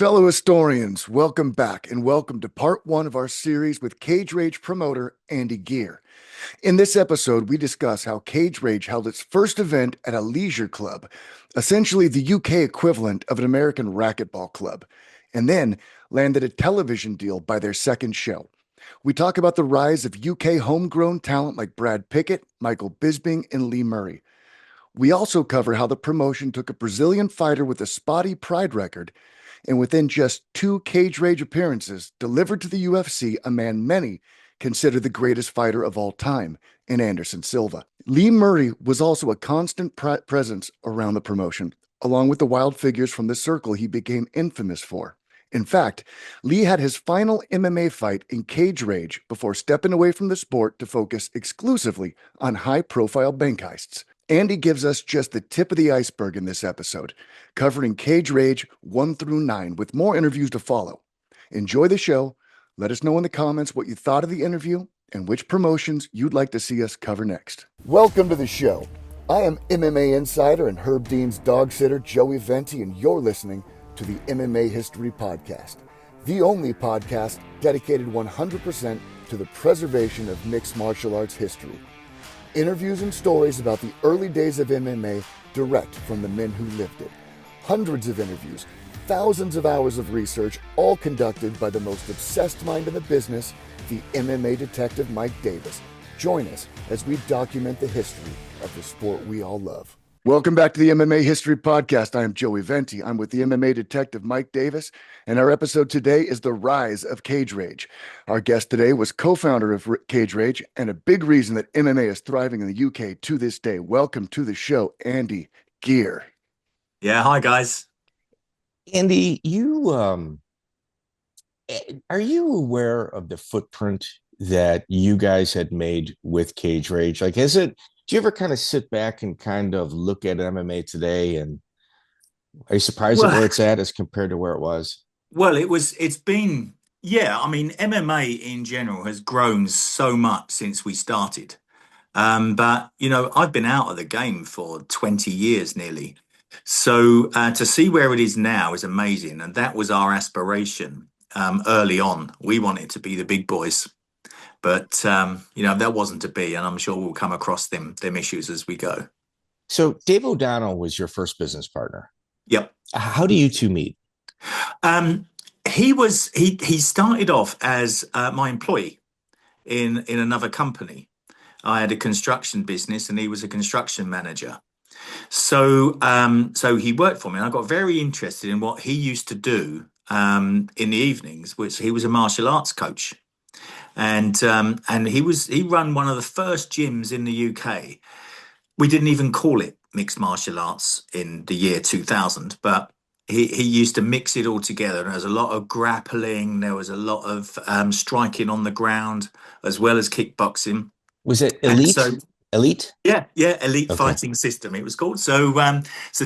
Fellow historians, welcome back and welcome to part one of our series with Cage Rage promoter Andy Geer. In this episode, we discuss how Cage Rage held its first event at a leisure club, essentially the UK equivalent of an American racquetball club, and then landed a television deal by their second show. We talk about the rise of UK homegrown talent like Brad Pickett, Michael Bisping, and Leigh Murray. We also cover how the promotion took a Brazilian fighter with a spotty pride record and within just 2 Cage Rage appearances, delivered to the UFC a man many consider the greatest fighter of all time, in Anderson Silva. Leigh Murray was also a constant presence around the promotion, along with the wild figures from the circle he became infamous for. In fact, Leigh had his final MMA fight in Cage Rage before stepping away from the sport to focus exclusively on high-profile bank heists. Andy gives us just the tip of the iceberg in this episode, covering Cage Rage 1 through 9 with more interviews to follow. Enjoy the show. Let us know in the comments what you thought of the interview and which promotions you'd like to see us cover next. Welcome to the show. I am MMA insider and Herb Dean's dog sitter, Joey Venti, and you're listening to the MMA History Podcast, the only podcast dedicated 100% to the preservation of mixed martial arts history. Interviews and stories about the early days of MMA direct from the men who lived it. Hundreds of interviews, thousands of hours of research, all conducted by the most obsessed mind in the business, the MMA detective Mike Davis. Join us as we document the history of the sport we all love. Welcome back to the MMA History Podcast. I am Joey Venti. I'm with the MMA detective Mike Davis, and our episode today is the rise of Cage Rage. Our guest today was co-founder of Cage Rage and a big reason that MMA is thriving in the UK to this day. Welcome to the show, Andy Geer. Yeah, hi guys. Andy, are you aware of the footprint that you guys had made with Cage Rage? Do you ever kind of sit back and kind of look at MMA today, and are you surprised at where it's at as compared to where it was? Well, MMA in general has grown so much since we started. But, I've been out of the game for 20 years nearly. So to see where it is now is amazing. And that was our aspiration early on. We wanted to be the big boys. But, that wasn't to be, and I'm sure we'll come across them issues as we go. So Dave O'Donnell was your first business partner. Yep. How do you two meet? He started off as my employee in another company. I had a construction business and he was a construction manager. So he worked for me, and I got very interested in what he used to do in the evenings, which he was a martial arts coach. And he ran one of the first gyms in the UK. We didn't even call it mixed martial arts in the year 2000, but he used to mix it all together. And there was a lot of grappling. There was a lot of striking on the ground, as well as kickboxing. Was it elite? Elite? Yeah, elite fighting system it was called. So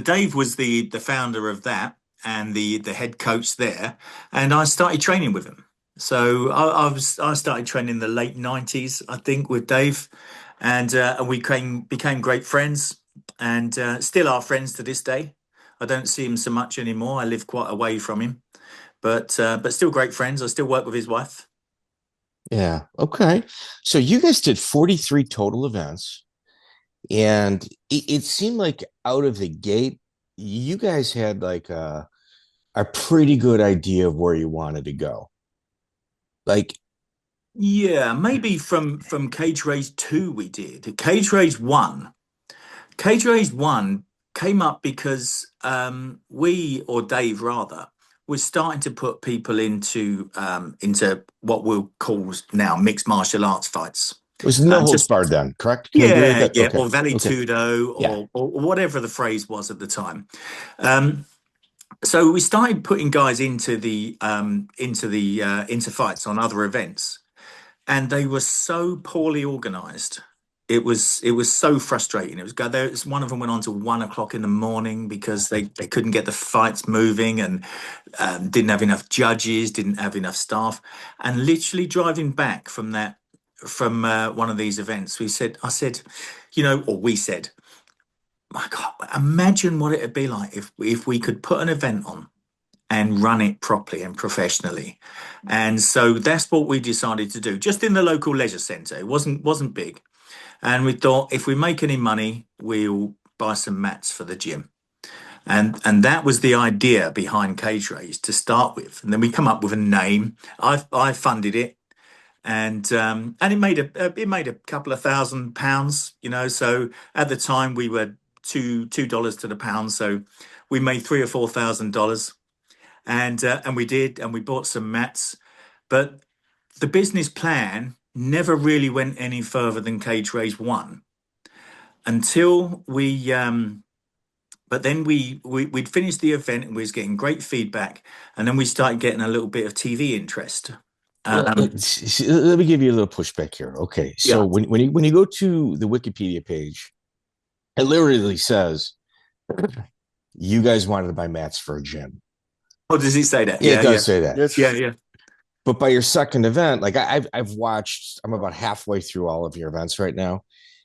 Dave was the founder of that and the head coach there, and I started training with him. So I started training in the late 90s, I think, with Dave, and we became great friends, and still are friends to this day. I don't see him so much anymore. I live quite away from him, but still great friends. I still work with his wife. Yeah. Okay. So you guys did 43 total events, and it seemed like out of the gate, you guys had like a pretty good idea of where you wanted to go. Maybe from Cage Rage 2 we did. Cage Rage 1 came up because Dave rather, was starting to put people into what we'll call now mixed martial arts fights. It was no holds barred then, correct? Okay. Or Valley Tudo, or whatever the phrase was at the time. So we started putting guys into fights on other events, and they were so poorly organised. It was so frustrating. One of them went on to 1 o'clock in the morning because they couldn't get the fights moving, and didn't have enough judges, didn't have enough staff. And literally driving back from one of these events, we said, my God, imagine what it'd be like if we could put an event on and run it properly and professionally. And so that's what we decided to do, just in the local leisure centre. It wasn't big. And we thought, if we make any money, we'll buy some mats for the gym. And that was the idea behind Cage Rage to start with. And then we come up with a name. I funded it, and it made a couple of £1,000, you know. So at the time we were $2 to the pound, so we made $3,000 or $4,000, and we did, and we bought some mats. But the business plan never really went any further than Cage Rage 1 until we. But then we'd finished the event and we was getting great feedback, and then we started getting a little bit of TV interest. Let me give you a little pushback here. Okay, so yeah. when you go to the Wikipedia page, it literally says you guys wanted to buy mats for a gym. Oh, does he say that? Yeah, it does say that. Yes. Yeah. But by your second event, like I've watched, I'm about halfway through all of your events right now,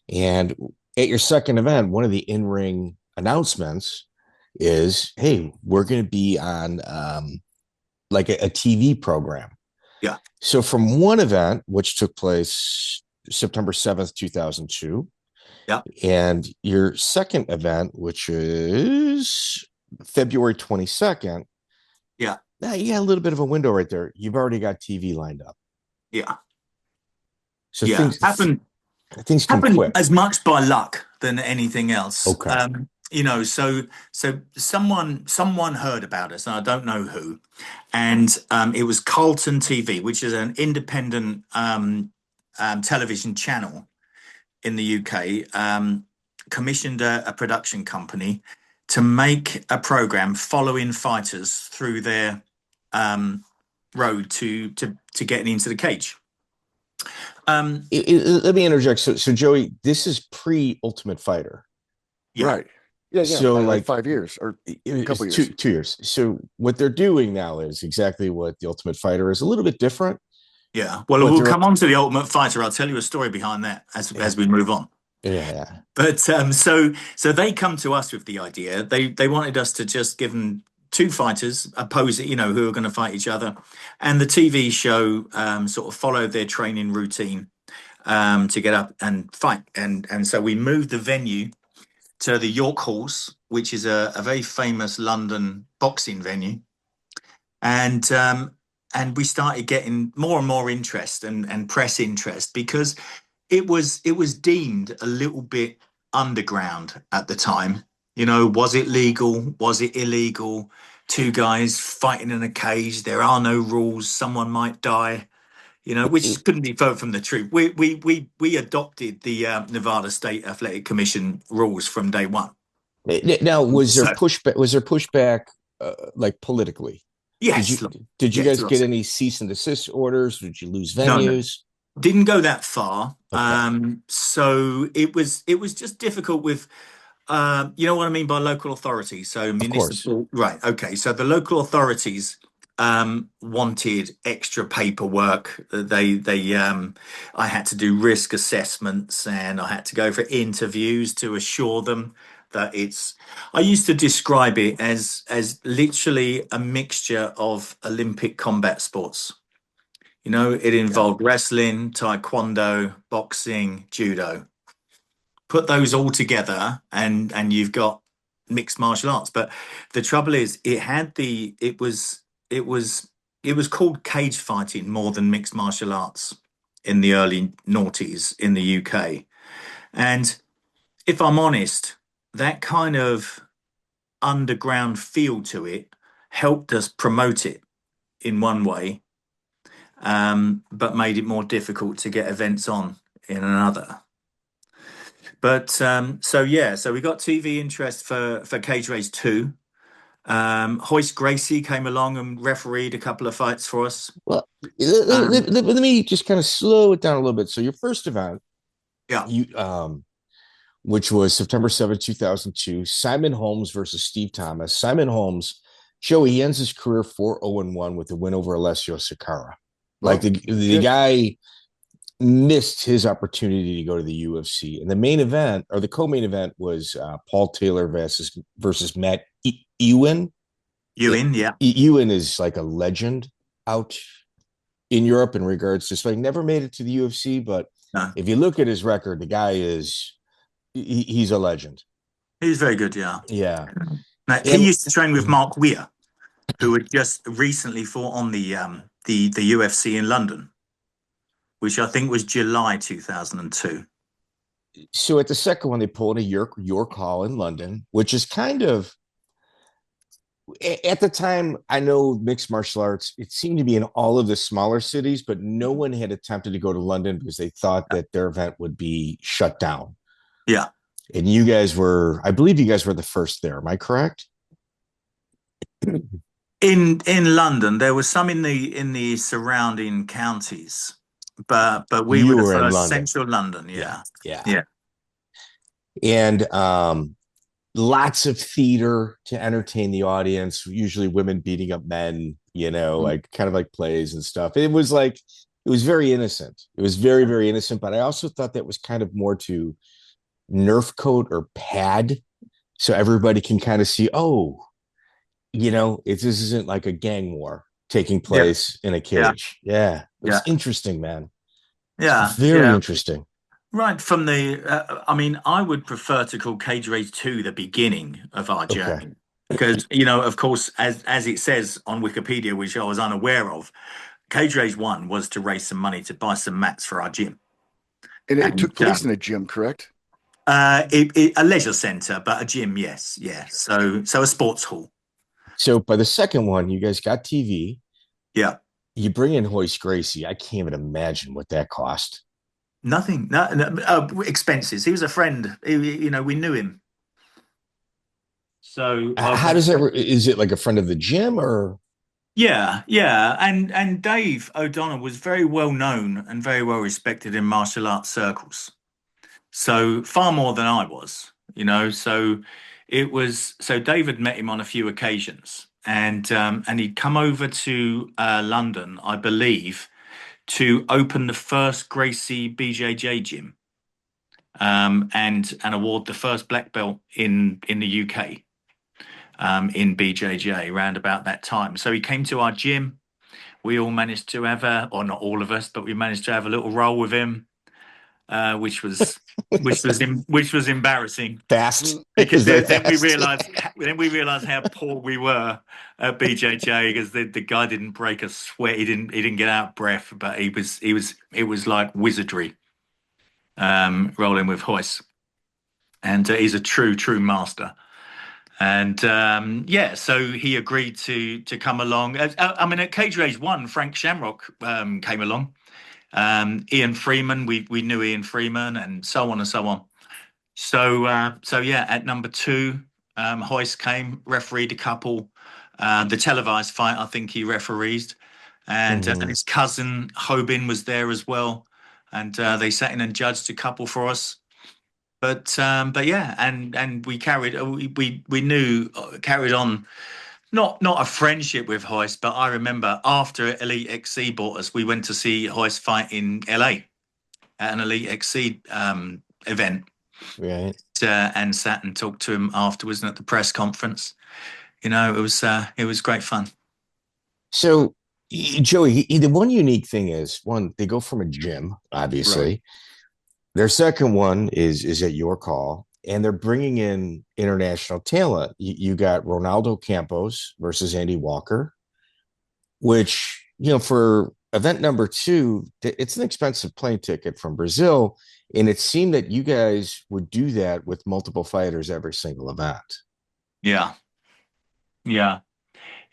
and at your second event, one of the in-ring announcements is, hey, we're going to be on like a TV program. Yeah. So from one event, which took place September 7th, 2002. Yeah. And your second event, which is February 22nd. Yeah. Now you got a little bit of a window right there. You've already got TV lined up. Yeah. So things happen quick. As much by luck than anything else. Okay. You know, so someone heard about us, and I don't know who, and it was Carlton TV, which is an independent television channel in the UK, commissioned a production company to make a program following fighters through their road to getting into the cage. Let me interject. So Joey, this is pre-Ultimate Fighter. Yeah. Right. Yeah. So like 5 years or a couple years. 2 years. So what they're doing now is exactly what the Ultimate Fighter is, a little bit different. Yeah. Well, we'll come on to the Ultimate Fighter. I'll tell you a story behind that as we move on. Yeah. But so they come to us with the idea. They wanted us to just give them 2 fighters opposing, you know, who are going to fight each other, and the TV show sort of followed their training routine to get up and fight. And so we moved the venue to the York Halls, which is a very famous London boxing venue. And we started getting more and more interest and press interest, because it was deemed a little bit underground at the time. You know, was it legal? Was it illegal? 2 guys fighting in a cage. There are no rules. Someone might die. You know, which couldn't be further from the truth. We adopted the Nevada State Athletic Commission rules from day one. Now, was there pushback like politically? Yes. Did you guys get any cease and desist orders? Did you lose venues? No. Didn't go that far. Okay. So it was just difficult with. You know what I mean by local authorities. So municipal, right? Okay. So the local authorities wanted extra paperwork. I had to do risk assessments, and I had to go for interviews to assure them that I used to describe it as literally a mixture of Olympic combat sports. You know, it involved wrestling, taekwondo, boxing, judo. Put those all together and you've got mixed martial arts. But the trouble is, it was called cage fighting more than mixed martial arts in the early noughties in the UK. And if I'm honest, that kind of underground feel to it helped us promote it in one way, but made it more difficult to get events on in another. But so we got TV interest for Cage Rage 2. Royce Gracie came along and refereed a couple of fights for us. Well, let me just kind of slow it down a little bit. So your first event, which was September 7th, 2002, Simon Holmes versus Steve Thomas. Simon Holmes, Joey, he ends his career 4-0-1 with the win over Alessio Sakara. Like the guy missed his opportunity to go to the UFC. And the main event, or the co-main event, was Paul Taylor versus Matt Ewan. Ewan, yeah. Ewan is like a legend out in Europe in regards to fighting. Never made it to the UFC, but No, if you look at his record, the guy he's a legend. he's very good, yeah. Yeah. Now, he used to train with Marc Weir, who had just recently fought on the UFC in London, which I think was July 2002. So at the second one, they pulled a York Hall in London, which is kind of, at the time, I know mixed martial arts, it seemed to be in all of the smaller cities, but no one had attempted to go to London because they thought that their event would be shut down. Yeah. And you guys were, I believe you guys were the first there. Am I correct? In London, there was some in the surrounding counties, but we were the first, central London. Yeah. And lots of theater to entertain the audience. Usually, women beating up men. Like kind of like plays and stuff. It was very innocent. It was very, very innocent. But I also thought that was kind of more to Nerf coat or pad, so everybody can kind of see. This isn't like a gang war taking place in a cage. Yeah. It was interesting, man. Yeah. Very interesting. Right from the, I would prefer to call Cage Rage 2 the beginning of our journey. Because, of course, as it says on Wikipedia, which I was unaware of, Cage Rage 1 was to raise some money to buy some mats for our gym. And it took place in a gym, correct? A leisure centre, but a gym, yes. Yeah. So a sports hall. So by the second one, you guys got TV. Yeah. You bring in Royce Gracie. I can't even imagine what that cost. Nothing. No, expenses. He was a friend. We knew him. So how does that? Is it like a friend of the gym or? Yeah. And Dave O'Donnell was very well known and very well respected in martial arts circles. So far more than I was. So it was. So David met him on a few occasions, and he'd come over to London, I believe, to open the first Gracie BJJ gym, and award the first black belt in the UK, in BJJ around about that time. So he came to our gym. We all managed to have or not all of us, but we managed to have a little roll with him, which was embarrassing. Fast, because then we realized how poor we were at BJJ, because the guy didn't break a sweat. He didn't get out of breath, but it was like wizardry, rolling with Royce, and he's a true master. And so he agreed to come along. At Cage Rage 1, Frank Shamrock came along. Ian Freeman, we knew Ian Freeman, and so on and so on. So at number 2, Royce came, refereed a couple. The televised fight, I think he refereed, and his cousin Hobin was there as well, and they sat in and judged a couple for us. But we carried on. Not a friendship with Royce, but I remember after Elite XC bought us, we went to see Royce fight in LA at an Elite XC event. Right. And sat and talked to him afterwards and at the press conference. It was great fun. So, Joey, the one unique thing is, they go from a gym, obviously. Right. Their second one is at York Hall, and they're bringing in international talent. You got Ronaldo Campos versus Andy Walker, which, for event number 2, it's an expensive plane ticket from Brazil. And it seemed that you guys would do that with multiple fighters every single event. Yeah.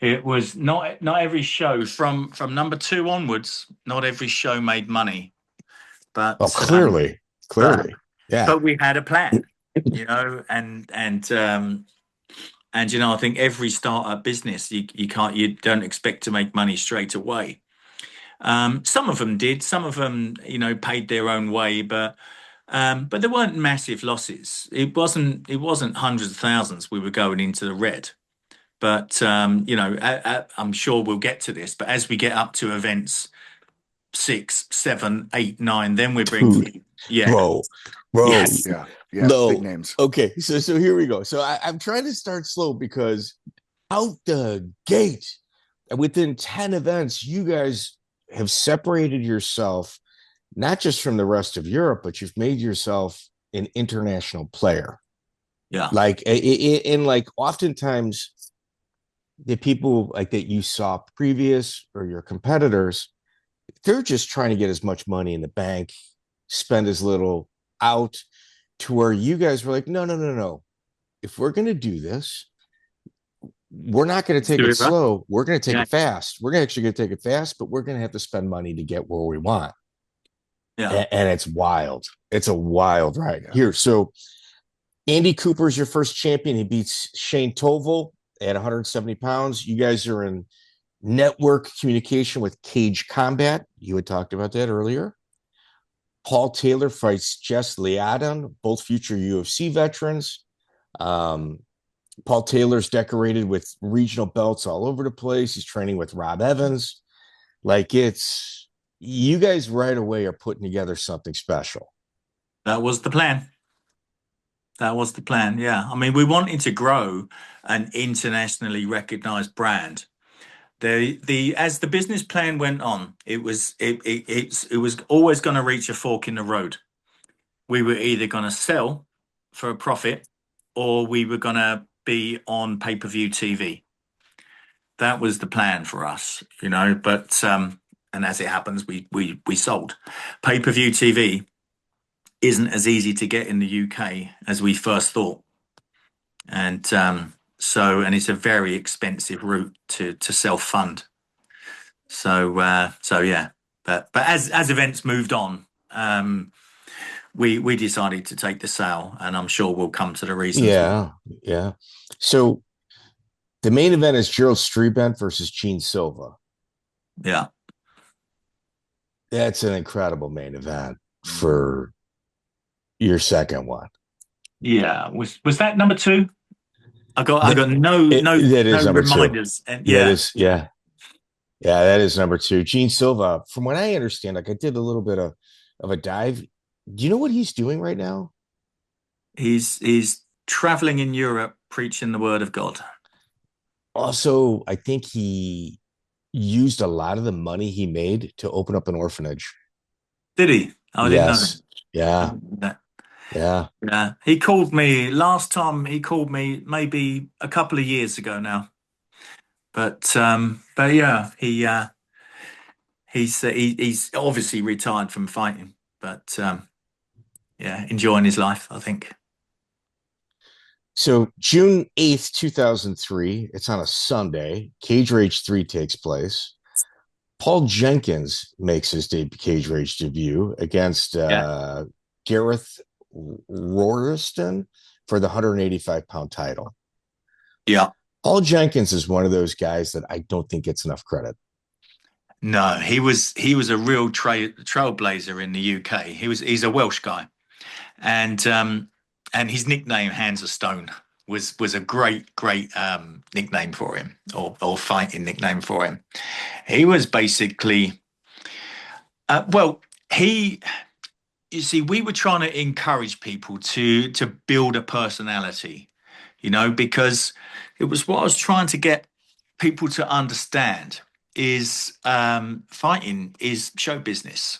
It was not every show from number 2 onwards. Not every show made money, but clearly. Yeah. But we had a plan, and I think every startup business, you don't expect to make money straight away. Some of them did. Some of them, paid their own way, but there weren't massive losses. It wasn't hundreds of thousands we were going into the red. But I'm sure we'll get to this. But as we get up to events 6, 7, 8, 9, then we bring bro. Yes. Yeah. No. Big names. Okay, so here we go. So I'm trying to start slow because out the gate. And within 10 events, you guys have separated yourself, not just from the rest of Europe, but you've made yourself an international player. Yeah. Like, in like, oftentimes the people like that you saw previous or your competitors, they're just trying to get as much money in the bank, spend as little out, to where you guys were like, no, no, no, no. If we're going to do this, we're not going to take it slow. We're going to take it fast. We're actually going to take it fast, but we're going to have to spend money to get where we want. Yeah. And it's wild. It's a wild ride here. So Andy Cooper is your first champion. He beats Shane Toval at 170 pounds. You guys are in network communication with Cage Combat. You had talked about that earlier. Paul Taylor fights Jess Liadon, both future UFC veterans. Paul Taylor's decorated with regional belts all over the place. He's training with Rob Evans. Like, it's, you guys right away are putting together something special. That was the plan. That was the plan. Yeah. I mean, we wanted to grow an internationally recognized brand. As the business plan went on, it was always going to reach a fork in the road. We were either going to sell for a profit, or we were going to be on pay-per-view TV. That was the plan for us, you know. But and as it happens, we sold. Pay-per-view TV isn't as easy to get in the UK as we first thought, and it's a very expensive route to self-fund. So yeah, but as events moved on, we decided to take the sale, and I'm sure we'll come to the reasons. Yeah. So the main event is Gerald Strebendt versus Gene Silva. Yeah, that's an incredible main event for your second one. Yeah, was that number 2? I got no reminders. And yeah, that is number 2. Gene Silva, from what I understand, like I did a little bit of a dive. Do you know what he's doing right now? He's traveling in Europe preaching the word of God. Also, I think he used a lot of the money he made to open up an orphanage. Did he? I didn't know. Yeah. He called me last time. He called me maybe a couple of years ago now. But yeah, he's obviously retired from fighting, but yeah, enjoying his life, I think. So June 8th, 2003, it's on a Sunday. Cage Rage 3 takes place. Paul Jenkins makes his Cage Rage debut against Gareth Roriston for the 185-pound title. Yeah. Paul Jenkins is one of those guys that I don't think gets enough credit. No, he was a real trailblazer in the UK. He's a Welsh guy, and his nickname Hands of Stone was a great nickname for him, or fighting nickname for him. He was basically you see, we were trying to encourage people to build a personality, you know, because it was what I was trying to get people to understand is fighting is show business.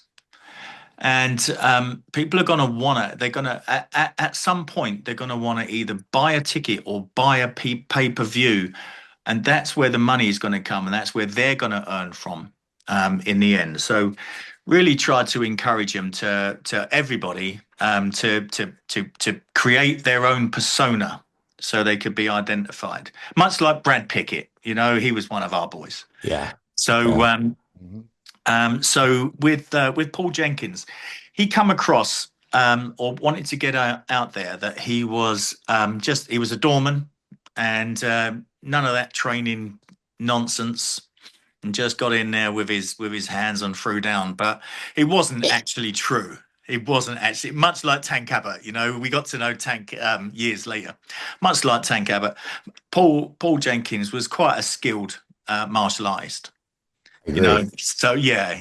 And people are going to at some point, they're going to want to either buy a ticket or buy a pay-per-view. And that's where the money is going to come. And that's where they're going to earn from in the end. So really try to encourage them to everybody to create their own persona so they could be identified. Much like Brad Pickett, you know, he was one of our boys. Yeah. So so with Paul Jenkins, he come across or wanted to get out there that he was he was a doorman, and none of that training nonsense, and just got in there with his hands and threw down. But it wasn't actually true. It wasn't actually, much like Tank Abbott, you know, we got to know Tank years later. Much like Tank Abbott, Paul Jenkins was quite a skilled martial artist. You know, so yeah.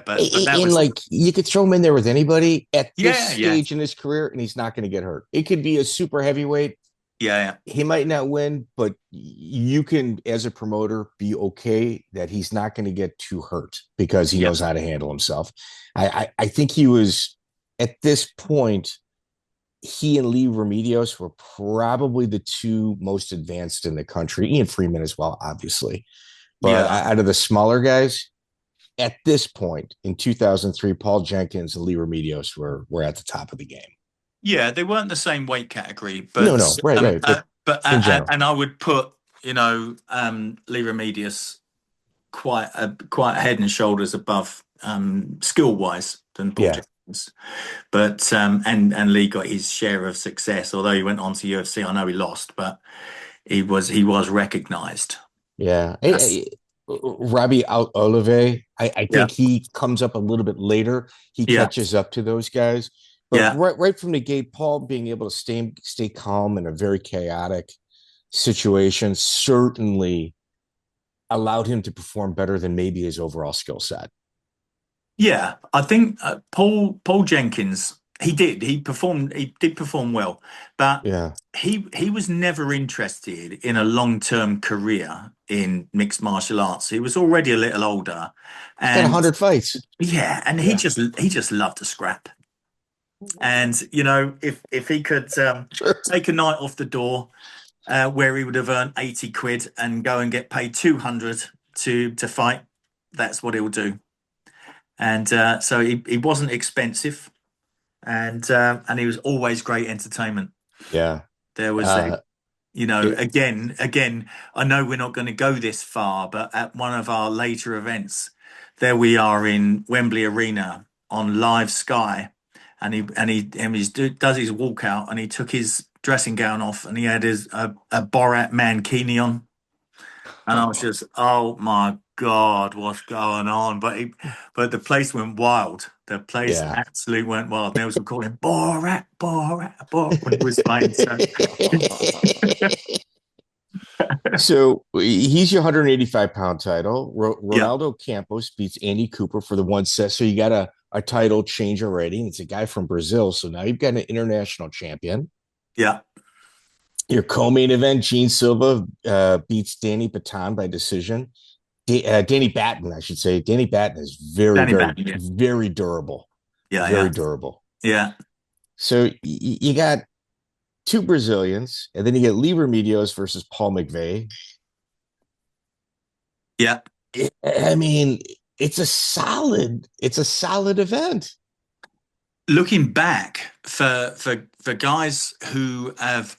But that was like, you could throw him in there with anybody at this stage in his career, and he's not going to get hurt. It could be a super heavyweight. Yeah, He might not win, but you can, as a promoter, be okay that he's not going to get too hurt because he yeah, knows how to handle himself. I think he was at this point. He and Leigh Remedios were probably the two most advanced in the country. Ian Freeman as well, obviously. But yeah, out of the smaller guys, at this point in 2003, Paul Jenkins and Leigh Remedios were at the top of the game. yeah. They weren't the same weight category, No, but no, right. In general, and I would put, Leigh Remedios quite head and shoulders above, skill wise, than Paul yeah, Jenkins. But and Leigh got his share of success. Although he went on to UFC, I know he lost, but he was recognised. yeah. That's Robbie Olive, I yeah, think he comes up a little bit later. He yeah, catches up to those guys. But yeah. right from the gate, Paul being able to stay calm in a very chaotic situation certainly allowed him to perform better than maybe his overall skill set. Yeah, I think Paul Jenkins, he did perform well, but Yeah. he was never interested in a long-term career in mixed martial arts. He was already a little older, He's got and 100 fights. yeah, and he Yeah. just loved to scrap. And if he could Sure. take a night off the door, where he would have earned 80 quid and go and get paid 200 to fight, that's what he'll do. And so he wasn't expensive, and he was always great entertainment. Yeah. There was Uh, it, again, I know we're not going to go this far, but at one of our later events, there we are in Wembley Arena on live Sky, and he does his walkout, and he took his dressing gown off, and he had a Borat mankini on. And I was just, oh my God, what's going on? But the place went wild. The place yeah. absolutely went wild. They was calling Borat, Borat, Borat when he was fighting. So, So he's your 185-pound title. yeah, Ronaldo Campos beats Andy Cooper for the one set. So you got a title change already. And it's a guy from Brazil. So now you've got an international champion. yeah, Your co-main event, Gene Silva beats Danny Baton by decision. Danny Batten, I should say. Danny Batten is very, Danny very, Batten, yeah, very durable. yeah, Very yeah, durable. yeah, So you got two Brazilians, and then you get Leigh Remedios versus Paul McVeigh. yeah. I mean, it's a solid event. Looking back for guys who have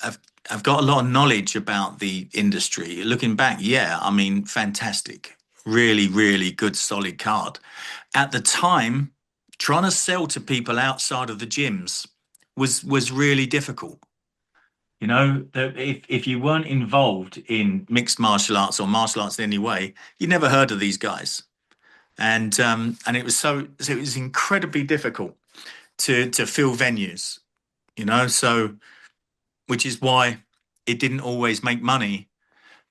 got a lot of knowledge about the industry, looking back, yeah, I mean, fantastic, really, really good, solid card. At the time, trying to sell to people outside of the gyms was really difficult. If you weren't involved in mixed martial arts or martial arts in any way, you never heard of these guys, and it was incredibly difficult to fill venues, so which is why it didn't always make money,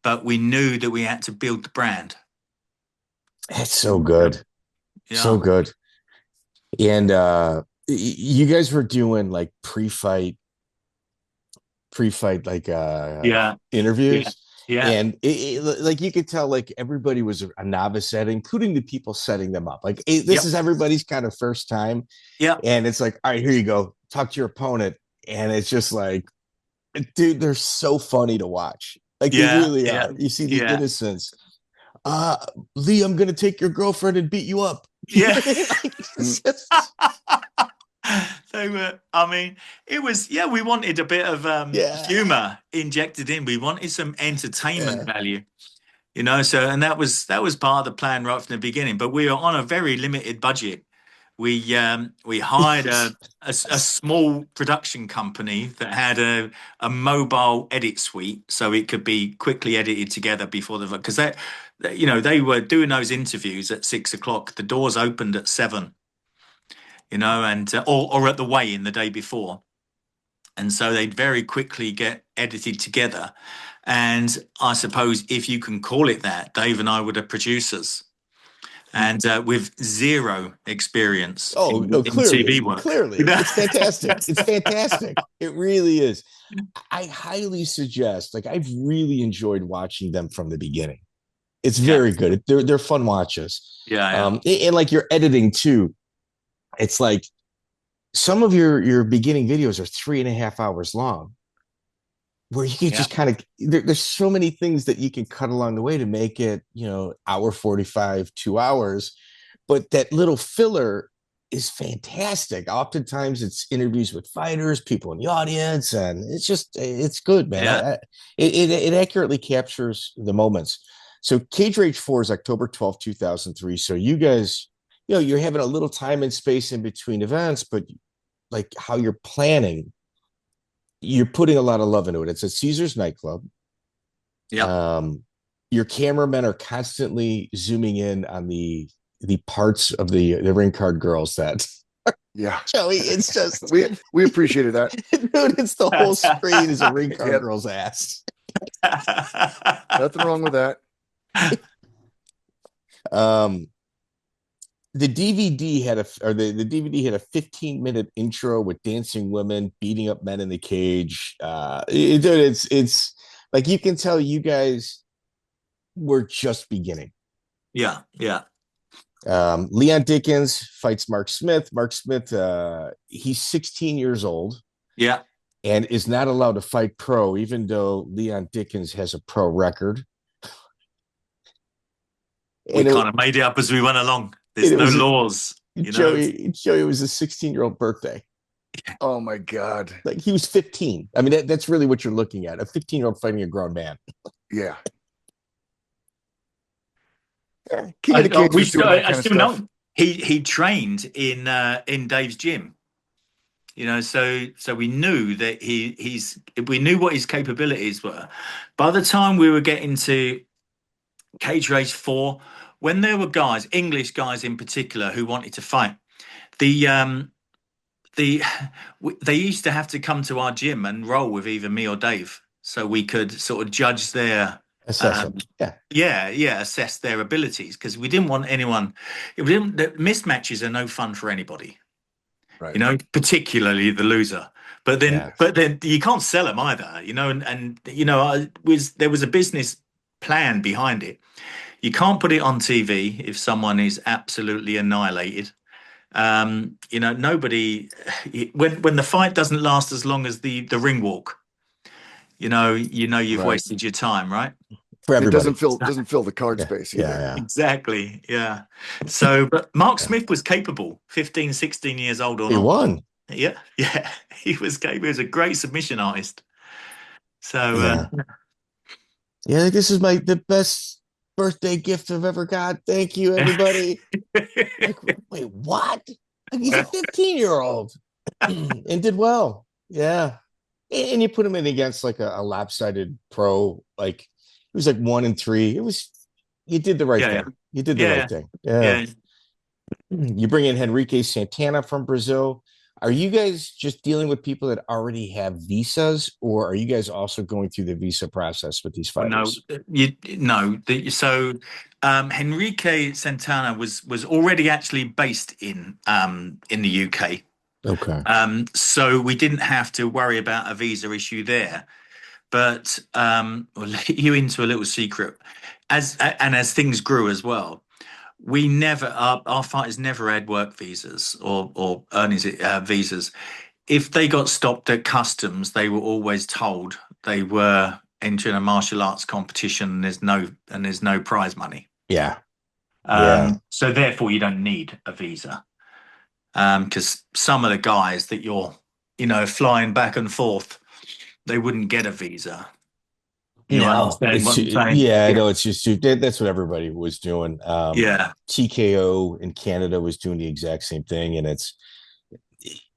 but we knew that we had to build the brand. It's so good. So Yeah, good. And you guys were doing like pre-fight like yeah, yeah, interviews. yeah, And like you could tell, like everybody was a novice at it, including the people setting them up. Like this yep, is everybody's kind of first time, yep, and it's like, all right, here you go, talk to your opponent, and it's just like, dude, they're so funny to watch. Like they yeah, really yeah, are. You see the yeah, innocence. Uh, Leigh, I'm gonna take your girlfriend and beat you up. You know yeah. what I mean? Like, it's just, They were, I mean, it was, yeah, we wanted a bit of yeah, humor injected in. We wanted some entertainment yeah. value, so, and that was part of the plan right from the beginning. But we were on a very limited budget. We hired a small production company that had a mobile edit suite, so it could be quickly edited together before because they were doing those interviews at 6 o'clock. The doors opened at 7, and or at the weigh-in the day before, and so they'd very quickly get edited together. And I suppose, if you can call it that, Dave and I were the producers. and with zero experience Oh, in no, TV work. Clearly. It's fantastic. It's fantastic. It really is. I highly suggest, like, I've really enjoyed watching them from the beginning. It's very good. They're fun watches. Yeah. And like your editing too. It's like some of your beginning videos are 3.5 hours long, where you can just kind of there's so many things that you can cut along the way to make it, hour 45, 2 hours. But that little filler is fantastic. Oftentimes it's interviews with fighters, people in the audience, and it's good, man. Yeah. It accurately captures the moments. So Cage Rage 4 is October 12th, 2003. So you guys, you're having a little time and space in between events, but like how you're planning, you're putting a lot of love into it. It's at Caesar's nightclub. Yeah. Your cameramen are constantly zooming in on the parts of the ring card girls that Joey, it's just we appreciated that. Dude, it's the whole screen is a ring card girl's ass. Nothing wrong with that. The DVD had the DVD had a 15-minute intro with dancing women beating up men in the cage. It's like you can tell you guys were just beginning. Yeah. Leon Dickens fights Mark Smith. Mark Smith, he's 16 years old. Yeah. And is not allowed to fight pro, even though Leon Dickens has a pro record. We kind of made it up as we went along. There's no laws. Joey, it was his 16-year-old birthday. Oh my God. Like he was 15. I mean, that's really what you're looking at. A 15-year-old fighting a grown man. Yeah. I still know. He trained in Dave's gym. So we knew that we knew what his capabilities were. By the time we were getting to Cage Rage 4, when there were guys, English guys in particular, who wanted to fight, they used to have to come to our gym and roll with either me or Dave, so we could sort of judge their assess their abilities, because we didn't want anyone. Mismatches are no fun for anybody, right? Particularly the loser. But then you can't sell them either, and there was a business plan behind it. You can't put it on TV if someone is absolutely annihilated. Nobody, when the fight doesn't last as long as the ring walk, you've wasted your time, right? For everybody. It doesn't fill the card space either. Yeah. Exactly. Yeah. So, but Mark Smith was capable, 15, 16 years old or not. He won. Yeah. He was capable. He was a great submission artist. So, this is the best birthday gift I've ever got. Thank you, everybody. Wait, what? He's a 15-year-old and did well. Yeah. And you put him in against like a lopsided pro, like it was like 1-3. You did the right thing. You did the right thing. Yeah. You bring in Henrique Santana from Brazil. Are you guys just dealing with people that already have visas, or are you guys also going through the visa process with these fighters? No. So Henrique Santana was already actually based in the UK. Okay. So we didn't have to worry about a visa issue there. But I'll let you into a little secret. As things grew as well, we never, our fighters never had work visas or earnings visas. If they got stopped at customs, they were always told they were entering a martial arts competition and there's no prize money. Yeah. So therefore you don't need a visa. Because some of the guys that you're, flying back and forth, they wouldn't get a visa. I know it's just that's what everybody was doing. TKO in Canada was doing the exact same thing, and it's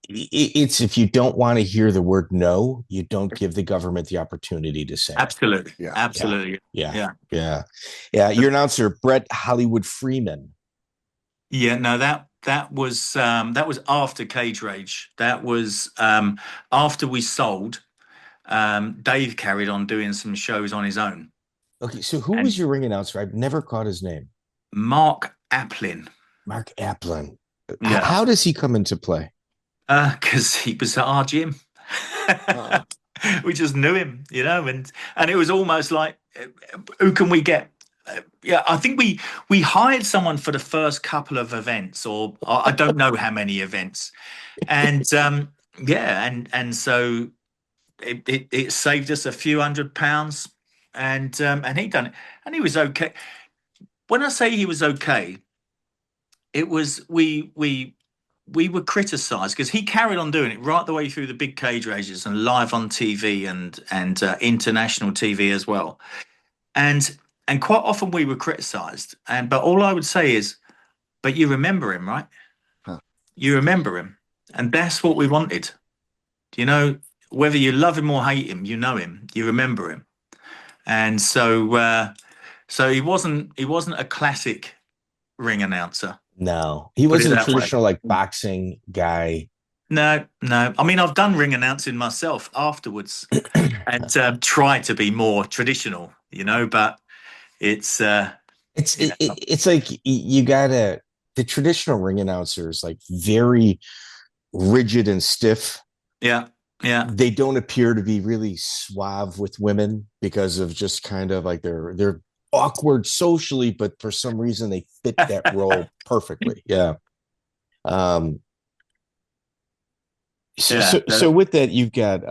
if you don't want to hear the word no, you don't give the government the opportunity to say absolutely. It. Absolutely. Yeah. Your announcer, Brett Hollywood Freeman. Yeah, no, that was after Cage Rage. That was after we sold. Dave carried on doing some shows on his own. Okay, so who was your ring announcer? I've never caught his name. Mark Aplin. Mark Aplin. Yeah. How does he come into play? Because he was at our gym. Uh, We just knew him, and it was almost like, who can we get? Yeah, I think we hired someone for the first couple of events, or I don't know how many events, and so it saved us a few £100, and he done it, and he was okay. When I say he was okay, it was we were criticised because he carried on doing it right the way through the big cage races and live on TV and international TV as well. And quite often we were criticised. But all I would say is, but you remember him, right? Huh. You remember him, and that's what we wanted. Whether you love him or hate him, you know him, you remember him, and so he wasn't a classic ring announcer. No, he Put it wasn't a that way. traditional like boxing guy. No. I mean, I've done ring announcing myself afterwards and tried to be more traditional, but it's It's like you gotta, the traditional ring announcers like very rigid and stiff. yeah. They don't appear to be really suave with women because of just kind of like they're awkward socially, but for some reason they fit that role perfectly. Yeah. So with that, you've got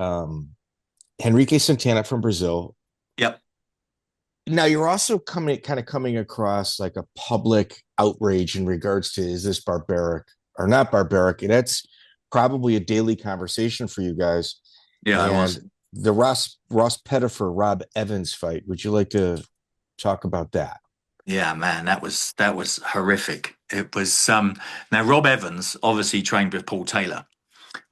Henrique Santana from Brazil. Yep. Now you're also coming across like a public outrage in regards to, is this barbaric or not barbaric? And that's probably a daily conversation for you guys. Yeah, and it was. The Ross Pettifer Rob Evans fight. Would you like to talk about that? Yeah, man, that was horrific. It was now Rob Evans obviously trained with Paul Taylor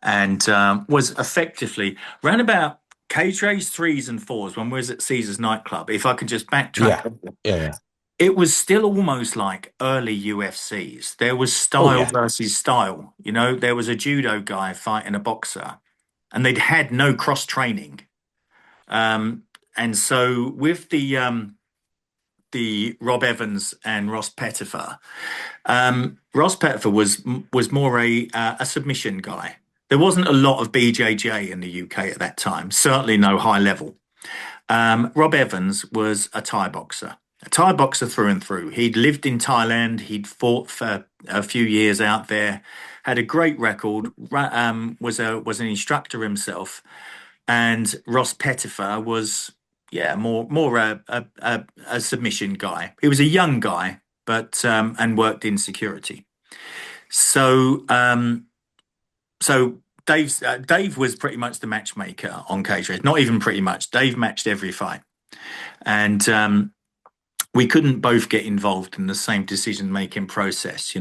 and was effectively round about cage race 3s and 4s when we was at Caesar's nightclub. If I could just backtrack. Yeah. It was still almost like early UFCs. There was style versus style. There was a judo guy fighting a boxer, and they'd had no cross training. And so with the Rob Evans and Ross Pettifer, Ross Pettifer was more a submission guy. There wasn't a lot of BJJ in the UK at that time. Certainly no high level. Rob Evans was a Thai boxer through and through. He'd lived in Thailand. He'd fought for a few years out there, had a great record, was an instructor himself. And Ross Pettifer was, more a submission guy. He was a young guy, but and worked in security. So Dave was pretty much the matchmaker on cage race. Not even pretty much. Dave matched every fight, and we couldn't both get involved in the same decision-making process,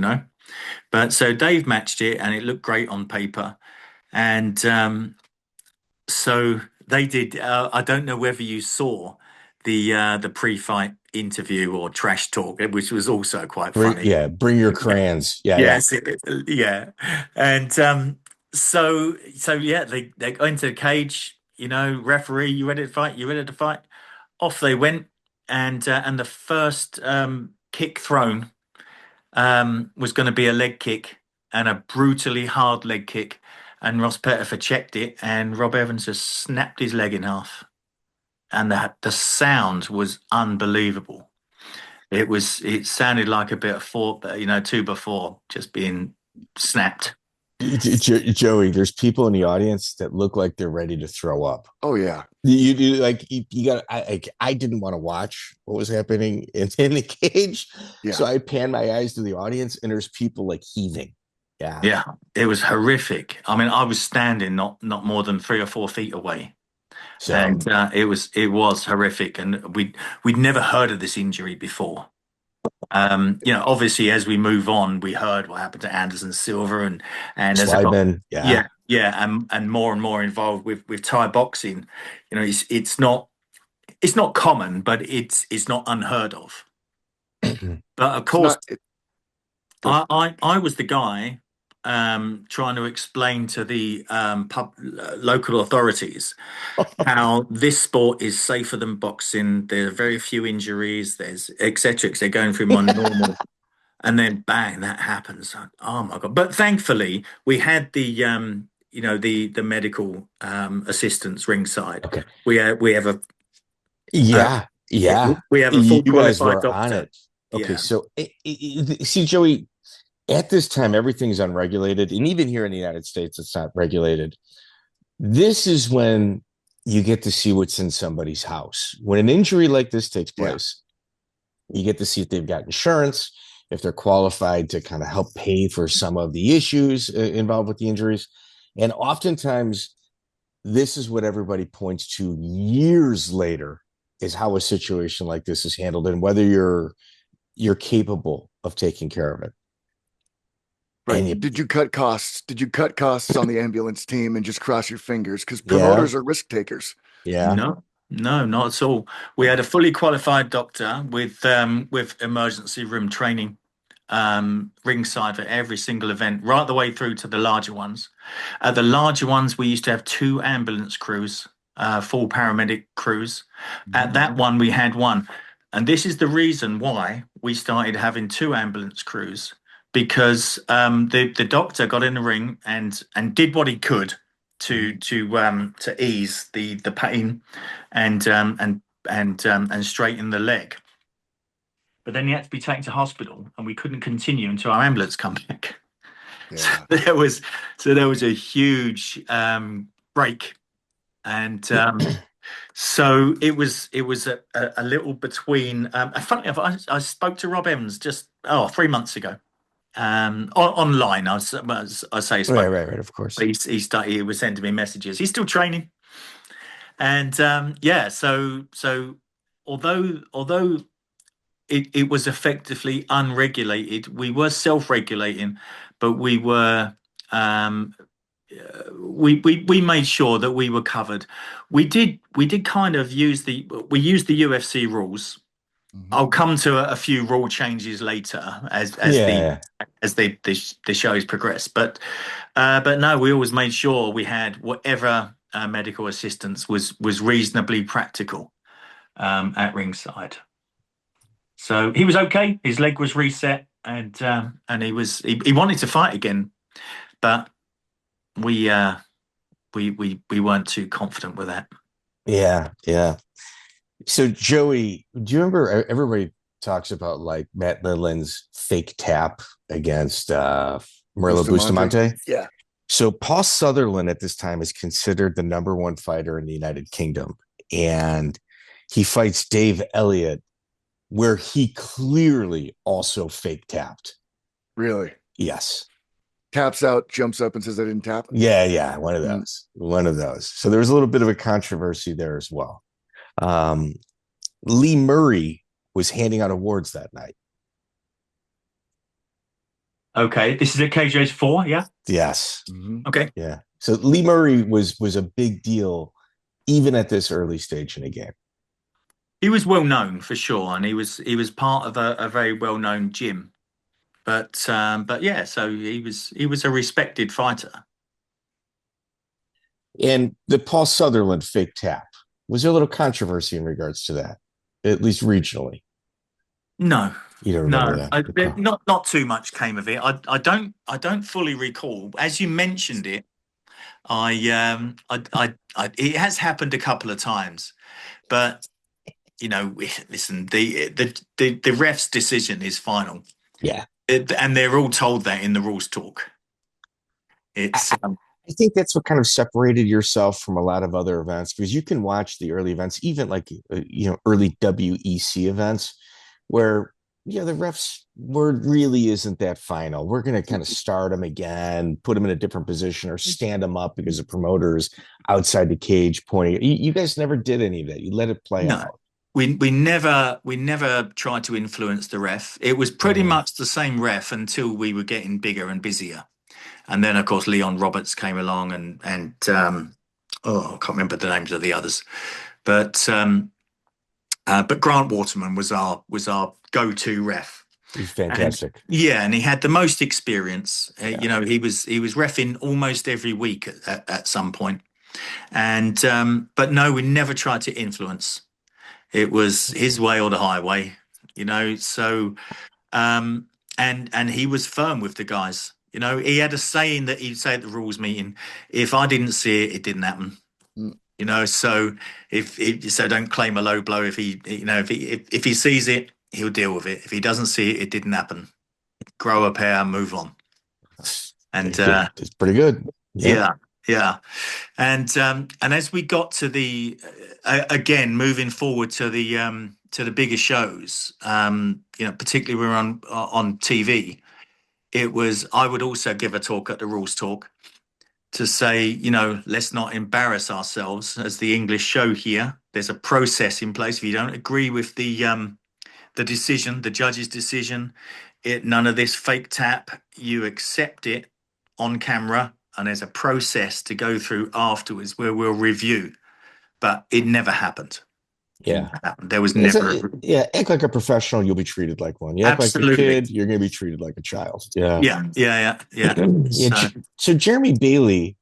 But so Dave matched it, and it looked great on paper, and so they did. I don't know whether you saw the pre-fight interview or trash talk, which was also quite funny. Bring your crayons. Yes, yeah. And so they go into the cage. Referee, you ready to fight? You ready to fight? Off they went, and the first kick thrown was going to be a leg kick, and a brutally hard leg kick. And Ross Pettifer checked it, and Rob Evans just snapped his leg in half. And the sound was unbelievable. It sounded like a bit of 2x4 just being snapped. Joey, there's people in the audience that look like they're ready to throw up. Oh yeah. You got. I didn't want to watch what was happening in the cage, so I panned my eyes to the audience, and there's people like heaving. Yeah, it was horrific. I mean, I was standing not more than 3 or 4 feet away, and it was horrific. And we'd never heard of this injury before. Obviously, as we move on, we heard what happened to Anderson Silva and Strebendt, and more involved with Thai boxing. It's not common, but it's not unheard of. But of course, I was the guy trying to explain to the local authorities how this sport is safer than boxing. There are very few injuries. There's etc. They're going through my normal and then bang, that happens. Oh my God. But thankfully we had the medical assistants ringside. Okay. We have a uh, Yeah, yeah. we have a full You guys qualified were on doctor. it. Okay, Yeah. so see, Joey, at this time, everything's unregulated, and even here in the United States, it's not regulated. This is when you get to see what's in somebody's house. When an injury like this takes Yeah. place, you get to see if they've got insurance, if they're qualified to kind of help pay for some of the issues involved with the injuries. And oftentimes, this is what everybody points to years later is how a situation like this is handled and whether you're capable of taking care of it. Right. Did you cut costs? Did you cut costs on the ambulance team and just cross your fingers? Because promoters are risk takers. Yeah. No, not at all. We had a fully qualified doctor with emergency room training ringside for every single event, right the way through to the larger ones. At the larger ones, we used to have 2 ambulance crews, full paramedic crews. At that one, we had 1. And this is the reason why we started having 2 ambulance crews, because the doctor got in the ring and did what he could to ease the pain and straighten the leg. But then he had to be taken to hospital, and we couldn't continue until our ambulance come back. Yeah. So there was a huge break, and so it was a little between. Funny enough, I spoke to Rob Evans just 3 months ago, online. I say spoke. Right. Of course. He was sending me messages. He's still training, and So although it was effectively unregulated, we were self-regulating, but we were we made sure that we were covered. We did kind of use the UFC rules. I'll come to a few rule changes later as the shows progress. But no, we always made sure we had whatever medical assistance was reasonably practical at ringside. So he was okay. His leg was reset, and he wanted to fight again, but we weren't too confident with that. Yeah. So Joey, do you remember? Everybody talks about like Matt Lindland's fake tap against Murilo Bustamante. Yeah. So Paul Sutherland at this time is considered the #1 fighter in the United Kingdom, and he fights Dave Elliot, where he clearly also fake tapped. Really? Yes. Taps out, jumps up and says I didn't tap. Yeah. One of those. So there was a little bit of a controversy there as well. Lee Murray was handing out awards that night. Okay. This is at KJ's 4, yeah? Yes. Okay. Yeah. So Lee Murray was a big deal even at this early stage in the game. He was well known for sure, and he was part of a very well known gym. But yeah, so he was a respected fighter. And the Paul Sutherland fake tap, was there a little controversy in regards to that, at least regionally? No, you don't remember that. Okay. Not too much came of it. I don't fully recall. As you mentioned it, it has happened a couple of times, but listen, the ref's decision is final. Yeah. And they're all told that in the rules talk. I think that's what kind of separated yourself from a lot of other events, because you can watch the early events, even like, early WEC events where, the refs word really isn't that final. We're going to kind of start them again, put them in a different position, or stand them up because the promoter's outside the cage pointing. You guys never did any of that. You let it play out. We never tried to influence the ref. It was pretty much the same ref until we were getting bigger and busier. And then, of course, Leon Roberts came along and I can't remember the names of the others. But Grant Waterman was our go-to ref. He's fantastic. And he had the most experience. He was reffing almost every week at some point. And but no, we never tried to influence. It was his way or the highway, So and he was firm with the guys. You know, he had a saying that he'd say at the rules meeting: "If I didn't see it, it didn't happen." Mm. You know, so so don't claim a low blow. If he, you know, if he sees it, he'll deal with it. If he doesn't see it, it didn't happen. Grow a pair, move on. And it's pretty good. Yeah. And as we got to the again moving forward to the bigger shows, you know, particularly we were on TV. It was, I would also give a talk at the Rules Talk to say, you know, let's not embarrass ourselves as the English show here. There's a process in place. If you don't agree with the decision, the judge's decision, none of this fake tap. You accept it on camera, and there's a process to go through afterwards where we'll review. But it never happened. Yeah. There was never. Act like a professional, you'll be treated like one. You act Absolutely. like a kid, you're going to be treated like a child. Yeah. So Jeremy Bailey,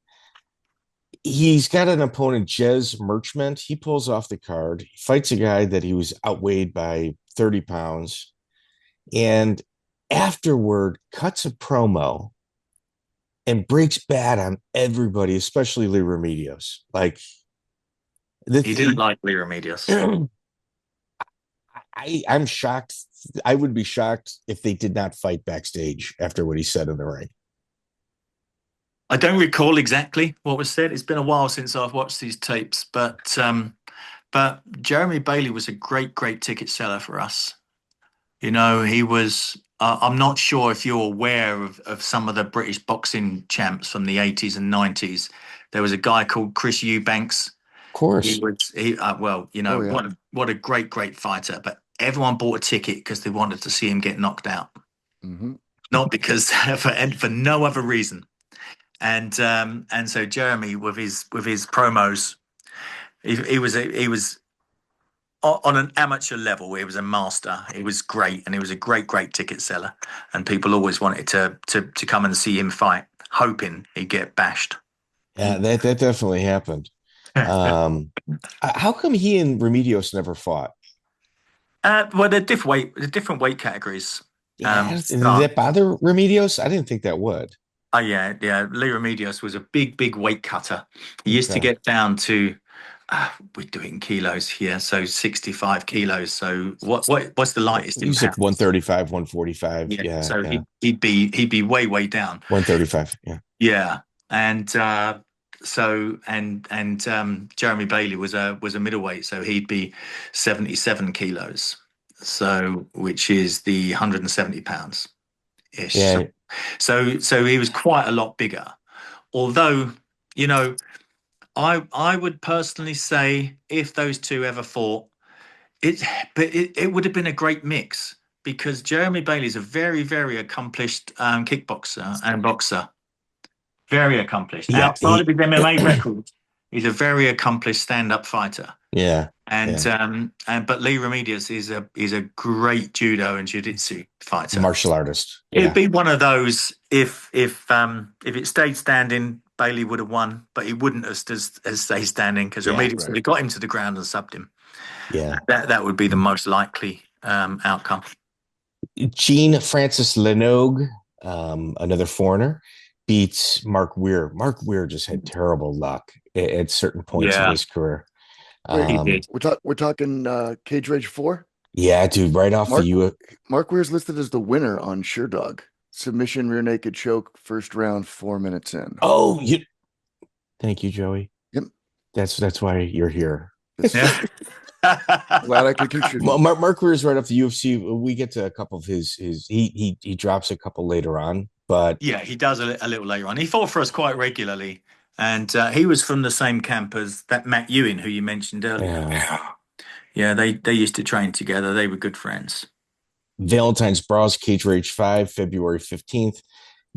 he's got an opponent, Jez Merchment. He pulls off the card. He fights a guy that he was outweighed by 30 pounds. And afterward, cuts a promo and breaks bad on everybody, especially Leigh Remedios. Like, he didn't like Leigh Remedios. I'm shocked. I would be shocked if they did not fight backstage after what he said in the ring. I don't recall exactly what was said. It's been a while since I've watched these tapes, but Jeremy Bailey was a great ticket seller for us. You know, he was. I'm not sure if you're aware of some of the British boxing champs from the 80s and 90s. There was a guy called Chris Eubanks. Of course. Well, you know, what a great fighter. But everyone bought a ticket because they wanted to see him get knocked out. Mm-hmm. Not because for no other reason. And so Jeremy with his promos, he was on an amateur level. He was a master. He was great, and he was a great ticket seller. And people always wanted to come and see him fight, hoping he'd get bashed. Yeah, that definitely happened. How come he and Remedios never fought? Well, they're different weight categories. Did that bother Remedios? I didn't think that would. Oh yeah. Leigh Remedios was a big weight cutter. He used to get down to, we do it in kilos here, so 65 kilos. So what's the lightest? He's like 135, 145. Yeah. So he'd be way down. 135. Yeah. Yeah, and Jeremy Bailey was a middleweight, so he'd be 77 kilos. So which is the 170 pounds ish. Yeah. So he was quite a lot bigger. Although, you know, I would personally say if those two ever fought, it would have been a great mix, because Jeremy Bailey is a very accomplished kickboxer and boxer. Very accomplished. Yeah, Outside of his MMA record, he's a very accomplished stand-up fighter. Yeah. But Leigh Remedios is a great judo and jiu-jitsu fighter, martial artist. It'd be one of those. If it stayed standing, Bailey would have won, but he wouldn't have stayed standing, because Remedios would have got him to the ground and subbed him. Yeah, that would be the most likely outcome. Jean Francis Lenogue, another foreigner, beats Marc Weir. Marc Weir just had terrible luck at certain points in his career. We're talking Cage Rage 4? Yeah, dude, right off Marc Weir's listed as the winner on SureDog. Submission, rear naked choke, first round, 4 minutes in. Oh, thank you, Joey. Yep. That's why you're here. Yeah. Glad I could contribute. Marc Weir is right off the UFC. We get to a couple of his he drops a couple later on, but yeah, he does a little later on. He fought for us quite regularly, and he was from the same camp as that Matt Ewing, who you mentioned earlier. Yeah, they used to train together. They were good friends. Valentine's Bras, Cage Rage 5, February 15th.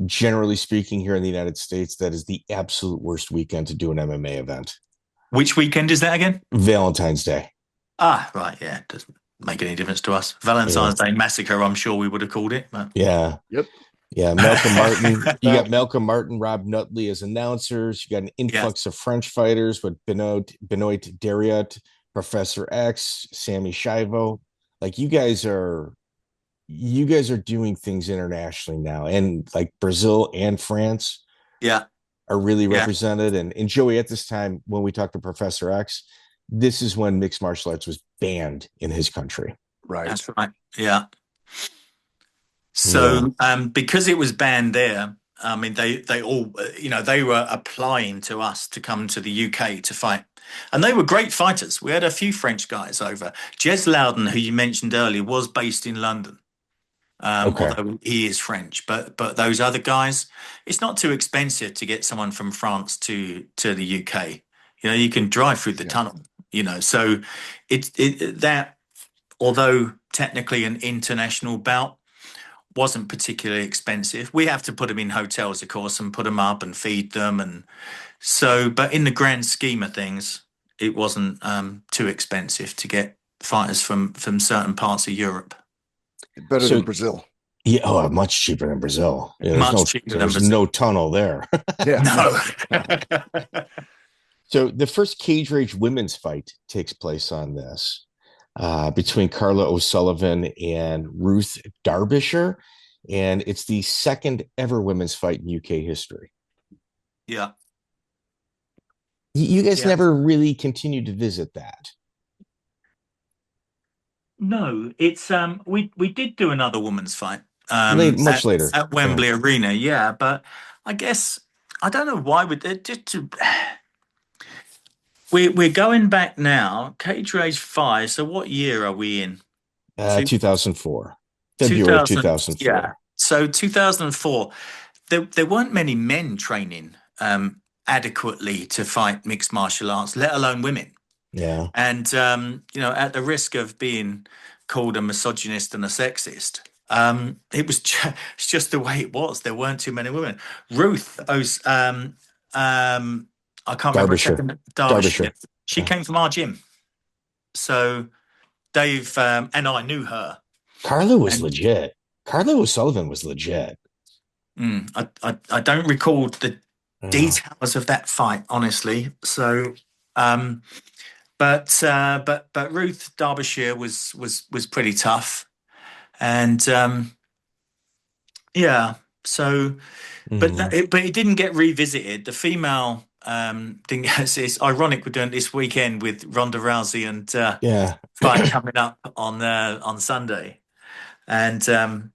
Generally speaking, here in the United States, that is the absolute worst weekend to do an MMA event. Which weekend is that again? Valentine's Day. Ah, right, yeah. It doesn't make any difference to us. Valentine's Day Massacre, I'm sure we would have called it. But... Yeah. Yep. Yeah, Malcolm Martin. You got Malcolm Martin, Rob Nutley as announcers. You got an influx of French fighters with Benoit Dariot, Professor X, Sammy Shivo. Like, you guys are you guys are doing things internationally now, and like Brazil and France Yeah, are really yeah, represented. And Joey, at this time, when we talked to Professor X, this is when mixed martial arts was banned in his country. Right. that's right. Yeah. Yeah. So, because it was banned there, I mean, they all, they were applying to us to come to the UK to fight, and they were great fighters. We had a few French guys over. Jez Loudon, who you mentioned earlier, was based in London, Okay. although he is French. But those other guys, it's not too expensive to get someone from France to the UK. You can drive through the Yeah. tunnel. So that, although technically an international bout, wasn't particularly expensive. We have to put them in hotels, of course, and put them up and feed them. And so, but in the grand scheme of things, it wasn't too expensive to get fighters from certain parts of Europe. Better So than Brazil. yeah, oh, much cheaper than Brazil. Yeah, Much cheaper than there's Brazil. no tunnel there. Yeah. No. So the first cage rage women's fight takes place on this between Carla O'Sullivan and Ruth Derbyshire, and it's the second ever women's fight in UK history. Yeah. You guys Yeah. never really continued to visit that. No, it's we did do another women's fight Much later. at Wembley Arena, yeah, but I guess I don't know why we're going back now. Cage Rage 5. So what year are we in? 2004. February 2004. Yeah. So 2004, there weren't many men training adequately to fight mixed martial arts, let alone women. Yeah. And at the risk of being called a misogynist and a sexist, it was it's just the way it was. There weren't too many women. Ruth, I can't remember her second. Derbyshire. She came from our gym. So Dave and I knew her. Carla was legit. Carla O'Sullivan was legit. I don't recall the details of that fight, honestly. So, but Ruth Derbyshire was pretty tough, and yeah. So, but it didn't get revisited. The female thing. It's ironic we're doing it this weekend with Ronda Rousey and fight coming up on Sunday. And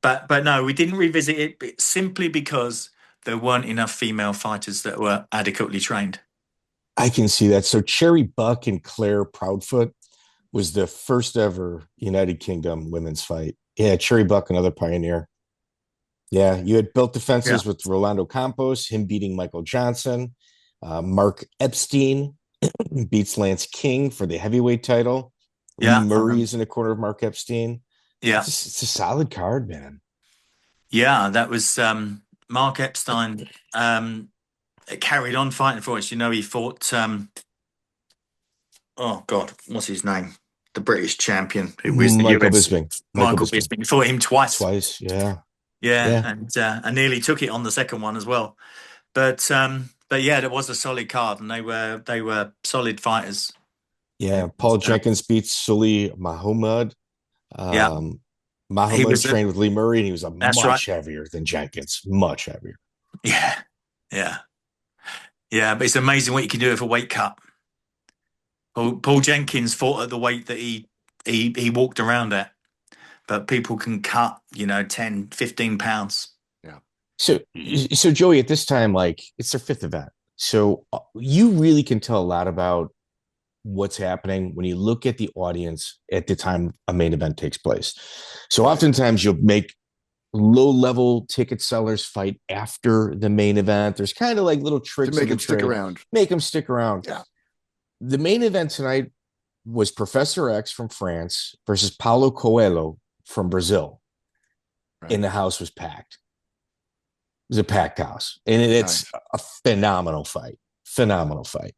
but no, we didn't revisit it simply because there weren't enough female fighters that were adequately trained. I can see that. So Cherry Buck and Claire Proudfoot was the first ever United Kingdom women's fight. Yeah, Cherry Buck, another pioneer. Yeah, you had built defenses with Rolando Campos, him beating Michael Johnson. Mark Epstein beats Lance King for the heavyweight title. Lee Murray is in the corner of Mark Epstein. Yeah, it's a solid card, man. Yeah, that was Mark Epstein carried on fighting for us. He fought. Oh God, what's his name? The British champion who was Michael Bisping. Michael Bisping. Fought him twice. Yeah. And I nearly took it on the second one as well. But yeah, there was a solid card, and they were solid fighters. Yeah, Paul Jenkins beats Sully Mahomed. Mahomed trained with Leigh Murray, and he was much heavier than Jenkins. Much heavier. Yeah. But it's amazing what you can do with a weight cut. Paul Jenkins fought at the weight that he walked around at, but people can cut 10, 15 pounds. Yeah. So Joey, at this time, like, it's their fifth event, so you really can tell a lot about what's happening when you look at the audience at the time a main event takes place. So oftentimes you'll make low-level ticket sellers fight after the main event. There's kind of like little tricks to make them stick around. Make them stick around. Yeah. The main event tonight was Professor X from France versus Paulo Coelho from Brazil. Right. And the house was packed. It was a packed house. And it's a phenomenal fight. Phenomenal fight.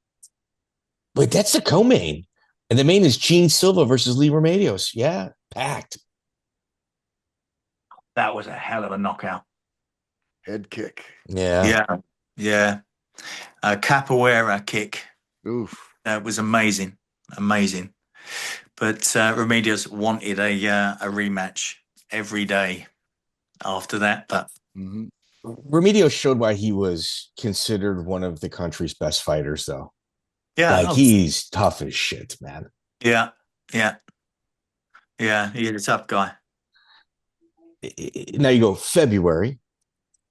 But that's the co-main. And the main is Gene Silva versus Leigh Remedios. Yeah, packed. That was a hell of a knockout. Head kick. Yeah. A capoeira kick. Oof. That was amazing. But Remedios wanted a rematch. every day after that. But Mm-hmm. Remedios showed why he was considered one of the country's best fighters, though. yeah, Like, he's tough as shit, man. yeah, yeah, yeah. He's a tough guy. Now you go February,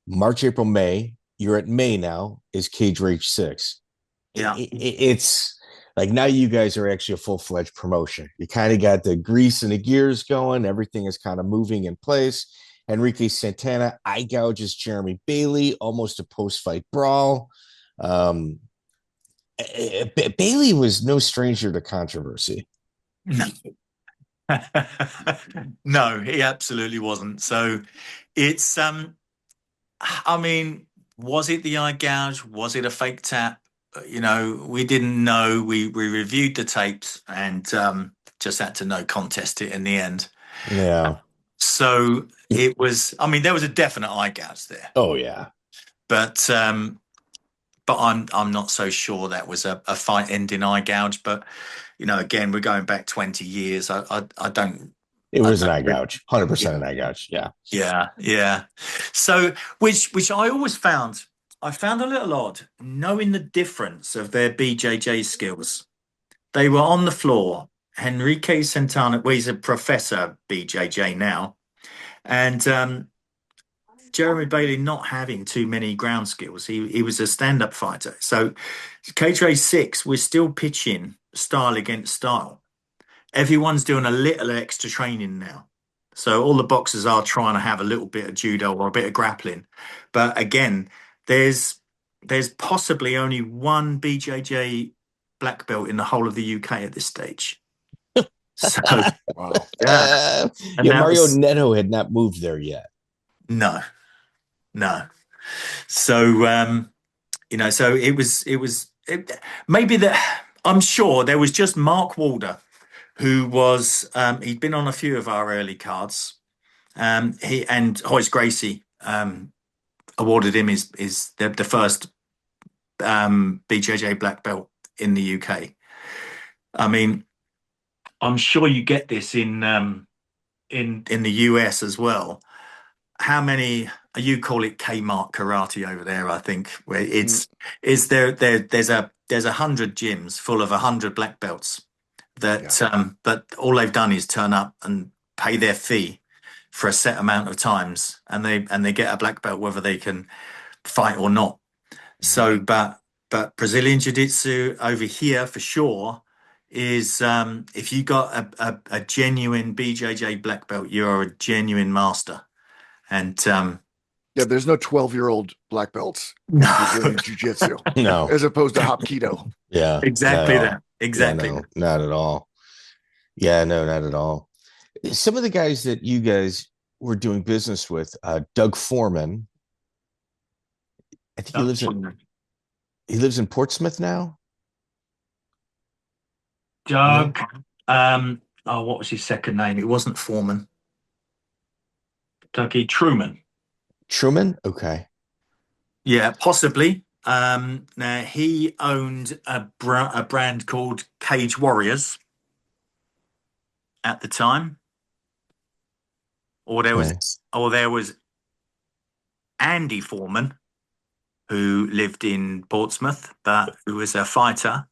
March, April, May. You're at May now. Is Cage Rage 6? Yeah, It's like now you guys are actually a full-fledged promotion. You kind of got the grease and the gears going. Everything is kind of moving in place. Enrique Santana eye gouges Jeremy Bailey, almost a post-fight brawl. Bailey was no stranger to controversy. no, no, he absolutely wasn't. So it's I mean, was it the eye gouge? Was it a fake tap? We didn't know. We reviewed the tapes and just had to no contest it in the end. Yeah. So it was. I mean, there was a definite eye gouge there. Oh yeah. But I'm not so sure that was a fight ending eye gouge. But again, we're going back 20 years. I don't. It was an eye gouge, 100% an eye gouge. Yeah. Yeah. So, which I always found, I found a little odd, knowing the difference of their BJJ skills. They were on the floor. Enrique Santana, well, he's a professor BJJ now, and Jeremy Bailey not having too many ground skills. He was a stand-up fighter. So, Cage Rage 6, we're still pitching style against style. Everyone's doing a little extra training now. So all the boxers are trying to have a little bit of judo or a bit of grappling. But again, there's possibly only one BJJ black belt in the whole of the UK at this stage. So, Wow. yeah. Mario Neto had not moved there yet. No. So, so maybe that, I'm sure there was just Marc Waller, who was, he'd been on a few of our early cards. He and Royce Gracie awarded him the first BJJ black belt in the UK. I mean, I'm sure you get this in the US as well. How many? You call it Kmart karate over there, I think, where there's 100 gyms full of 100 black belts but all they've done is turn up and pay their fee for a set amount of times, and they get a black belt whether they can fight or not. So, but Brazilian Jiu-Jitsu over here for sure is if you got a genuine BJJ black belt, you're a genuine master. And there's no 12-year-old black belts in Brazilian Jiu-Jitsu. No. As opposed to Hapkido. Yeah. Exactly that. Exactly. Yeah, no, not at all. Yeah, no, not at all. Some of the guys that you guys were doing business with, Doug Foreman, I think he lives in Portsmouth now. Doug, what was his second name? It wasn't Foreman. Dougie Truman. Truman? Okay. Yeah, possibly. Now he owned a brand called Cage Warriors at the time, or there was Andy Foreman, who lived in Portsmouth, but who was a fighter.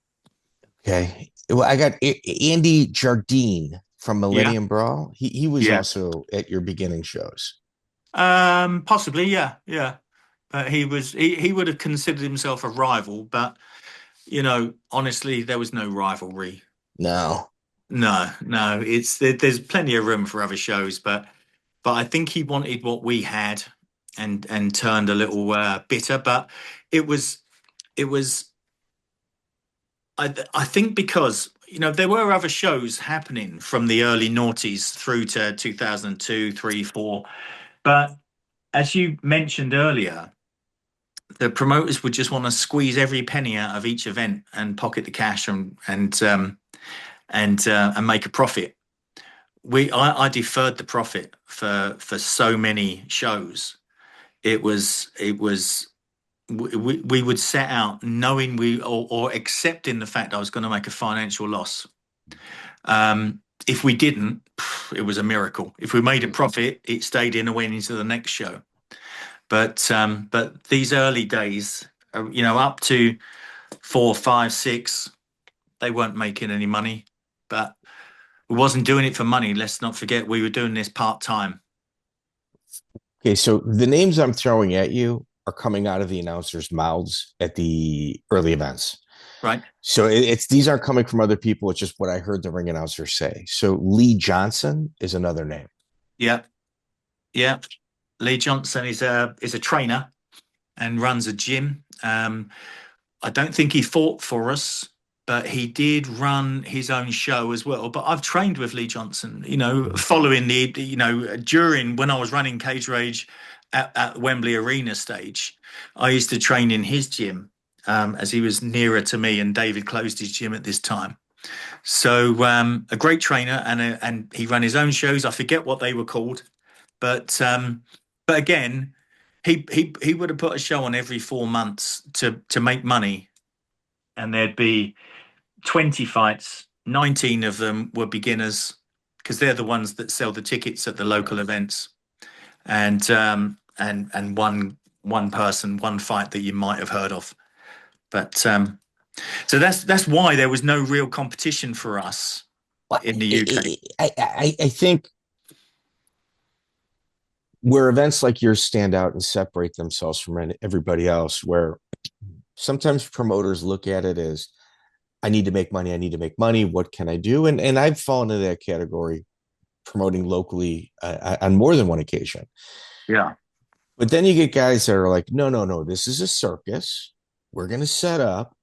Okay. Well, I got Andy Jardine from Millennium Brawl. He was also at your beginning shows. Possibly, yeah. He would have considered himself a rival, but honestly, there was no rivalry. No. There's plenty of room for other shows, but I think he wanted what we had, and turned a little bitter. But it was. I think because there were other shows happening from the early noughties through to 2002, 3, 4, but as you mentioned earlier, the promoters would just want to squeeze every penny out of each event and pocket the cash and make a profit. I deferred the profit for so many shows. It was we would set out knowing or accepting the fact I was going to make a financial loss. if we didn't, it was a miracle. If we made a profit, it stayed in and went into the next show. But these early days, up to 4, 5, 6, they weren't making any money. But we wasn't doing it for money. Let's not forget we were doing this part-time. Okay, so the names I'm throwing at you are coming out of the announcers' mouths at the early events. Right. So these aren't coming from other people. It's just what I heard the ring announcer say. So Lee Johnson is another name. Yeah. Yeah. Lee Johnson is a trainer and runs a gym. I don't think he fought for us, but he did run his own show as well. But I've trained with Lee Johnson, following during when I was running Cage Rage at Wembley Arena stage, I used to train in his gym as he was nearer to me, and David closed his gym at this time. So a great trainer, and he ran his own shows. I forget what they were called, but again, he would have put a show on every 4 months to make money, and there'd be 20 fights. 19 of them were beginners because they're the ones that sell the tickets at the local events, and one person, one fight that you might have heard of. But so that's why there was no real competition for us in the UK. I think where events like yours stand out and separate themselves from everybody else, where sometimes promoters look at it as, I need to make money. What can I do? And I've fallen into that category, promoting locally on more than one occasion. Yeah. But then you get guys that are like, no, this is a circus. We're going to set up.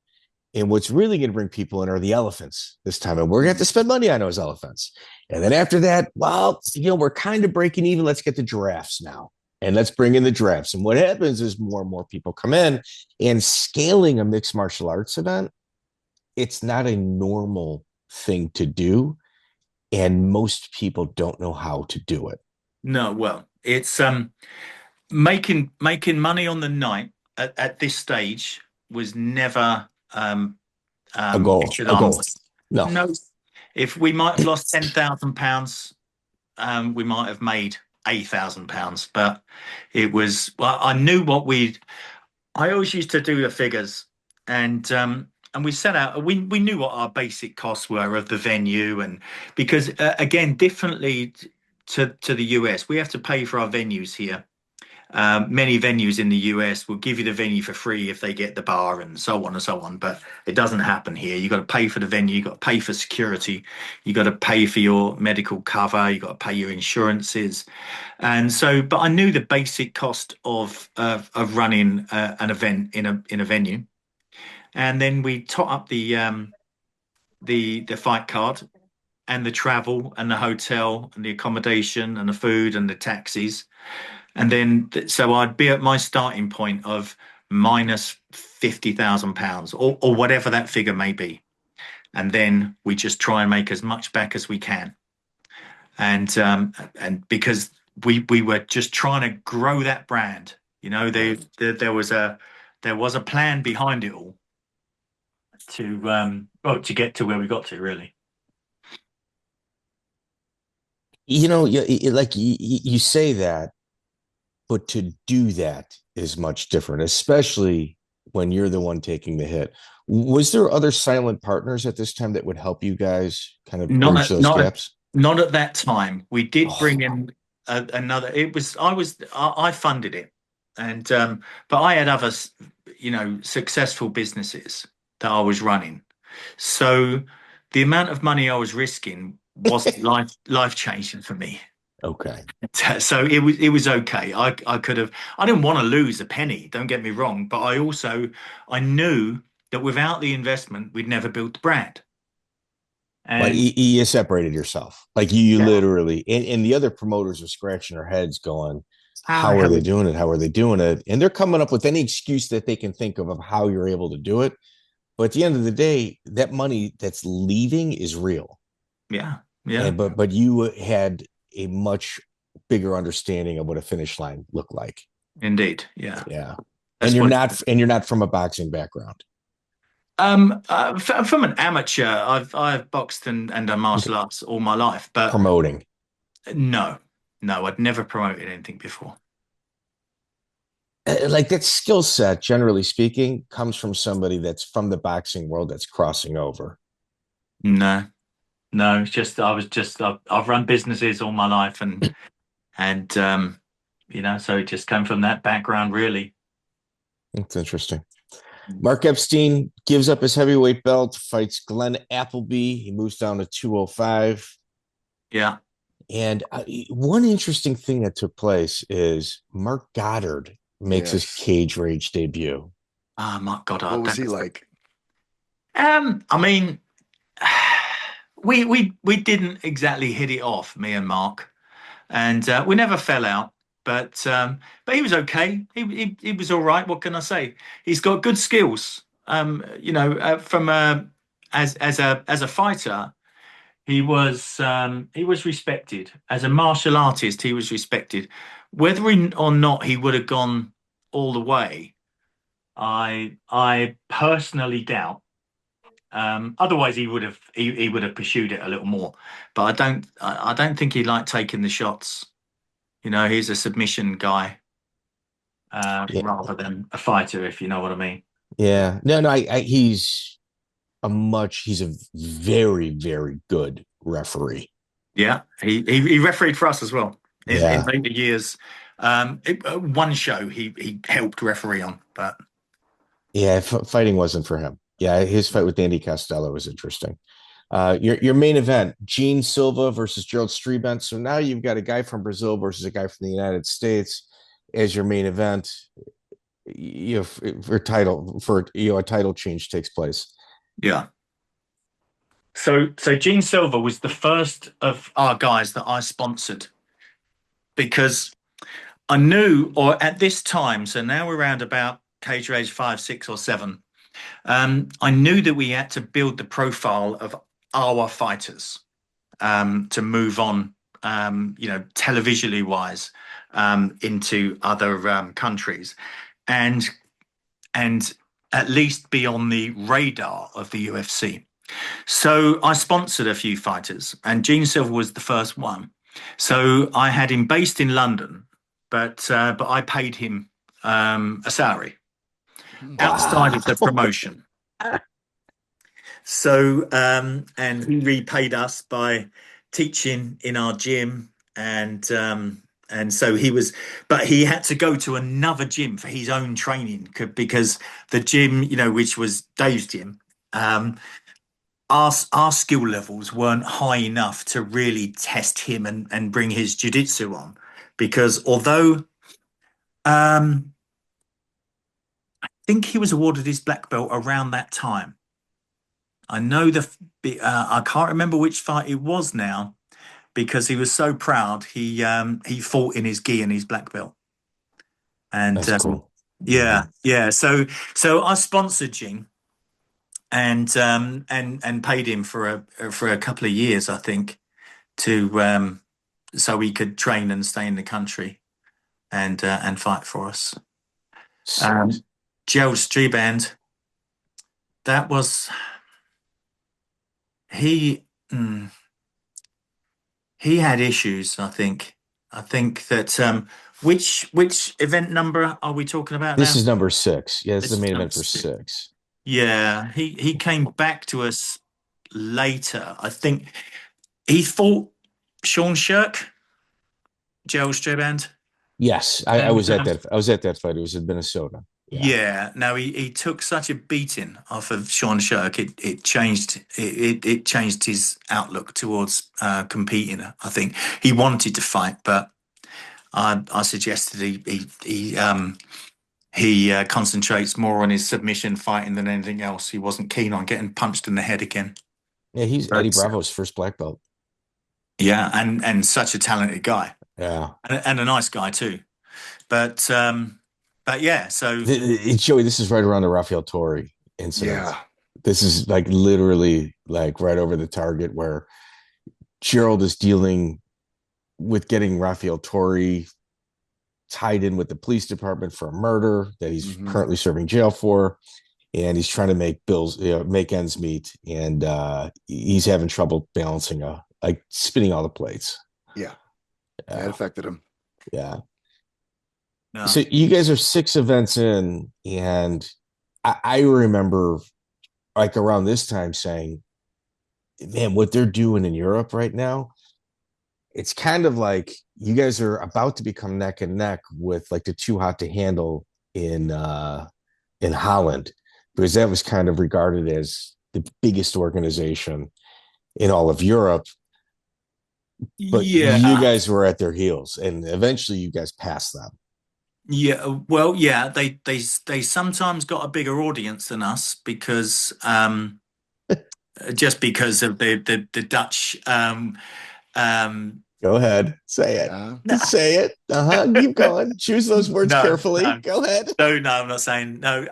And what's really going to bring people in are the elephants this time. And we're going to have to spend money on those elephants. And then after that, we're kind of breaking even. Let's get the giraffes now. And let's bring in the giraffes. And what happens is more and more people come in, and scaling a mixed martial arts event, it's not a normal thing to do. And most people don't know how to do it. No, well, it's making money on the night at this stage was never a goal. No. If we might have lost £10,000, we might have made £8,000. But it was, I knew I always used to do the figures, and we set out, we knew what our basic costs were of the venue, and because again, differently to the US, we have to pay for our venues here. Many venues in the US will give you the venue for free if they get the bar and so on and so on, but it doesn't happen here. You've got to pay for the venue, you've got to pay for security, you've got to pay for your medical cover, you've got to pay your insurances. And so, but I knew the basic cost of running an event in a venue. And then we tot up the fight card and the travel and the hotel and the accommodation and the food and the taxis. And then, so I'd be at my starting point of minus £50,000 or whatever that figure may be. And then we just try and make as much back as we can. And because we were just trying to grow that brand, there was a plan behind it all to get to where we got to, really. You say that, but to do that is much different, especially when you're the one taking the hit. Was there other silent partners at this time that would help you guys kind of bridge those gaps? Not at that time. We did bring in another. I funded it, and but I had other, successful businesses that I was running. So the amount of money I was risking wasn't life changing for me. Okay. So it was okay. I didn't want to lose a penny, don't get me wrong, but I knew that without the investment, we'd never built the brand. And but you separated yourself. Like you literally, and the other promoters are scratching their heads going, how are they doing it? How are they doing it? And they're coming up with any excuse that they can think of how you're able to do it. But at the end of the day, that money that's leaving is real. Yeah. Yeah. But you had a much bigger understanding of what a finish line looked like. Indeed. Yeah. Yeah. And you're not from a boxing background. From an amateur, I've boxed and done Okay. martial arts all my life, but Promoting. no, no, I'd never promoted anything before. Like that skill set, generally speaking, comes from somebody that's from the boxing world that's crossing over. No, no, it's just I've run businesses all my life and so it just came from that background, really. That's interesting. Mark Epstein gives up his heavyweight belt, fights Glenn Appleby. He moves down to 205. Yeah. And one interesting thing that took place is Mark Goddard makes his Yes. Oh, Cage Rage debut. my God, What was he like? I mean, we didn't exactly hit it off, me and Mark, and we never fell out. But he was okay. He was all right. What can I say? He's got good skills. From as a fighter, he was respected. As a martial artist, he was respected. Whether or not he would have gone all the way, I personally doubt. Otherwise, he would have pursued it a little more. But I don't think he liked taking the shots. He's a submission guy Yeah. rather than a fighter, if you know what I mean. Yeah. No, he's he's a very, very good referee. Yeah, he refereed for us as well in Yeah. later years. One show he helped referee on, but Yeah. Fighting wasn't for him. Yeah. His fight with Andy Costello was interesting. Your main event, Gene Silva versus Gerald Strebendt. So now you've got a guy from Brazil versus a guy from the United States as your main event. For a title change takes place. yeah. So Gene Silva was the first of our guys that I sponsored because I knew, or at this time, so now we're around about cage rage 5, 6, or 7. I knew that we had to build the profile of our fighters to move on, televisionally wise, into other countries, and at least be on the radar of the UFC. So I sponsored a few fighters, and Gene Silva was the first one. So I had him based in London, but I paid him a salary outside of the promotion. So and he repaid us by teaching in our gym, and so but he had to go to another gym for his own training because the gym, which was Dave's gym. Our skill levels weren't high enough to really test him and bring his jiu-jitsu on, because although I think he was awarded his black belt around that time. I know I can't remember which fight it was now, because he was so proud. He fought in his gi and his black belt, and That's cool. yeah. So I sponsored Gene and paid him for a couple of years, I think, to so he could train and stay in the country and fight for us. Gerald Strebendt, that was he had issues, I think. I think that which event number are we talking about now? This is number 6. Yeah, this is the main event for 6. 6. Yeah, he came back to us later. I think he fought Sean Shirk, Gerald Strebendt. Yes, I was at that. I was at that fight. It was in Minnesota. Yeah. No, he took such a beating off of Sean Shirk. It changed his outlook towards competing. I think he wanted to fight, but I suggested he concentrates more on his submission fighting than anything else. He wasn't keen on getting punched in the head again. Yeah, he's Eddie Bravo's first black belt. Yeah, and such a talented guy. Yeah, and a nice guy too. But yeah, so Joey, this is right around the Rafael Torre incident. Yeah. This is like literally like right over the target where Gerald is dealing with getting Rafael Torre tied in with the police department for a murder that he's currently serving jail for. and he's trying to make ends meet, and he's having trouble balancing like spinning all the plates. Yeah, that affected him. Yeah. No. So you guys are 6 events in, and I remember like around this time saying, man, what they're doing in Europe right now, it's kind of like you guys are about to become neck and neck with like the Too Hot to Handle in Holland, because that was kind of regarded as the biggest organization in all of Europe. But you guys were at their heels, and eventually you guys passed them. Yeah, well, yeah, they sometimes got a bigger audience than us because just because of the Dutch. Go ahead, say it. Say it. Keep going. Choose those words carefully. No. Go ahead. No, I'm not saying no.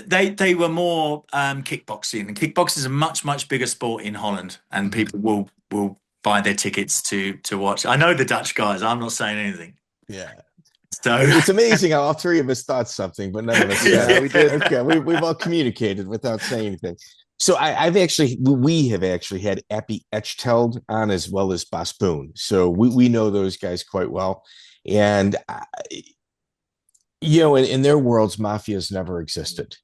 They were more kickboxing, and kickboxing is a much bigger sport in Holland, and people will buy their tickets to watch. I know the Dutch guys. I'm not saying anything. Yeah. So it's amazing how all 3 of us thought something, but none of us we did. Okay, we've all communicated without saying anything. So we have actually had Appy Echteld on, as well as Bisping. So we know those guys quite well, and in their worlds, mafias never existed.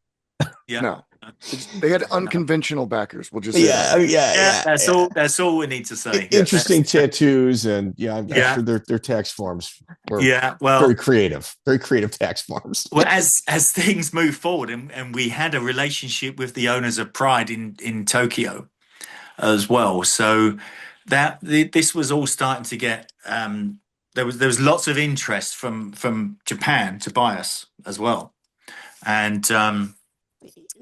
Yeah. No. They had unconventional backers. We'll just say that. That's all we need to say. Interesting tattoos, and I'm sure their tax forms were very creative tax forms. Well, as things move forward, and we had a relationship with the owners of Pride in Tokyo as well, so that this was all starting to get. There was lots of interest from Japan to buy us as well, and.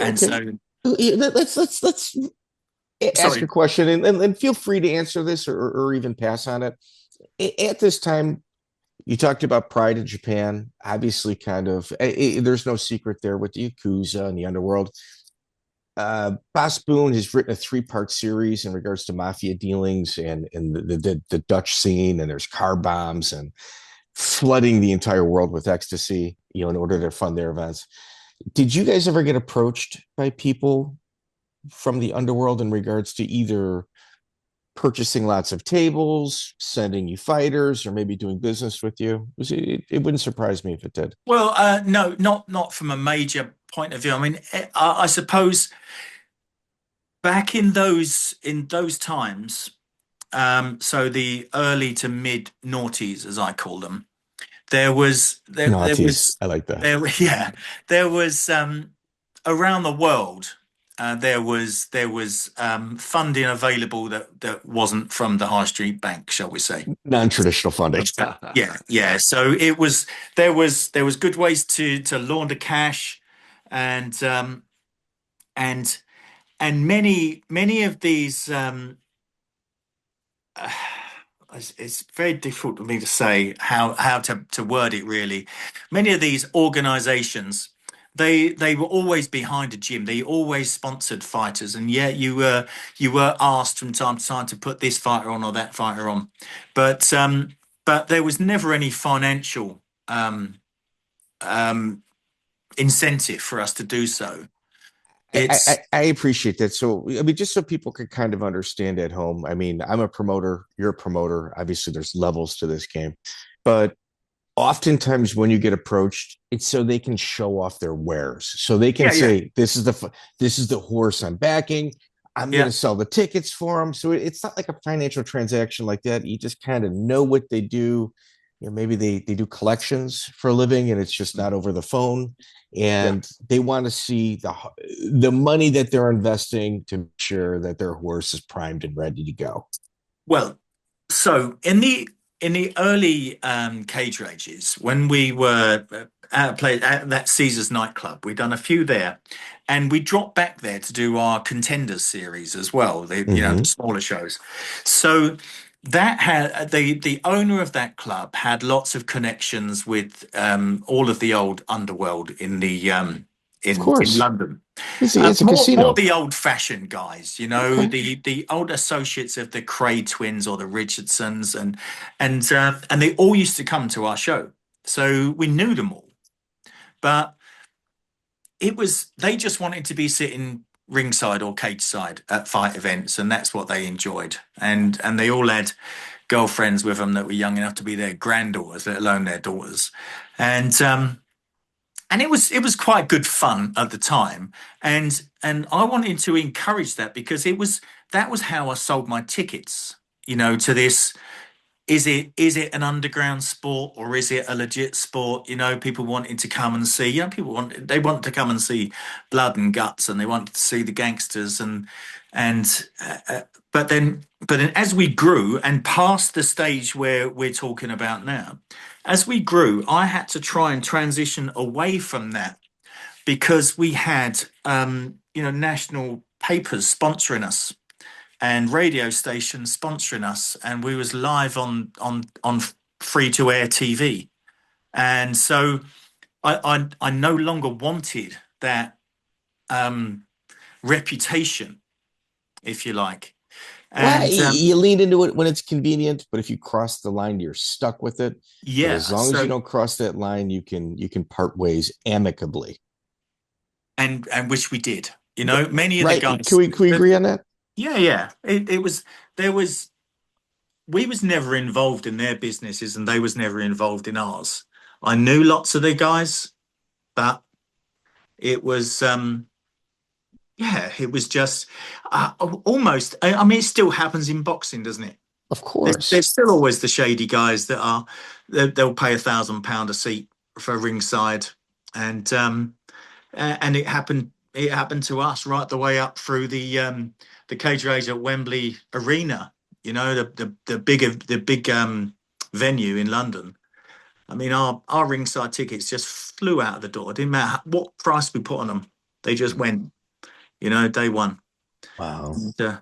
And so let's ask a question, and feel free to answer this or even pass on it. At this time, you talked about Pride in Japan. Obviously, kind of, there's no secret there with the Yakuza and the underworld. Bisping has written a 3-part series in regards to mafia dealings and the Dutch scene, and there's car bombs and flooding the entire world with ecstasy, in order to fund their events. Did you guys ever get approached by people from the underworld in regards to either purchasing lots of tables, sending you fighters, or maybe doing business with you? It wouldn't surprise me if it did. Well, no, not from a major point of view. I mean, I suppose back in those times, so the early to mid noughties, as I call them. There was I like that. There was around the world. There was funding available that wasn't from the high street bank, shall we say? Non-traditional funding. Yeah. So there was good ways to launder cash, and many of these. It's very difficult for me to say how to word it, really. Many of these organizations, they were always behind a gym. They always sponsored fighters, and yet you were asked from time to time to put this fighter on or that fighter on, but there was never any financial incentive for us to do so. I appreciate that. So, I mean, just so people can kind of understand at home, I mean, I'm a promoter, you're a promoter. Obviously, there's levels to this game. But oftentimes when you get approached, it's so they can show off their wares. So they can say, this is the horse I'm backing. I'm going to sell the tickets for them. So it's not like a financial transaction like that. You just kind of know what they do. Maybe they do collections for a living, and it's just not over the phone. And they want to see the money that they're investing to make sure that their horse is primed and ready to go. Well, so in the early cage rages, when we were at that Caesars nightclub, we'd done a few there, and we dropped back there to do our Contenders series as well. The smaller shows. So that had the owner of that club had lots of connections with all of the old underworld in London. It's a casino. More the old-fashioned guys, the old associates of the Cray twins or the Richardsons, and they all used to come to our show, so we knew them all. But they just wanted to be sitting ringside or cage side at fight events, and that's what they enjoyed. And they all had girlfriends with them that were young enough to be their granddaughters, let alone their daughters. And it was quite good fun at the time. And I wanted to encourage that, because that was how I sold my tickets, to this. Is it an underground sport, or is it a legit sport? People wanted to come and see. They want to come and see blood and guts, and they wanted to see the gangsters. But then as we grew and past the stage where we're talking about now, as we grew, I had to try and transition away from that, because we had national papers sponsoring us and radio stations sponsoring us, and we was live on free to air TV, and so I no longer wanted that reputation, if you like. And you lean into it when it's convenient, but if you cross the line, you're stuck with it. Yeah. But as long as you don't cross that line, you can part ways amicably. And which we did. Many of the guys. Can we agree on that? Yeah. We was never involved in their businesses, and they was never involved in ours. I knew lots of the guys, but it was it was just almost. I mean, it still happens in boxing, doesn't it? Of course, there's still always the shady guys that they'll pay £1,000 a seat for ringside, and it happened. It happened to us right the way up through the cage rage at Wembley Arena. The big venue in London. I mean, our ringside tickets just flew out of the door. It didn't matter what price we put on them; they just went. Day one. Wow. And, so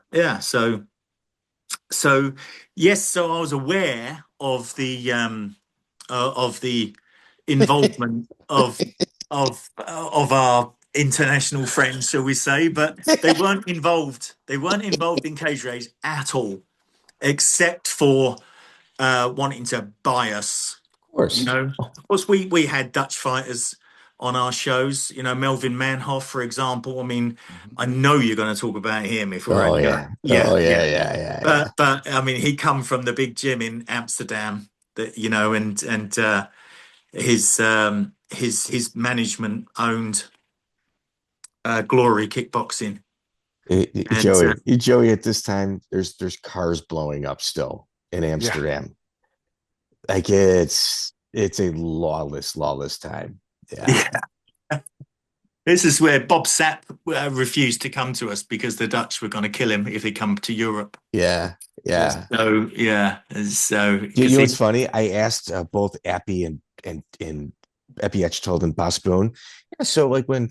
yes. So I was aware of the involvement of our international friends, shall we say, but they weren't involved. They weren't involved in cage rage at all, except for wanting to buy us. Of course. Of course, we had Dutch fighters on our shows, Melvin Manhoff, for example. I mean, I know you're going to talk about him if we're yeah. But I mean, he come from the big gym in Amsterdam, that and his management owned Glory Kickboxing. Joey, at this time, there's cars blowing up still in Amsterdam. Yeah. Like it's a lawless time. Yeah. This is where Bob Sapp refused to come to us because the Dutch were going to kill him if he come to Europe. Yeah. So what's funny? I asked both Appy and Epi Etchtold and Boss Boone. Yeah, so like when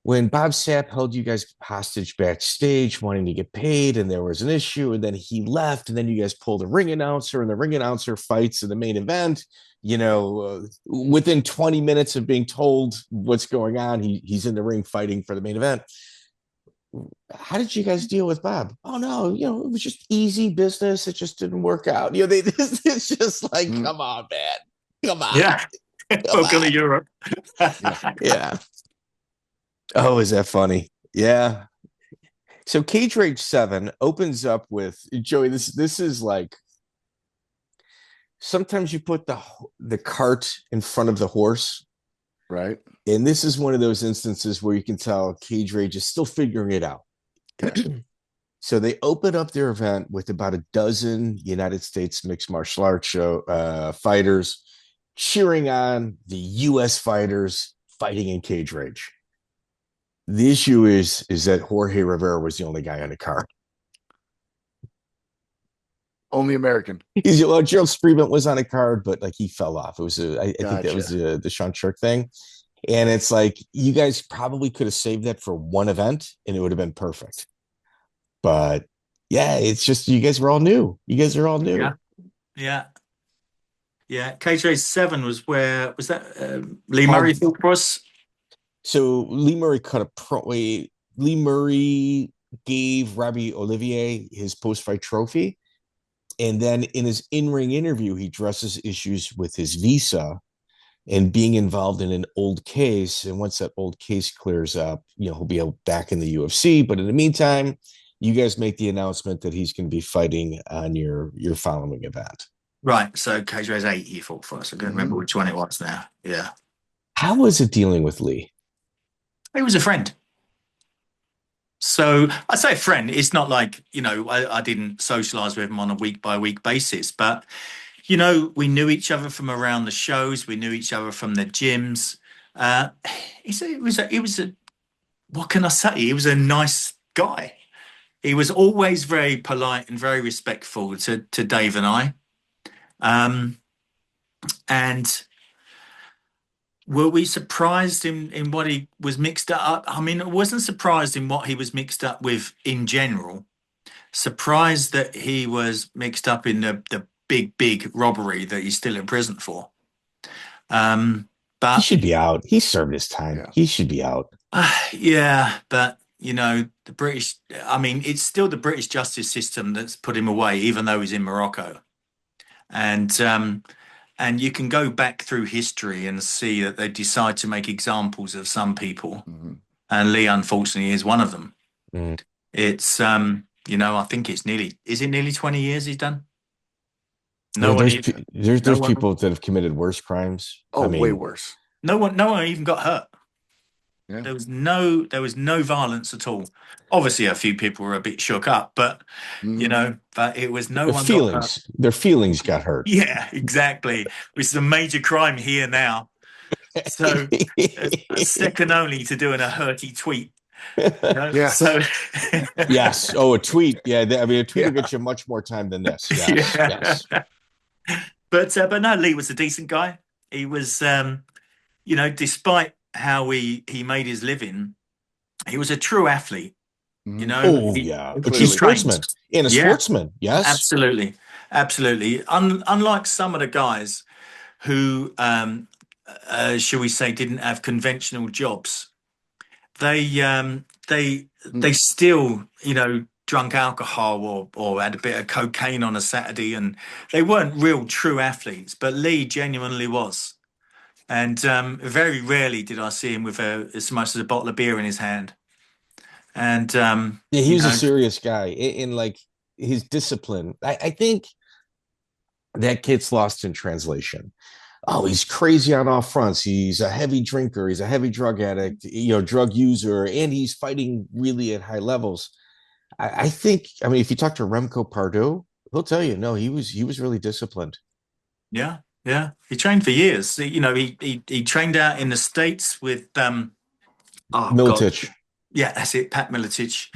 Bob Sapp held you guys hostage backstage wanting to get paid, and there was an issue, and then he left, and then you guys pulled a ring announcer, and the ring announcer fights in the main event. Within 20 minutes of being told what's going on, he's in the ring fighting for the main event. How did you guys deal with Bob? Oh no, it was just easy business. It just didn't work out. It's just like, come on, man. Come on. Yeah. Welcome to Europe. Yeah. Oh, is that funny? Yeah. So Cage Rage 7 opens up with Joey. This is like, sometimes you put the cart in front of the horse. Right. And this is one of those instances where you can tell Cage Rage is still figuring it out. So they open up their event with about a dozen United States mixed martial arts fighters cheering on the U.S. fighters fighting in Cage Rage. The issue is that Jorge Rivera was the only guy on the card. Only American. Gerald Strebendt was on a card, but like he fell off. It was I think that was the Sean Shirk thing. And it's like, you guys probably could have saved that for one event and it would have been perfect. But yeah, it's just, you guys were all new. Yeah. Cage Rage 7 was where, was that Lee Murray fought for us? So Lee Murray cut a Lee Murray gave Robbie Olivier his post-fight trophy. And then in his in-ring interview, he addresses issues with his visa and being involved in an old case. And once that old case clears up, he'll be back in the UFC. But in the meantime, you guys make the announcement that he's going to be fighting on your following event. Right. So Cage Rage 8 he fought for us. I can't remember which one it was now. Yeah. How was it dealing with Leigh? He was a friend. So I say friend. It's not like, I didn't socialize with him on a week by week basis, but we knew each other from around the shows. We knew each other from the gyms. What can I say? He was a nice guy. He was always very polite and very respectful to Dave and I. And were we surprised in what he was mixed up? I mean, I wasn't surprised in what he was mixed up with in general. Surprised that he was mixed up in the big robbery that he's still in prison for. But he should be out. He served his time. Yeah. He should be out. Yeah, but the British, I mean, it's still the British justice system that's put him away, even though he's in Morocco. And you can go back through history and see that they decide to make examples of some people. Mm-hmm. And Leigh, unfortunately, is one of them. Mm. It's, I think is it nearly 20 years he's done? There's people that have committed worse crimes. Oh, way worse. No one even got hurt. Yeah. There was no violence at all. Obviously, a few people were a bit shook up, but but it was no one. Their feelings got hurt. Yeah, exactly. Which is a major crime here now. So second only to doing a hurty tweet. Yeah. So yes. Oh, a tweet. Yeah. I mean, a tweet will get you much more time than this. Yes. Yeah. Yes. But no, Leigh was a decent guy. He was, despite how he made his living, he was a true athlete. A true sportsman and a sportsman. Yes, absolutely. Unlike some of the guys who, shall we say, didn't have conventional jobs, they still, drunk alcohol or had a bit of cocaine on a Saturday, and they weren't real true athletes. But Leigh genuinely was. And very rarely did I see him with as much as a bottle of beer in his hand. And he was a serious guy in like his discipline. I think that gets lost in translation. Oh, he's crazy on all fronts. He's a heavy drinker. He's a heavy drug addict, drug user, and he's fighting really at high levels. I think, if you talk to Remco Pardo, he'll tell you, no, he was really disciplined. Yeah. Yeah, he trained for years. He trained out in the States with Miletich. Yeah, that's it, Pat Miletich,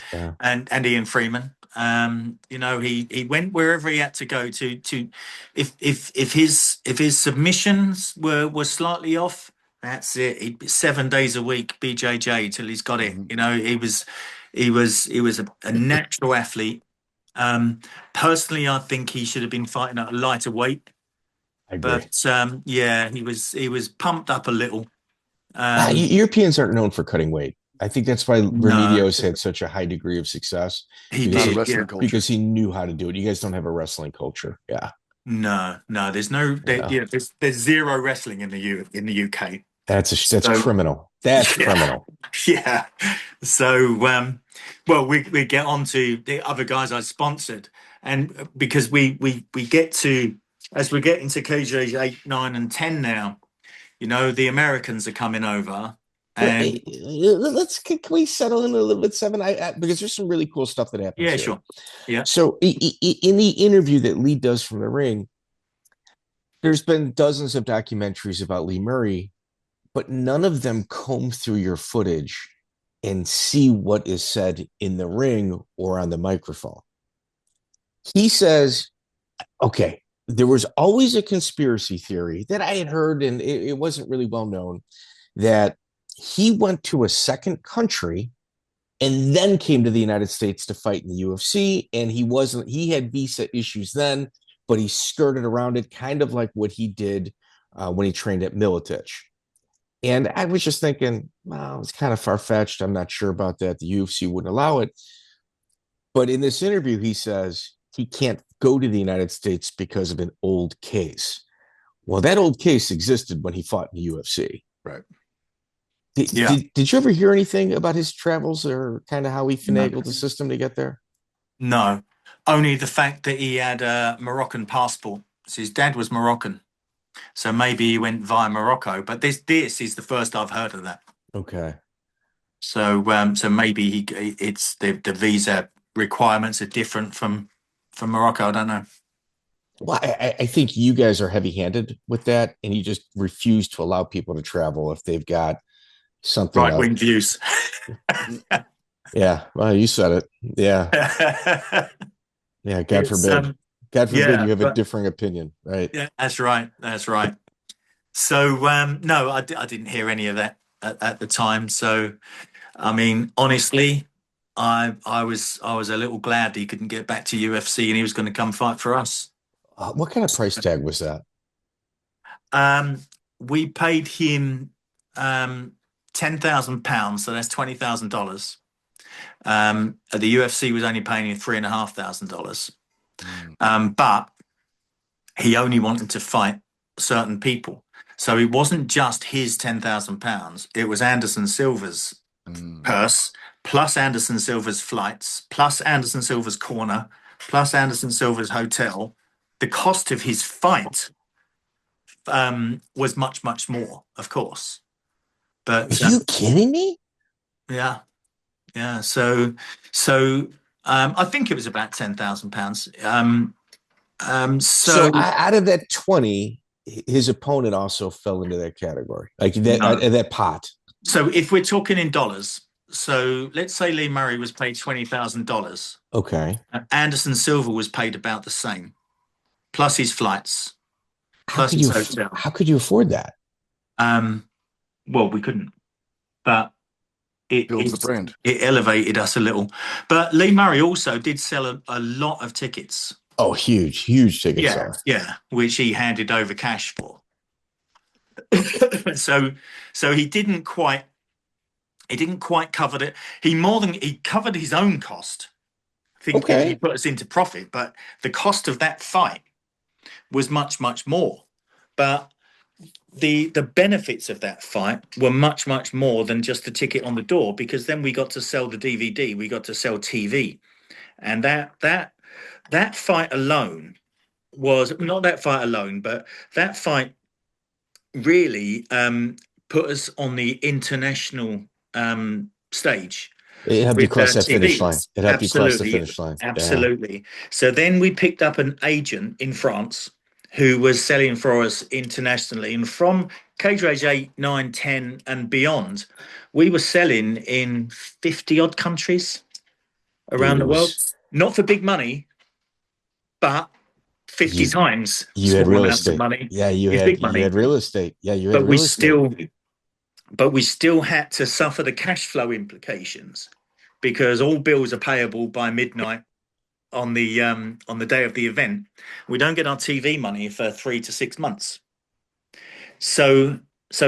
and Ian Freeman. He went wherever he had to go to if his submissions were slightly off, that's it. He'd be 7 days a week BJJ till he's got it. He was a natural athlete. Personally, I think he should have been fighting at a lighter weight. But he was pumped up a little. Europeans aren't known for cutting weight. I think that's why Remedios had such a high degree of success. Because he knew how to do it. You guys don't have a wrestling culture, yeah. No. There's there's zero wrestling in the UK. That's criminal. That's criminal. Yeah. So we get on to the other guys I sponsored, and because we get to. As we get into Cage Rage 8, 9, and 10 now, the Americans are coming over. And can we settle in a little bit, 7? Because there's some really cool stuff that happens. Yeah, here. Sure. Yeah. So in the interview that Leigh does from the ring, there's been dozens of documentaries about Leigh Murray, but none of them comb through your footage and see what is said in the ring or on the microphone. He says, okay, there was always a conspiracy theory that I had heard, and it wasn't really well known, that he went to a second country and then came to the United States to fight in the UFC. And he had visa issues then, but he skirted around it, kind of like what he did when he trained at Miletich. And I was just thinking, well, it's kind of far-fetched. I'm not sure about that. The UFC wouldn't allow it. But in this interview, he says he can't go to the United States because of an old case. Well, that old case existed when he fought in the UFC. Right. Did you ever hear anything about his travels or kind of how he No. finagled the system to get there? No, only the fact that he had a Moroccan passport. So his dad was Moroccan, so maybe he went via Morocco. But this is the first I've heard of that. Okay. So maybe it's the visa requirements are different from Morocco. I don't know. Well, I think you guys are heavy-handed with that, and you just refuse to allow people to travel if they've got something Right else. wing views. Yeah, well, you said it. Yeah, yeah. God forbid. God forbid you have a differing opinion, right? Yeah, that's right. That's right. So no, I didn't hear any of that at the time. So I mean, honestly, I was a little glad he couldn't get back to UFC and he was going to come fight for us. What kind of price tag was that? We paid him £10,000, so that's $20,000. The UFC was only paying him $3,500. But he only wanted to fight certain people. So it wasn't just his £10,000. It was Anderson Silva's purse, plus Anderson Silva's flights, plus Anderson Silva's corner, plus Anderson Silva's hotel. The cost of his fight was much, much more, of course. But are you kidding me? Yeah. Yeah. So I think it was about £10,000. So out of that 20, his opponent also fell into that category, like that pot. So if we're talking in dollars, so let's say Lee Murray was paid $20,000. Okay. Anderson Silva was paid about the same, plus his flights, plus his hotel. How could you afford that? Well, we couldn't, but it builds the brand. It elevated us a little. But Lee Murray also did sell a lot of tickets. Oh, huge ticket seller. Yeah, which he handed over cash for. so he didn't quite cover it. He covered his own cost. I think he put us into profit, but the cost of that fight was much, much more. But the benefits of that fight were much, much more than just the ticket on the door, because then we got to sell the DVD, we got to sell TV, and that fight alone was not that fight alone, but that fight really put us on the international stage. It helped you cross that finish line. It helped you cross the finish line. Absolutely. Yeah. So then we picked up an agent in France who was selling for us internationally. And from cage rage 8, 9, 10 and beyond, we were selling in 50-odd countries around the world. Not for big money, but 50 times you had real estate. Money. Yeah, you had real estate. Yeah, you had real estate. But we still had to suffer the cash flow implications, because all bills are payable by midnight on the day of the event. We don't get our TV money for 3 to 6 months. So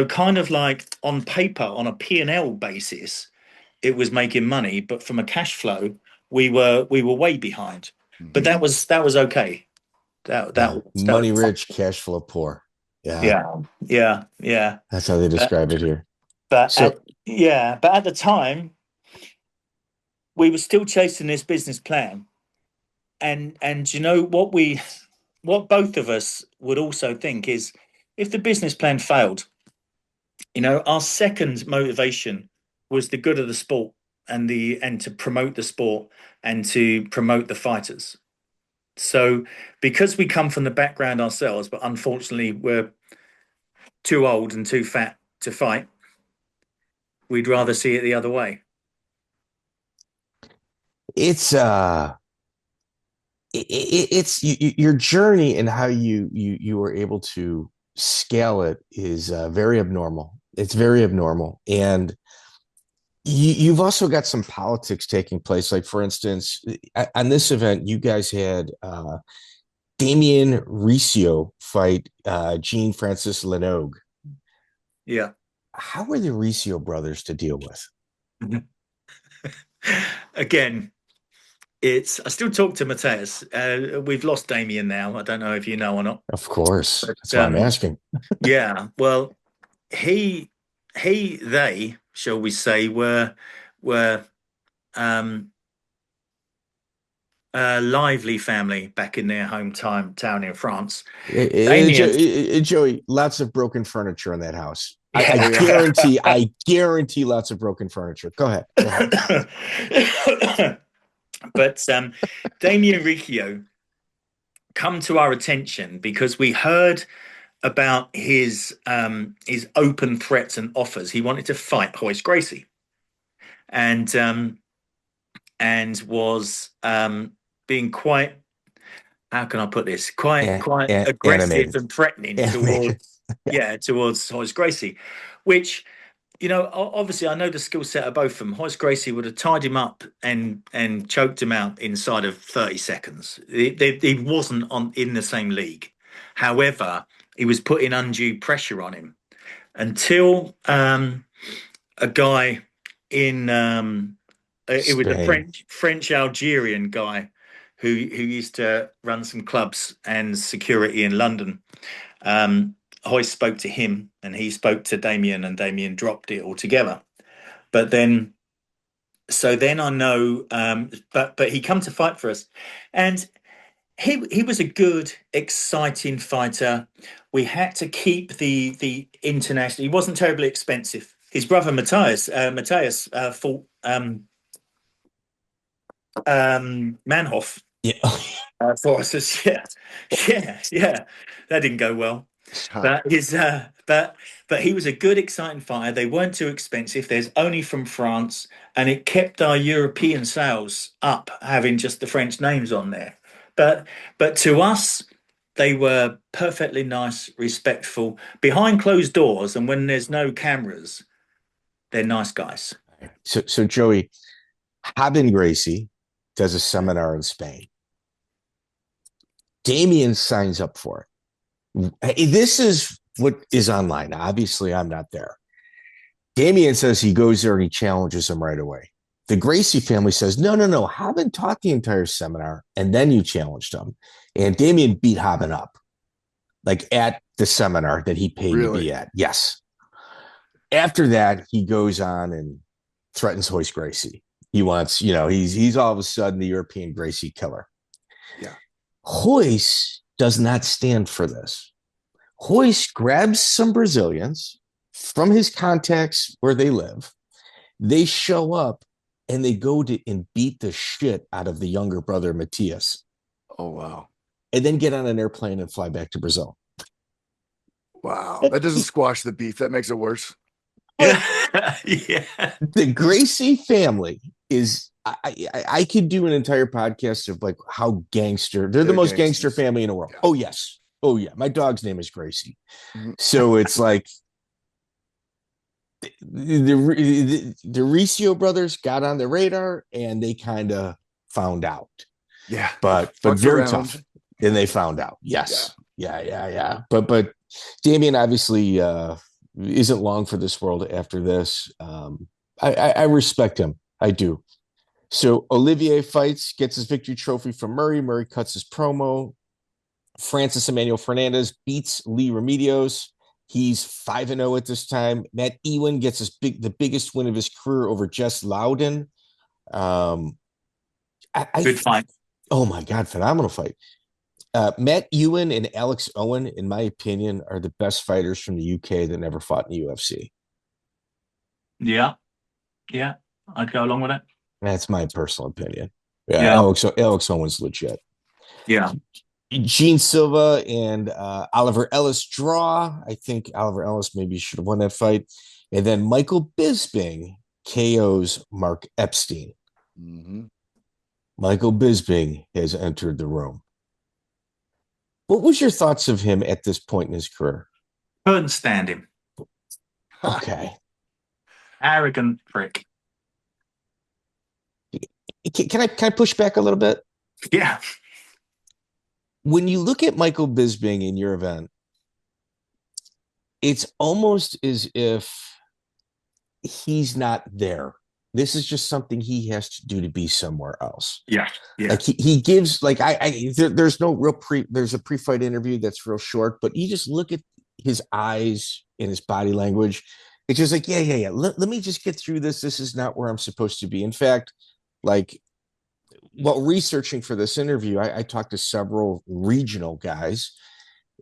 kind of like on paper, on a P&L basis, it was making money, but from a cash flow, we were way behind. But that was okay. That money rich, cash flow poor. Yeah. That's how they describe it here. But at the time, we were still chasing this business plan, and you know what both of us would also think is, if the business plan failed, you know, our second motivation was the good of the sport and to promote the sport and to promote the fighters. So because we come from the background ourselves, but unfortunately we're too old and too fat to fight, we'd rather see it the other way. It's your journey and how you were able to scale it is very abnormal. It's very abnormal. And you've also got some politics taking place. Like, for instance, on this event, you guys had Damien Riccio fight Jean Francis Lenogue. Yeah. How were the Riccio brothers to deal with? Again, I still talk to Mateus. We've lost Damien now. I don't know if you know or not. Of course. But That's why I'm asking. yeah, well, he they, shall we say, were um a lively family back in their town in France. Damien, Joey, lots of broken furniture in that house. yeah. I guarantee lots of broken furniture. Go ahead. But Damien Riccio come to our attention because we heard about his open threats and offers. He wanted to fight Royce Gracie, and was being quite, how can I put this, quite aggressive animated. and threatening towards Royce Gracie, which, obviously I know the skill set of both of them. Royce Gracie would have tied him up and choked him out inside of 30 seconds. He wasn't in the same league. However, he was putting undue pressure on him until a guy in it was a French Algerian guy who used to run some clubs and security in London. Hoyce spoke to him, and he spoke to Damien, and Damien dropped it altogether. But then I know, but he come to fight for us, and he was a good, exciting fighter. We had to keep the international. He wasn't terribly expensive. His brother Mateus fought Manhoff. For us. Yeah. That didn't go well. But but he was a good, exciting fighter. They weren't too expensive. There's only from France, and it kept our European sales up, having just the French names on there. But to us, they were perfectly nice, respectful, behind closed doors, and when there's no cameras, they're nice guys. So Joey, Haben Gracie does a seminar in Spain. Damien signs up for it. This is what is online. Obviously, I'm not there. Damien says he goes there and he challenges him right away. The Gracie family says, no. Haben taught the entire seminar, and then you challenged him. And Damien beat Haben up, like at the seminar that he paid to be at. Yes. After that, he goes on and threatens Royce Gracie. He wants, he's all of a sudden the European Gracie killer. Yeah. Royce does not stand for this. Royce grabs some Brazilians from his contacts where they live. They show up and they go to and beat the shit out of the younger brother, Matias. Oh, wow. And then get on an airplane and fly back to Brazil. Wow. That doesn't squash the beef. That makes it worse. Yeah. The Gracie family is, I could do an entire podcast of like how gangster, they're the most gangster family in the world. Yeah. Oh, yes. Oh, yeah. My dog's name is Gracie. Mm-hmm. So it's like the Riccio brothers got on the radar and they kind of found out. Yeah. But very tough. And they found out. Yes. Yeah. But Damien obviously isn't long for this world after this. I respect him. I do. So Olivier fights, gets his victory trophy from Murray. Murray cuts his promo. Francis Emmanuel Fernandez beats Leigh Remedios. He's 5-0 at this time. Matt Ewan gets the biggest win of his career over Jess Loudon. Good fight. Oh my God, phenomenal fight. Matt Ewan and Alex Owen, in my opinion, are the best fighters from the UK that never fought in the UFC. Yeah, I'd go along with it. That's my personal opinion. Yeah. Alex Owen's legit. Yeah. Gene Silva and Oliver Ellis draw. I think Oliver Ellis maybe should have won that fight. And then Michael Bisping KOs Mark Epstein. Mm-hmm. Michael Bisping has entered the room. What was your thoughts of him at this point in his career? Couldn't stand him. Okay. Arrogant prick. Can I push back a little bit? Yeah. When you look at Michael Bisping in your event, it's almost as if he's not there. This is just something he has to do to be somewhere else. Yeah. Yeah. Like he gives like there's no real there's a pre-fight interview that's real short, but you just look at his eyes and his body language. It's just like, yeah. Let me just get through this. This is not where I'm supposed to be. In fact, like while researching for this interview, I talked to several regional guys,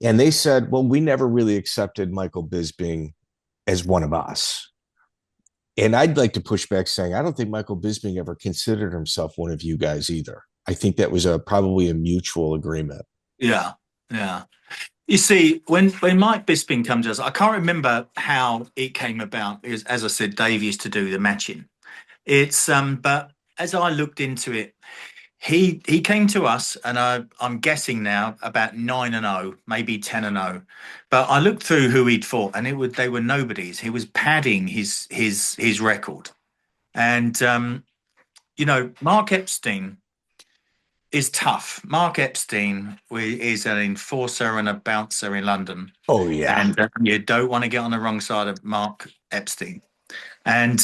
and they said, well, we never really accepted Michael Bisping as one of us. And I'd like to push back saying, I don't think Michael Bisping ever considered himself one of you guys either. I think that was probably a mutual agreement. Yeah. Yeah. You see, when Mike Bisping comes to us, I can't remember how it came about. Because, as I said, Dave used to do the matching. It's but as I looked into it, he came to us, and I'm guessing now about 9-0, maybe 10-0. But I looked through who he'd fought, and they were nobodies. He was padding his record, and Mark Epstein is tough. Mark Epstein is an enforcer and a bouncer in London. Oh yeah, and you don't want to get on the wrong side of Mark Epstein, and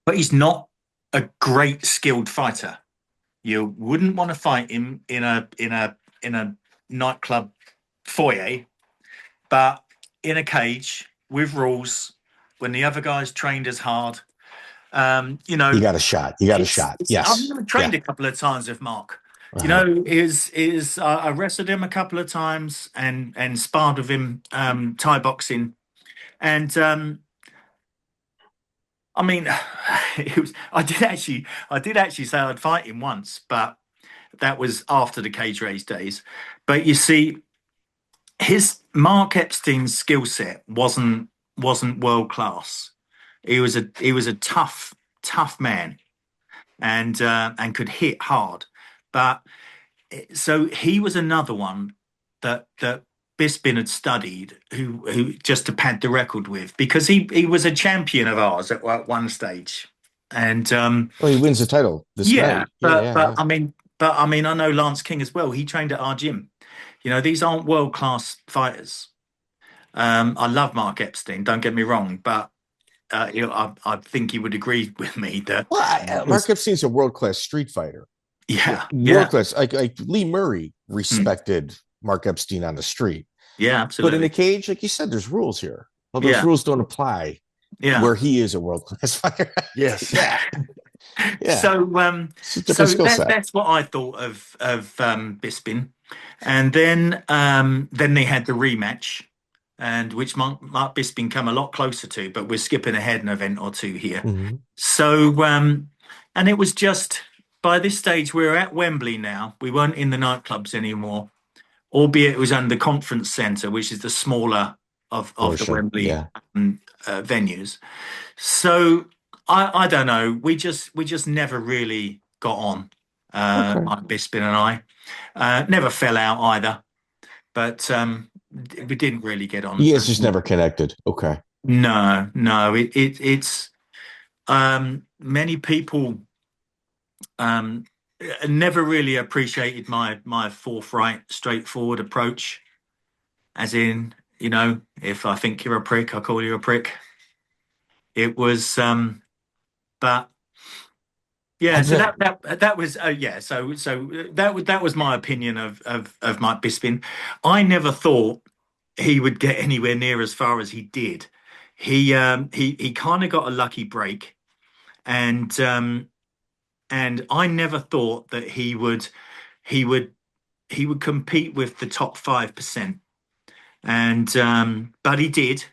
but he's not a great skilled fighter. You wouldn't want to fight him in a nightclub foyer, but in a cage with rules, when the other guys trained as hard. You got a shot. Yes, I've trained a couple of times with Mark. I wrestled him a couple of times and sparred with him Thai boxing, and I mean, I did actually say I'd fight him once, but that was after the cage rage days. But you see, his Mark Epstein's skill set wasn't world class. He was a tough man, and could hit hard. But so he was another one that Bisping had studied, who just to pad the record with, because he was a champion of ours at one stage, and he wins the title this night. I mean, I know Lance King as well. He trained at our gym. These aren't world class fighters. I love Mark Epstein. Don't get me wrong, but I think he would agree with me that Mark Epstein's a world class street fighter. Yeah, world class. Like Lee Murray respected Mark Epstein on the street. Yeah, absolutely. But in the cage, like you said, there's rules here. Well, those rules don't apply where he is a world class fighter. Yes. Yeah. So that's what I thought of Bisping, and then they had the rematch, and which Mark Bisping come a lot closer to, but we're skipping ahead an event or two here. Mm-hmm. So and it was just by this stage we're at Wembley now. We weren't in the nightclubs anymore, albeit it was under the conference centre, which is the smaller of the Wembley venues. So I don't know. We just never really got on. Mike Bisping and I never fell out either, but we didn't really get on. You guys just never connected. Okay. No. It's many people never really appreciated my forthright, straightforward approach. As in, if I think you're a prick, I'll call you a prick. It was, but yeah. So that was So that was my opinion of Mike Bisping. I never thought he would get anywhere near as far as he did. He kind of got a lucky break, and I never thought that he would compete with the top 5%. And but he did.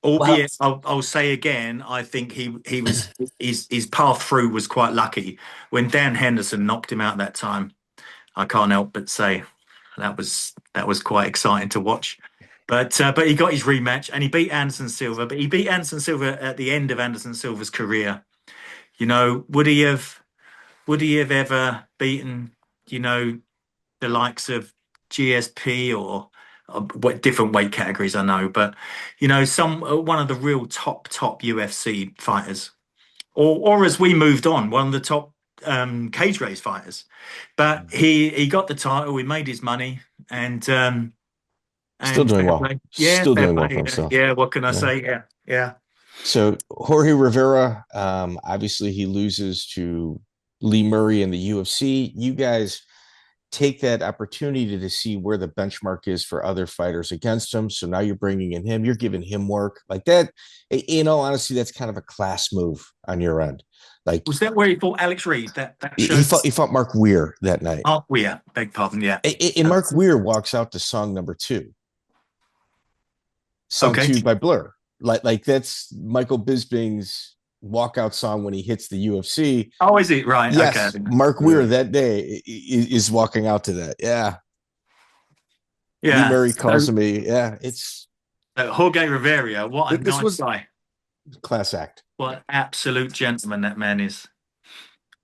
Albeit, I'll say again, I think he was his path through was quite lucky. When Dan Henderson knocked him out that time, I can't help but say that was quite exciting to watch. But he got his rematch and he beat Anderson Silva. But he beat Anderson Silva at the end of Anderson Silva's career. Would he have ever beaten the likes of GSP or what different weight categories I know, but one of the real top UFC fighters, or as we moved on, one of the top cage race fighters. But he got the title, he made his money, and still doing well. Yeah, still doing well for himself. Yeah, what can I say? Yeah. So Jorge Rivera, obviously he loses to Lee Murray in the UFC. You guys take that opportunity to see where the benchmark is for other fighters against him. So now you're bringing in him, you're giving him work like that. In all honesty, that's kind of a class move on your end. Like, Was that where he fought Alex Reed? That he show? fought Mark Weir that night. Marc Weir, beg pardon, yeah. And Mark Weir walks out to song number 2. Song Okay. 2 by Blur. Like that's Michael Bisping's walkout song when he hits the UFC. Oh, is it? Right. Yes. Okay. Mark Weir that day is walking out to that. Yeah. Yeah. Lee Murray calls me. Yeah. It's Jorge Rivera. What a nice guy. Class act. What an absolute gentleman that man is.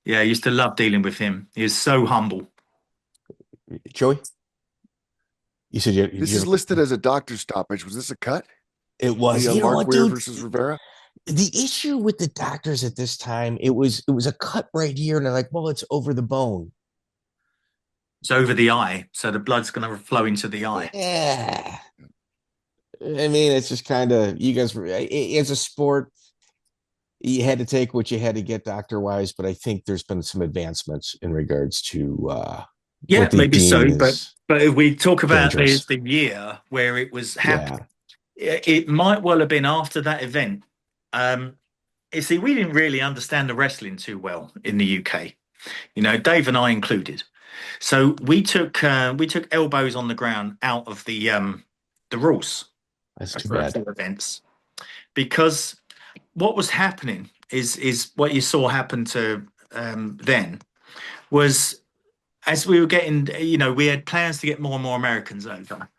Yeah, I used to love dealing with him. He is so humble. Joey? You said this is listed as a doctor's stoppage. Was this a cut? It was. Mark Weir versus Rivera. The issue with the doctors at this time, it was a cut right here, and they're like, well, it's over the bone. It's over the eye, so the blood's going to flow into the eye. Yeah. I mean, it's just kind of, you guys, as a sport, you had to take what you had to get doctor-wise, but I think there's been some advancements in regards to yeah, maybe so, but if we talk about the year where it was happening, it might well have been after that event. You see, we didn't really understand the wrestling too well in the UK, Dave and I included. So we took elbows on the ground out of the rules. That's too bad. Events, because what was happening is what you saw happen to then was, as we were getting, we had plans to get more and more Americans over,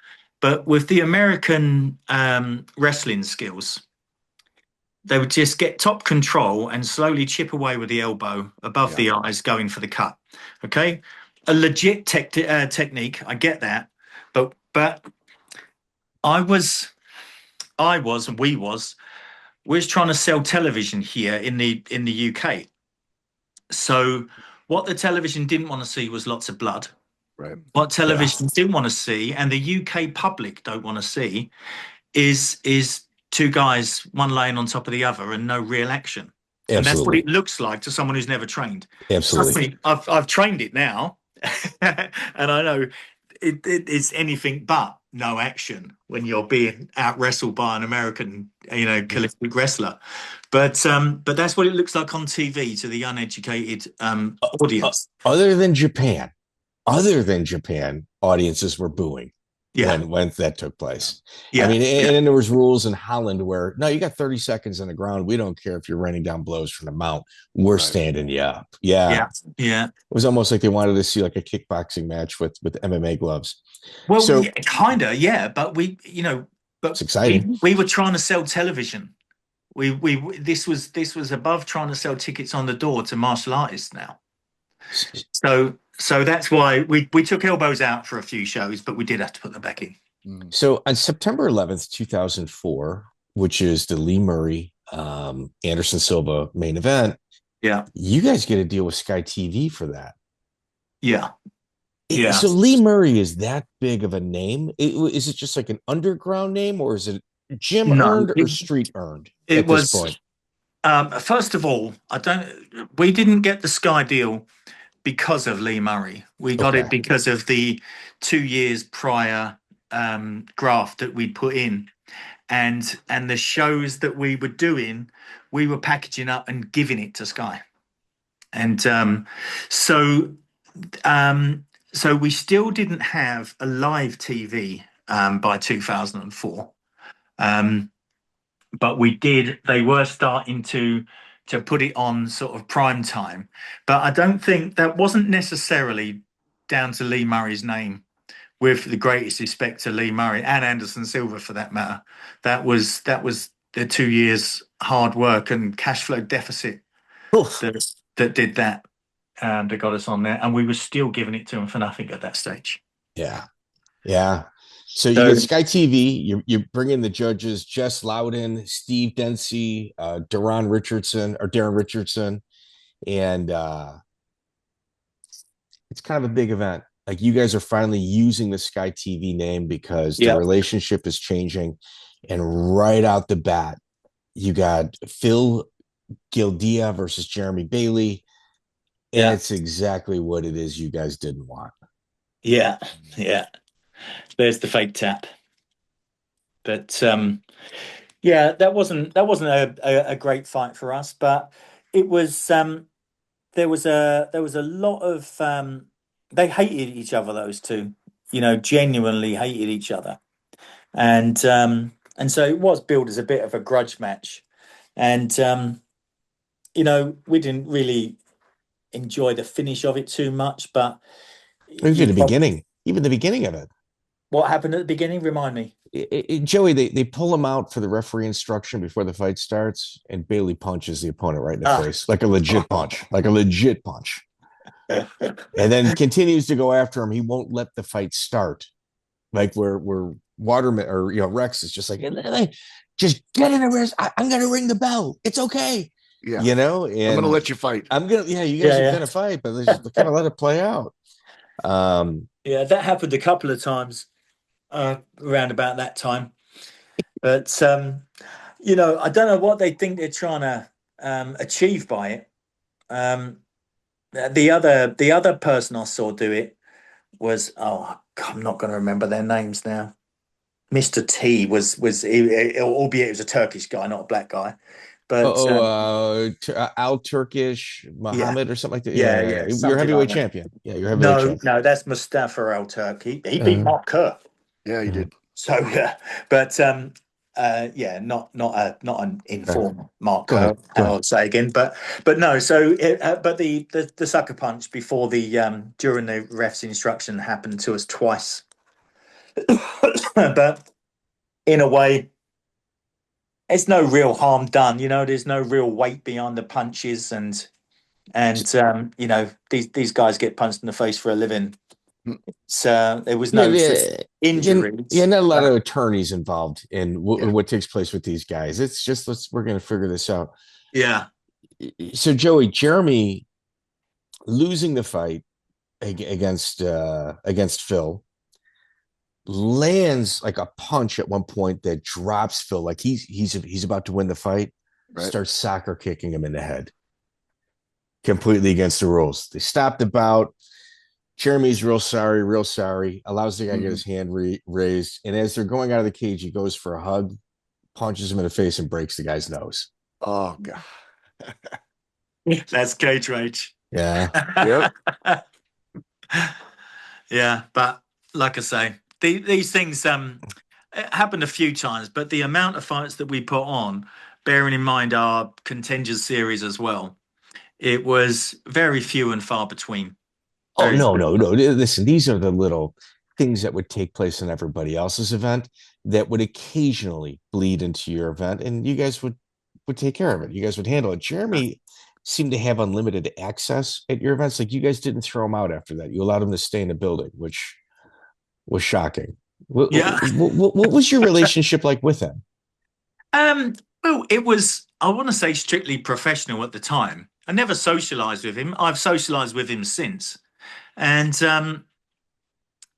but with the American wrestling skills, they would just get top control and slowly chip away with the elbow above the eyes, going for the cut. Okay, a legit technique. I get that, but we was trying to sell television here in the UK. So what the television didn't want to see was lots of blood. Right. What television didn't want to see, and the UK public don't want to see, is two guys, one laying on top of the other, and no real action. Absolutely. And that's what it looks like to someone who's never trained. Absolutely. I've trained it now, and I know it's anything but no action when you're being out wrestled by an American, Olympic wrestler. But that's what it looks like on TV to the uneducated audience. Other than Japan, audiences were booing. When that took place. Yeah. I mean, and then there was rules in Holland where, no, you got 30 seconds on the ground. We don't care if you're raining down blows from the mount. We're standing you up. Yeah. It was almost like they wanted to see like a kickboxing match with MMA gloves. Well, so, kind of, yeah. But it's exciting. We were trying to sell television. This was above trying to sell tickets on the door to martial artists now. So that's why we took elbows out for a few shows, but we did have to put them back in. So on September 11th, 2004, which is the Lee Murray, Anderson Silva main event, you guys get a deal with Sky TV for that. Yeah. So Lee Murray is that big of a name? Is it just like an underground name, or is it gym earned or street earned? It was. This point? First of all, we didn't get the Sky deal because of Lee Murray. We got it because of the 2 years prior graft that we'd put in, and the shows that we were doing, we were packaging up and giving it to Sky. And so we still didn't have a live TV by 2004, but we did. They were starting to put it on sort of prime time. But I don't think that wasn't necessarily down to Lee Murray's name, with the greatest respect to Lee Murray and Anderson Silva for that matter. That was the 2 years hard work and cash flow deficit that did that, that got us on there. And we were still giving it to them for nothing at that stage. Yeah. So you get Sky TV, you bring in the judges, Jess Loudon, Steve Dempsey, Darren Richardson, and it's kind of a big event. Like, you guys are finally using the Sky TV name because the relationship is changing. And right out the bat, You got Phil Gildia versus Jeremy Bailey. And Yeah. it's exactly what it is you guys didn't want. Yeah. There's the fake tap. But yeah, that wasn't a great fight for us, but it was there was a lot of they hated each other, those two, genuinely hated each other. And so it was billed as a bit of a grudge match. And we didn't really enjoy the finish of it too much, but Even the beginning of it. What happened at the beginning? Remind me. Joey, they pull him out for the referee instruction before the fight starts, and Bailey punches the opponent right in the face, like a legit punch, and then continues to go after him. He won't let the fight start, like where Waterman or Rex is just like, just get in the wrist. I'm gonna ring the bell. It's okay. Yeah, and I'm gonna let you fight. You guys are gonna fight, but they just kind of let it play out. That happened a couple of times around about that time, but I don't know what they think they're trying to achieve by it. The other person I saw do it was I'm not going to remember their names now. Mr. T was albeit it was a Turkish guy, not a black guy. But Al Turkish Muhammad or something like that. Yeah. You're heavyweight champion. Yeah, you're heavyweight champion. No, that's Mustafa Al Turki. He beat Mark Kerr. Yeah, he did. So, but not an informed Mark Kerr. I'll say again, but no. So, but the sucker punch before during the ref's instruction happened to us twice. But in a way, it's no real harm done. There's no real weight behind the punches, and these guys get punched in the face for a living. So there was no injuries. Not a lot of attorneys involved in what takes place with these guys. It's just we're going to figure this out. Yeah. So Joey, Jeremy losing the fight against Phil, lands like a punch at one point that drops Phil, like he's about to win the fight. Right. Starts soccer kicking him in the head, completely against the rules. They stopped the bout. Jeremy's real sorry, allows the guy to get his hand raised. And as they're going out of the cage, he goes for a hug, punches him in the face, and breaks the guy's nose. Oh, God. That's cage rage. Yeah. Yep. Yeah, but like I say, these things it happened a few times, but the amount of fights that we put on, bearing in mind our contenders series as well, it was very few and far between. Oh, no. Listen, these are the little things that would take place in everybody else's event that would occasionally bleed into your event, and you guys would take care of it. You guys would handle it. Jeremy seemed to have unlimited access at your events. Like, you guys didn't throw him out after that. You allowed him to stay in the building, which was shocking. What was your relationship like with him? Well, it was, I want to say, strictly professional at the time. I never socialized with him. I've socialized with him since. And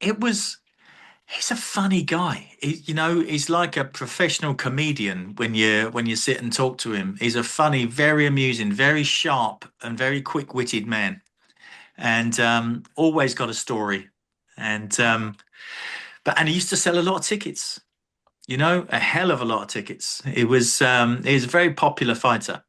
he's a funny guy. He's like a professional comedian when you sit and talk to him. He's a funny, very amusing, very sharp and very quick-witted man. And always got a story. And he used to sell a lot of tickets, a hell of a lot of tickets. He was a very popular fighter.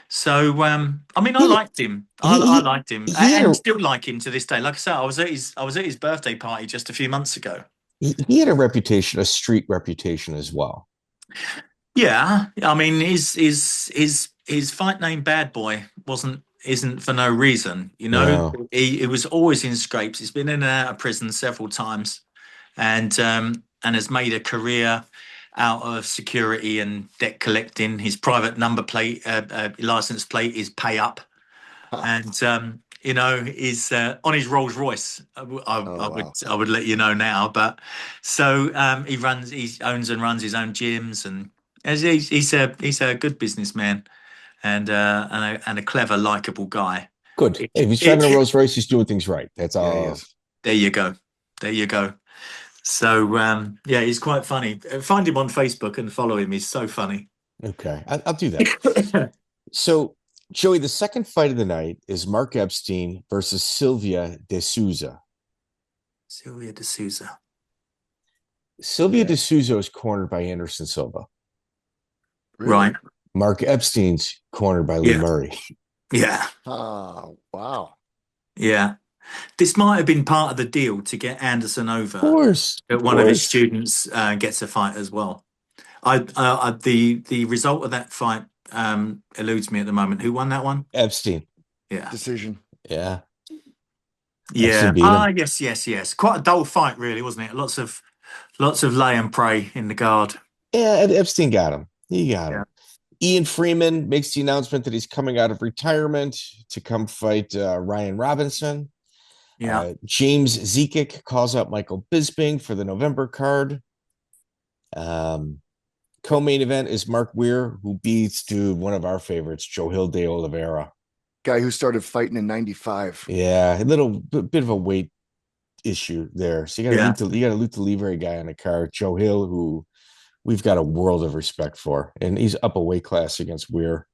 So, I liked him. I liked him, and still like him to this day. Like I said, I was at his birthday party just a few months ago. He had a street reputation as well. Yeah, his fight name Bad Boy isn't for no reason. No. He was always in scrapes. He's been in and out of prison several times, and has made a career out of security and debt collecting. His private number plate, license plate, is pay up, and is on his Rolls Royce. I would let you know now, but so he owns and runs his own gyms, and he's a good businessman, and a clever, likable guy. Good. If he's driving a Rolls Royce, he's doing things right. That's all. Yeah, there you go. So, he's quite funny. Find him on Facebook and follow him. He's so funny. Okay, I'll do that. So, Joey, the second fight of the night is Mark Epstein versus Sylvia De Souza. Sylvia De Souza. Sylvia De Souza is cornered by Anderson Silva. Really? Right. Mark Epstein's cornered by Leigh Murray. Yeah. Oh, wow. Yeah. This might have been part of the deal to get Anderson over. Of course. One of his students gets a fight as well. The result of that fight eludes me at the moment. Who won that one? Epstein. Yeah. Decision. Yeah. Yes. Quite a dull fight, really, wasn't it? Lots of lay and pray in the guard. Yeah, and Epstein got him. He got him. Ian Freeman makes the announcement that he's coming out of retirement to come fight Ryan Robinson. Yeah. James Zekic calls out Michael Bisping for the November card. Co-main event is Marc Weir, who beats one of our favorites, Joel de Oliveira. Guy who started fighting in 95. Yeah, a little bit of a weight issue there. So you got a Luta Livre guy on the card, Joe Hill, who we've got a world of respect for, and he's up a weight class against Weir.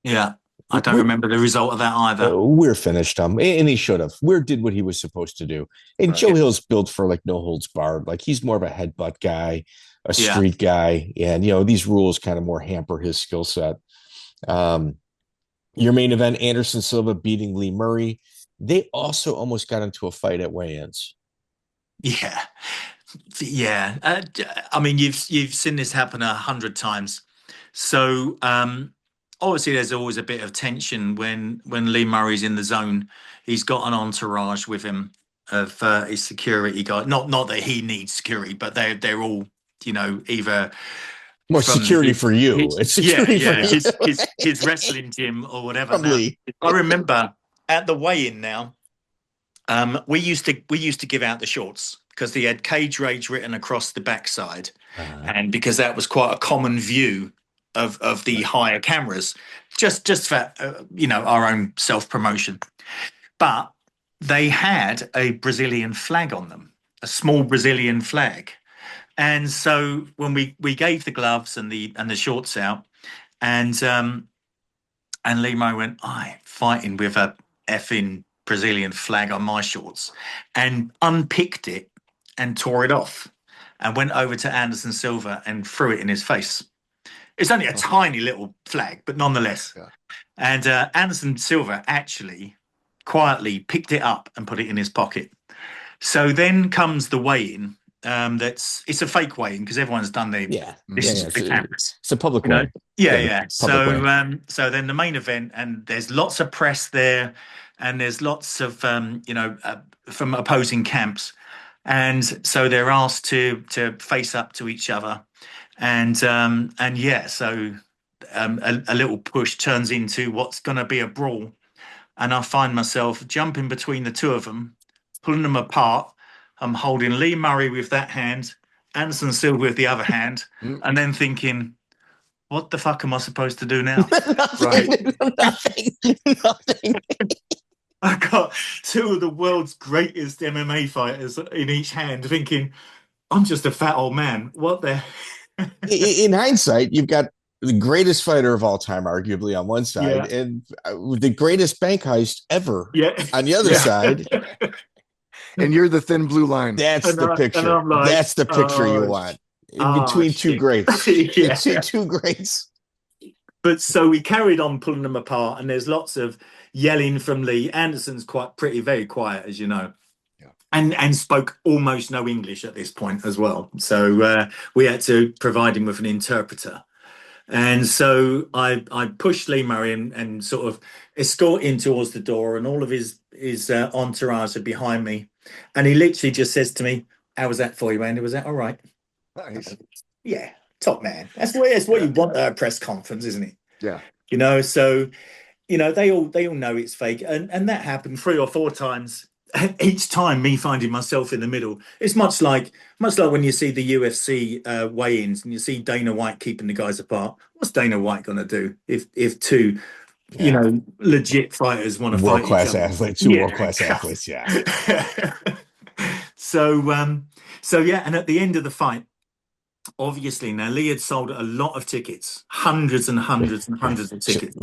Yeah, I don't remember the result of that either. Weir finished him, and he should have. Weir did what he was supposed to do, and Joe Hill's built for like no holds barred. Like he's more of a headbutt guy, a street guy, and these rules kind of more hamper his skill set. Your main event, Anderson Silva beating Leigh Murray. They also almost got into a fight at weigh-ins. Yeah. I mean, you've seen this happen 100 times. So obviously, there's always a bit of tension when Leigh Murray's in the zone. He's got an entourage with him of his security guard. Not that he needs security, but they're all either. More security for you. It's security for you. His wrestling gym or whatever. Now, I remember at the weigh-in now, we used to give out the shorts because they had Cage Rage written across the backside, and because that was quite a common view of the higher cameras, just for our own self-promotion. But they had a Brazilian flag on them, a small Brazilian flag. And so when we gave the gloves and the shorts out, and Leigh Murray went, fighting with a effing Brazilian flag on my shorts, and unpicked it and tore it off, and went over to Anderson Silva and threw it in his face. It's only a tiny little flag, but nonetheless. Yeah. And Anderson Silva actually quietly picked it up and put it in his pocket. So then comes the weigh-in. It's a fake weigh-in because everyone's done the cameras. It's a public weigh-in. So then the main event, and there's lots of press there, and there's lots of from opposing camps, and so they're asked to face up to each other, and a little push turns into what's going to be a brawl, and I find myself jumping between the two of them, pulling them apart. I'm holding Leigh Murray with that hand, Anderson Silva with the other hand, and then thinking, what the fuck am I supposed to do now? Nothing. I got two of the world's greatest MMA fighters in each hand, thinking, I'm just a fat old man. What the? In hindsight, you've got the greatest fighter of all time, arguably, on one side, and the greatest bank heist ever on the other side. And you're the thin blue line. That's the picture. Like, that's the picture you want. Between two greats. Between two greats. But so we carried on pulling them apart, and there's lots of yelling from Leigh. Anderson's very quiet, as you know. Yeah. And spoke almost no English at this point as well. So we had to provide him with an interpreter. And so I pushed Leigh Murray and sort of escort him towards the door, and all of his entourage are behind me. And he literally just says to me, "How was that for you, Andy? Was that all right?" Nice. Yeah, top man. That's what you want at a press conference, isn't it? Yeah. So, they all know it's fake. And that happened 3 or 4 times. And each time me finding myself in the middle. It's much like when you see the UFC weigh-ins and you see Dana White keeping the guys apart. What's Dana White going to do if two legit fighters want to fight each other? World-class athletes, So and at the end of the fight, obviously, now Leigh had sold a lot of tickets, hundreds and hundreds and hundreds of tickets.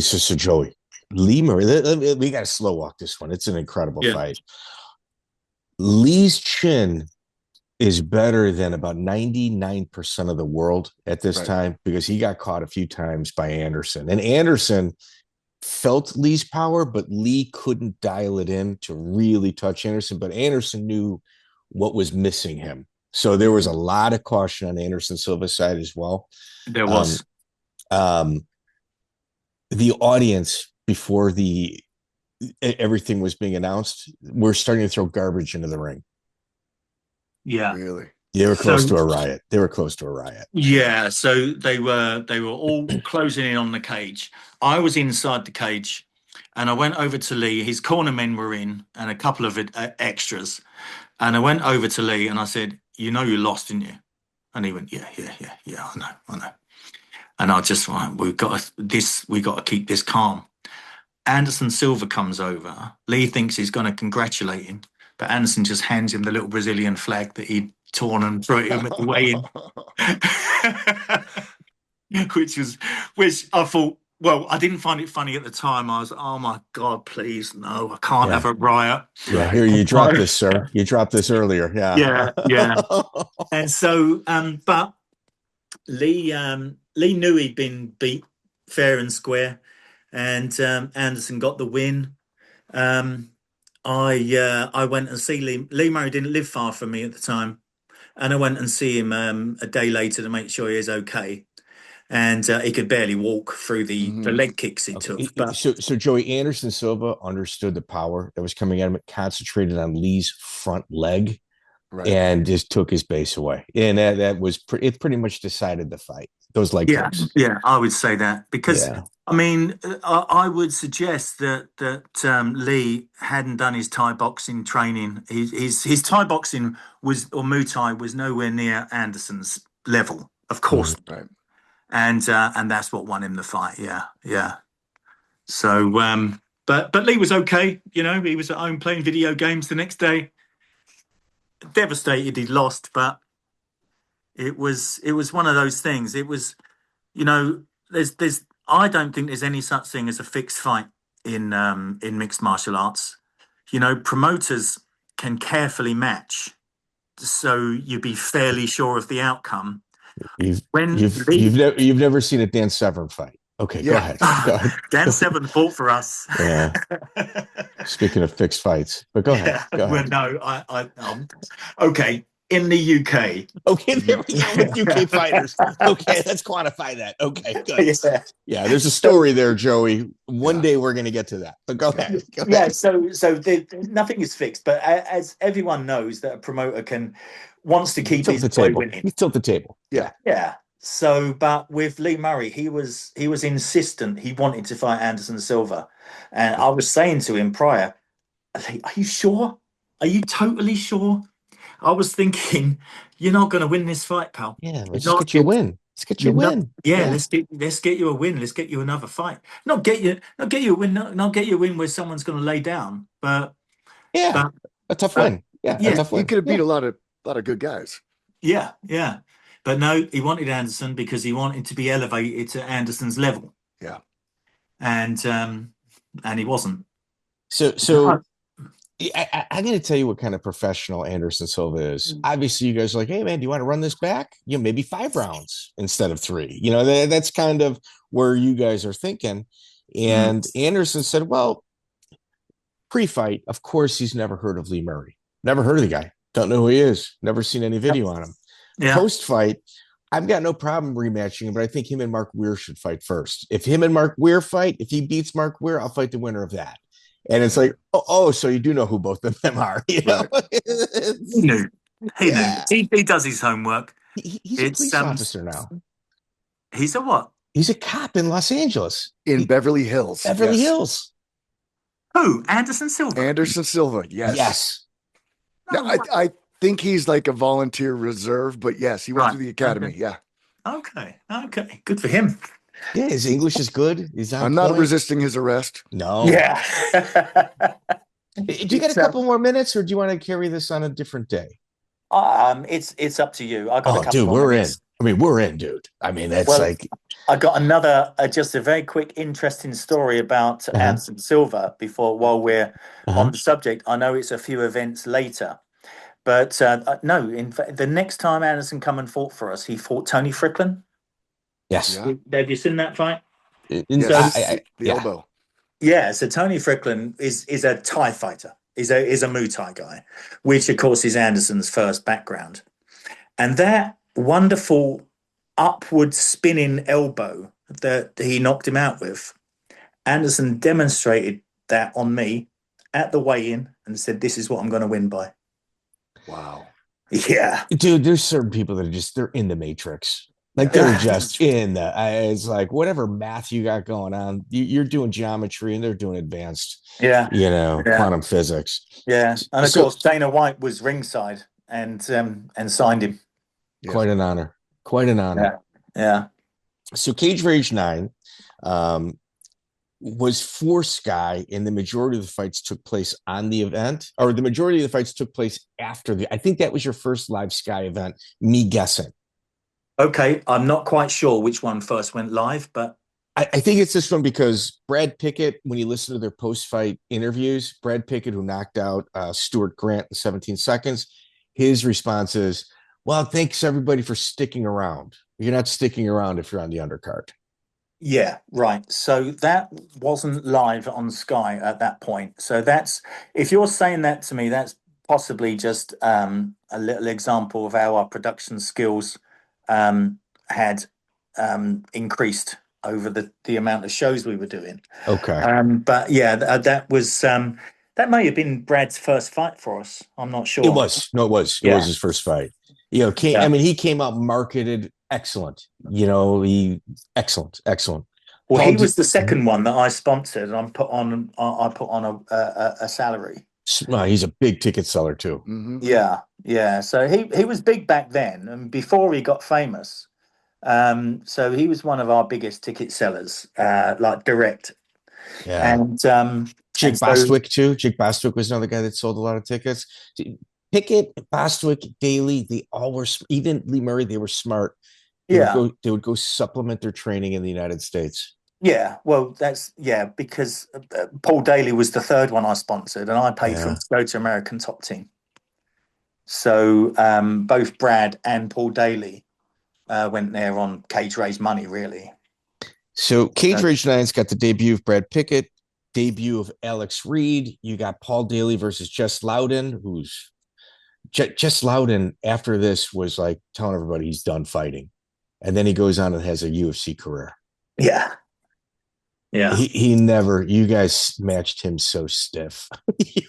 So Joey, Leigh Murray, we got to slow walk this one. It's an incredible fight. Leigh's chin is better than about 99% of the world at this time, because he got caught a few times by Anderson. And Anderson felt Leigh's power, but Leigh couldn't dial it in to really touch Anderson. But Anderson knew what was missing him. So there was a lot of caution on Anderson Silva's side as well. There was. The audience, before everything was being announced, were starting to throw garbage into the ring. Yeah, really. They were close to a riot. Yeah, so they were all closing in on the cage. I was inside the cage, and I went over to Leigh. His corner men were in, and a couple of extras. And I went over to Leigh and I said, "You know you lost, didn't you?" And he went, "Yeah, I know." And I just went, we got to keep this calm. Anderson Silva comes over. Leigh thinks he's going to congratulate him, but Anderson just hands him the little Brazilian flag that he'd torn and threw him at the weigh-in. which I thought, well, I didn't find it funny at the time. I was, oh my God, please, no, I can't have a riot. Yeah, here, you dropped this, sir. You dropped this earlier. Yeah. And so, but Leigh knew he'd been beat fair and square, and Anderson got the win. I went and see Leigh. Leigh Murray didn't live far from me at the time, and I went and see him a day later to make sure he was okay. And he could barely walk through the leg kicks it took. But so Joey, Anderson Silva understood the power that was coming at him. It concentrated on Leigh's front leg, and just took his base away. And that was it. Pretty much decided the fight. Those leg kicks. Yeah, I would say that, because I mean, I would suggest that Leigh hadn't done his Thai boxing training. His Thai boxing or Muay Thai was nowhere near Anderson's level, of course. Right. And that's what won him the fight. Yeah. So, but Leigh was okay. You know, he was at home playing video games the next day. Devastated he'd lost, but it was one of those things. It was, you know, there's I don't think there's any such thing as a fixed fight in mixed martial arts. You know, promoters can carefully match, so you'd be fairly sure of the outcome. You've never seen a Dan Severn fight. Okay, go ahead. Dan Severn fought for us. Yeah. Speaking of fixed fights, but go ahead. Well, no, okay. In the UK. Okay, there we go with UK fighters. Okay, let's quantify that. Okay, good. Yeah, there's a story there, Joey. One day we're going to get to that. But go ahead. Yeah, so nothing is fixed. But as everyone knows, that a promoter wants to keep his boy winning. You tilt the table. Yeah. So, but with Leigh Murray, he was insistent. He wanted to fight Anderson Silva, and I was saying to him prior, "Are you sure? Are you totally sure?" I was thinking, "You're not going to win this fight, pal. Yeah, let's get you a win. Let's get you a win. Let's get you a win. Let's get you another fight. Not get you a win. Not get you a win where someone's going to lay down. But a tough win. Yeah, a tough win. He could have beat a lot of good guys. Yeah. But no, he wanted Anderson because he wanted to be elevated to Anderson's level. Yeah. And he wasn't. So I'm going to tell you what kind of professional Anderson Silva is. Obviously, you guys are like, "Hey, man, do you want to run this back? You know, maybe 5 rounds instead of 3. You know, that's kind of where you guys are thinking." And Anderson said, "Well, pre-fight, of course, he's never heard of Leigh Murray. Never heard of the guy. Don't know who he is. Never seen any video on him. Yeah. Post-fight, I've got no problem rematching him, but I think him and Marc Waller should fight first. If him and Marc Waller fight, if he beats Marc Waller, I'll fight the winner of that." And it's like, so you do know who both of them are. You know? He knew. He does his homework. He's a police officer now. He's a what? He's a cop in Los Angeles. In Beverly Hills. Beverly Hills. Who? Anderson Silva? Anderson Silva, yes. Yes. No, I think he's like a volunteer reserve, but yes, he went to the academy. Okay. Yeah. Okay. Good for him. Yeah, his English is good. I'm not resisting his arrest. No. Yeah. Do you got a couple more minutes, or do you want to carry this on a different day? It's up to you. I got a Oh, couple dude, more we're in. minutes. I mean, we're in, dude. I mean, that's Well, like, I got another, just a very quick, interesting story about uh-huh, Anderson Silva while we're uh-huh. on the subject. I know it's a few events later, but no, in fact, the next time Anderson come and fought for us, he fought Tony Strickland. Yes. Yeah. Have you seen that fight? So Yes. The Yeah. elbow. yeah, so Tony Strickland is a Thai fighter. Is a Muay Thai guy, which of course is Anderson's first background. And that wonderful upward spinning elbow that he knocked him out with, Anderson demonstrated that on me at the weigh-in and said, "This is what I'm going to win by." Wow. Yeah. Dude, there's certain people that are just, they're in the matrix. Like they're just in the, it's like whatever math you got going on, you're doing geometry and they're doing advanced, Yeah. quantum physics. Yeah. And of So, course, Dana White was ringside and signed him. Yeah. quite an honor. Quite an honor. Yeah. So Cage Rage 9 was for Sky, and the majority of the fights took place on the event, or the majority of the fights took place after I think that was your first live Sky event, me guessing. Okay. I'm not quite sure which one first went live, but I think it's this one because Brad Pickett, when you listen to their post-fight interviews, Brad Pickett, who knocked out Stuart Grant in 17 seconds, his response is, well, thanks everybody for sticking around. You're not sticking around if you're on the undercard. yeah, right. So that wasn't live on Sky at that point. So if you're saying that to me, that's possibly just a little example of how our production skills had increased over the amount of shows we were doing. Okay. But yeah, that was that may have been Brad's first fight for us. I'm not sure. It was. No, it was. It was his first fight. I mean, he came out marketed excellent. Excellent. Well, he was the second one that I sponsored, and I put on a salary. He's a big ticket seller too. Mm-hmm. Yeah. So he was big back then, and before he got famous. So he was one of our biggest ticket sellers, like direct. Yeah. And Jake Bostwick too. Jake Bostwick was another guy that sold a lot of tickets. Pickett, Bostwick, Daly, they all were, even Lee Murray, they were smart. They would go supplement their training in the United States. Yeah, well, because Paul Daly was the third one I sponsored, and I paid for him to go to American Top Team. So both Brad and Paul Daly went there on Cage Rage money, really. So Cage Rage 9's got the debut of Brad Pickett, debut of Alex Reed. You got Paul Daly versus Jess Loudon, who's Jess Loudon after this was like telling everybody he's done fighting. And then he goes on and has a UFC career. Yeah. Yeah. He never, you guys matched him so stiff. He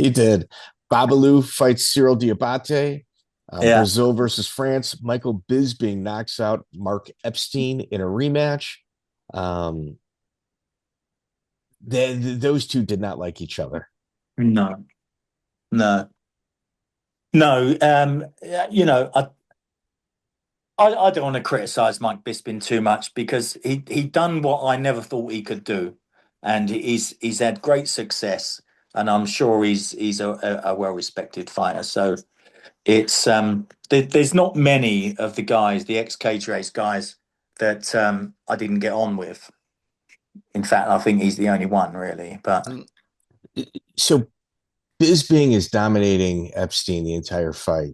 did. Babalu fights Cyril Diabate. Brazil versus France. Michael Bisping knocks out Mark Epstein in a rematch. Those two did not like each other. No. I don't want to criticize Mike Bisping too much because he done what I never thought he could do, and he's had great success, and I'm sure he's a well respected fighter. So it's there's not many of the guys, the ex Cage Race guys, that I didn't get on with. In fact, I think he's the only one really. But so Bisping is dominating Epstein the entire fight.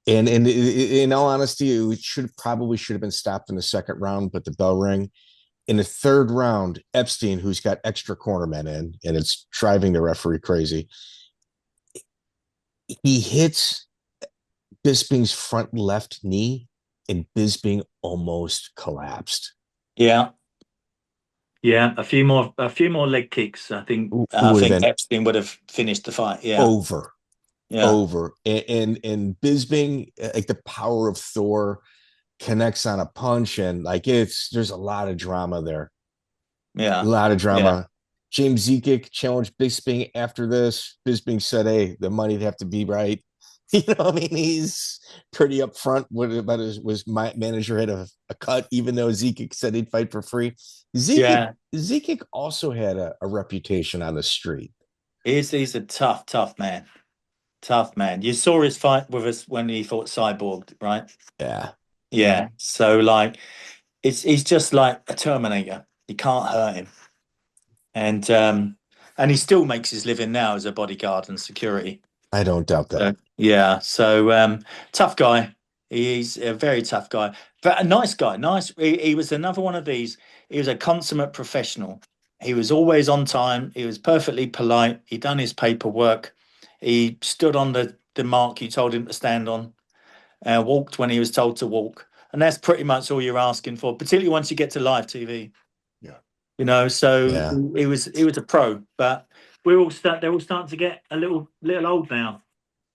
And in all honesty, it should have been stopped in the second round, but the bell rang. In the third round, Epstein, who's got extra cornermen in, and it's driving the referee crazy, he hits Bisping's front left knee, and Bisping almost collapsed. Yeah, a few more leg kicks. I think Epstein would have finished the fight. Yeah, over. And Bisping, like the power of Thor, connects on a punch, and like there's a lot of drama there. Yeah, a lot of drama. Yeah. James Zekic challenged Bisping after this. Bisping said, "Hey, the money'd have to be right." I mean, he's pretty upfront. What about was my manager had a cut, even though Zekic said he'd fight for free. Zekic also had a reputation on the street. He's a tough man. Tough man. You saw his fight with us when he fought Cyborg, right? Yeah. Yeah. So like, he's just like a Terminator. You can't hurt him, and he still makes his living now as a bodyguard and security. I don't doubt that. Yeah. So tough guy. He's a very tough guy, but a nice guy. Nice. He was another one of these. He was a consummate professional. He was always on time. He was perfectly polite. He done his paperwork. He stood on the mark you told him to stand on. Walked when he was told to walk, and that's pretty much all you're asking for. Particularly once you get to live TV. Yeah. You know. So Yeah. he was a pro, but they're all starting to get a little old now.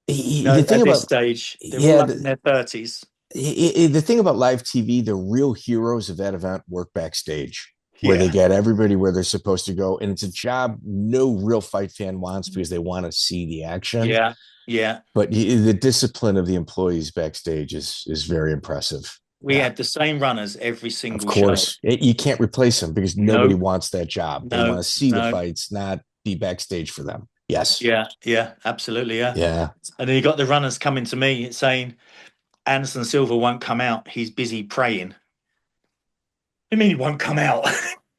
The thing at about this stage, they're all up in their 30s. The thing about live TV, the real heroes of that event work backstage, where they get everybody where they're supposed to go, and it's a job no real fight fan wants because they want to see the action. Yeah, yeah. But the discipline of the employees backstage is very impressive. We had the same runners every single show. Of course, you can't replace them because nobody wants that job. They want to see the fights, not be backstage for them. Yes. Yeah, absolutely. Yeah. And then you got the runners coming to me saying, Anderson Silva won't come out. He's busy praying. I mean, he won't come out.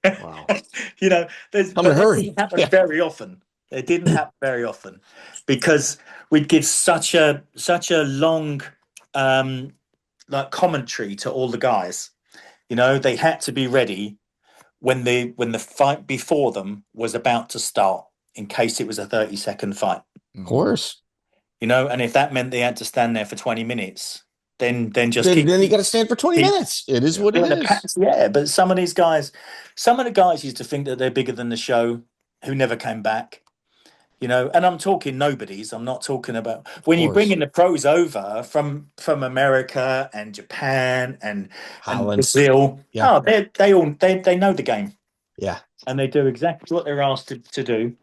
Wow. You know, I'm in a hurry. It didn't happen very often. It didn't happen very often because we'd give such a long like commentary to all the guys. You know, they had to be ready when the fight before them was about to start, in case it was a 30-second fight. Of course. You know, and if that meant they had to stand there for 20 minutes, then you got to stand for 20 minutes. It is what it is. Yeah, but some of the guys used to think that they're bigger than the show, who never came back. You know, and I'm talking nobodies. I'm not talking about when you bring in the pros over from America and Japan and Brazil. Yeah. Oh, they know the game. Yeah, and they do exactly what they're asked to do,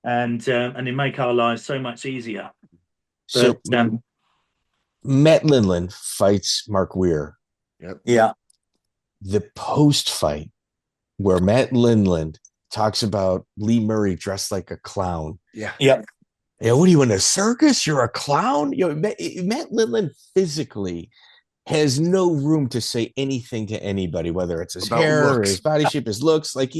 and they make our lives so much easier. So Matt Lindland fights Marc Waller. Yep. Yeah. The post fight where Matt Lindland talks about Leigh Murray dressed like a clown. Yeah. Yeah. What are you in a circus? You're a clown? You know, Matt Lindland physically has no room to say anything to anybody, whether it's his hair or his body shape, his looks. Like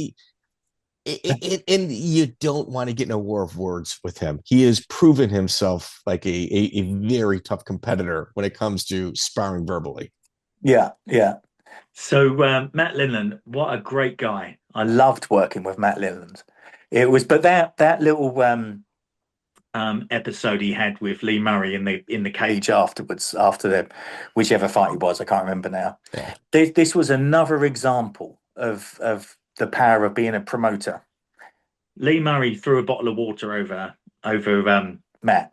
and you don't want to get in a war of words with him. He has proven himself like a very tough competitor when it comes to sparring verbally. Yeah, yeah. So Matt Lindland, what a great guy. I loved working with Matt Lindland. It was, but that little episode he had with Leigh Murray in the cage afterwards, after whichever fight it was, I can't remember now. Yeah. This was another example of the power of being a promoter. Leigh Murray threw a bottle of water over Matt,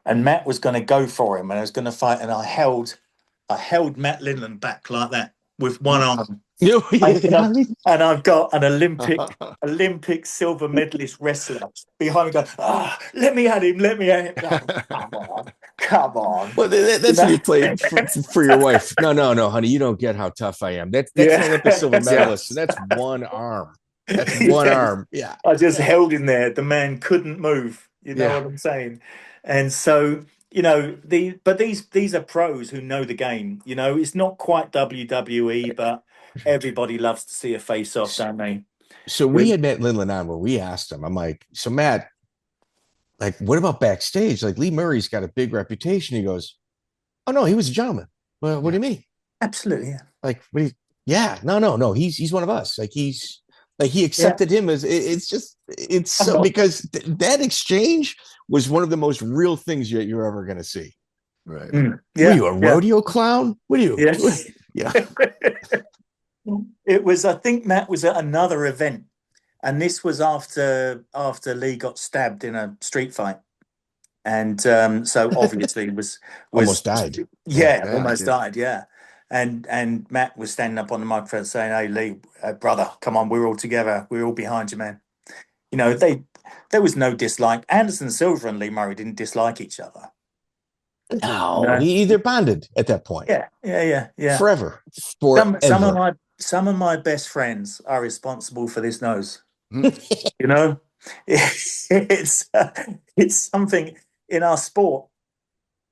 and Matt was going to go for him, and I was going to fight, and I held Matt Lindland back like that with one arm. And I've got an Olympic silver medalist wrestler behind me going, let me at him. Oh, come on. Well, that's when you play for your wife. No, honey, you don't get how tough I am. That's an Olympic silver medalist. So that's one arm. That's one arm. Yeah. I just held him there. The man couldn't move. You know what I'm saying? And so, you know, these are pros who know the game. You know, it's not quite WWE, but everybody loves to see a face-off, don't they? So we had Matt Lindland on where we asked him, I'm like, so Matt, like, what about backstage? Like, Leigh Murray's got a big reputation. He goes, oh, no, he was a gentleman. Well, what do you mean? Absolutely, yeah. Like, no. He's one of us. Like, he accepted him as because that exchange was one of the most real things you're ever going to see. Right. Yeah. Were you a rodeo clown? What are you? Yes. Yeah. It was, I think Matt was at another event, and this was after Leigh got stabbed in a street fight. And so obviously was almost died. Yeah, almost died. Yeah. And Matt was standing up on the microphone saying, "Hey, Leigh, brother, come on, we're all together. We're all behind you, man." You know, there was no dislike. Anderson Silva and Leigh Murray didn't dislike each other. No, they're bonded at that point. Yeah. Forever. Some of my best friends are responsible for this nose. You know, it's something. in our sport,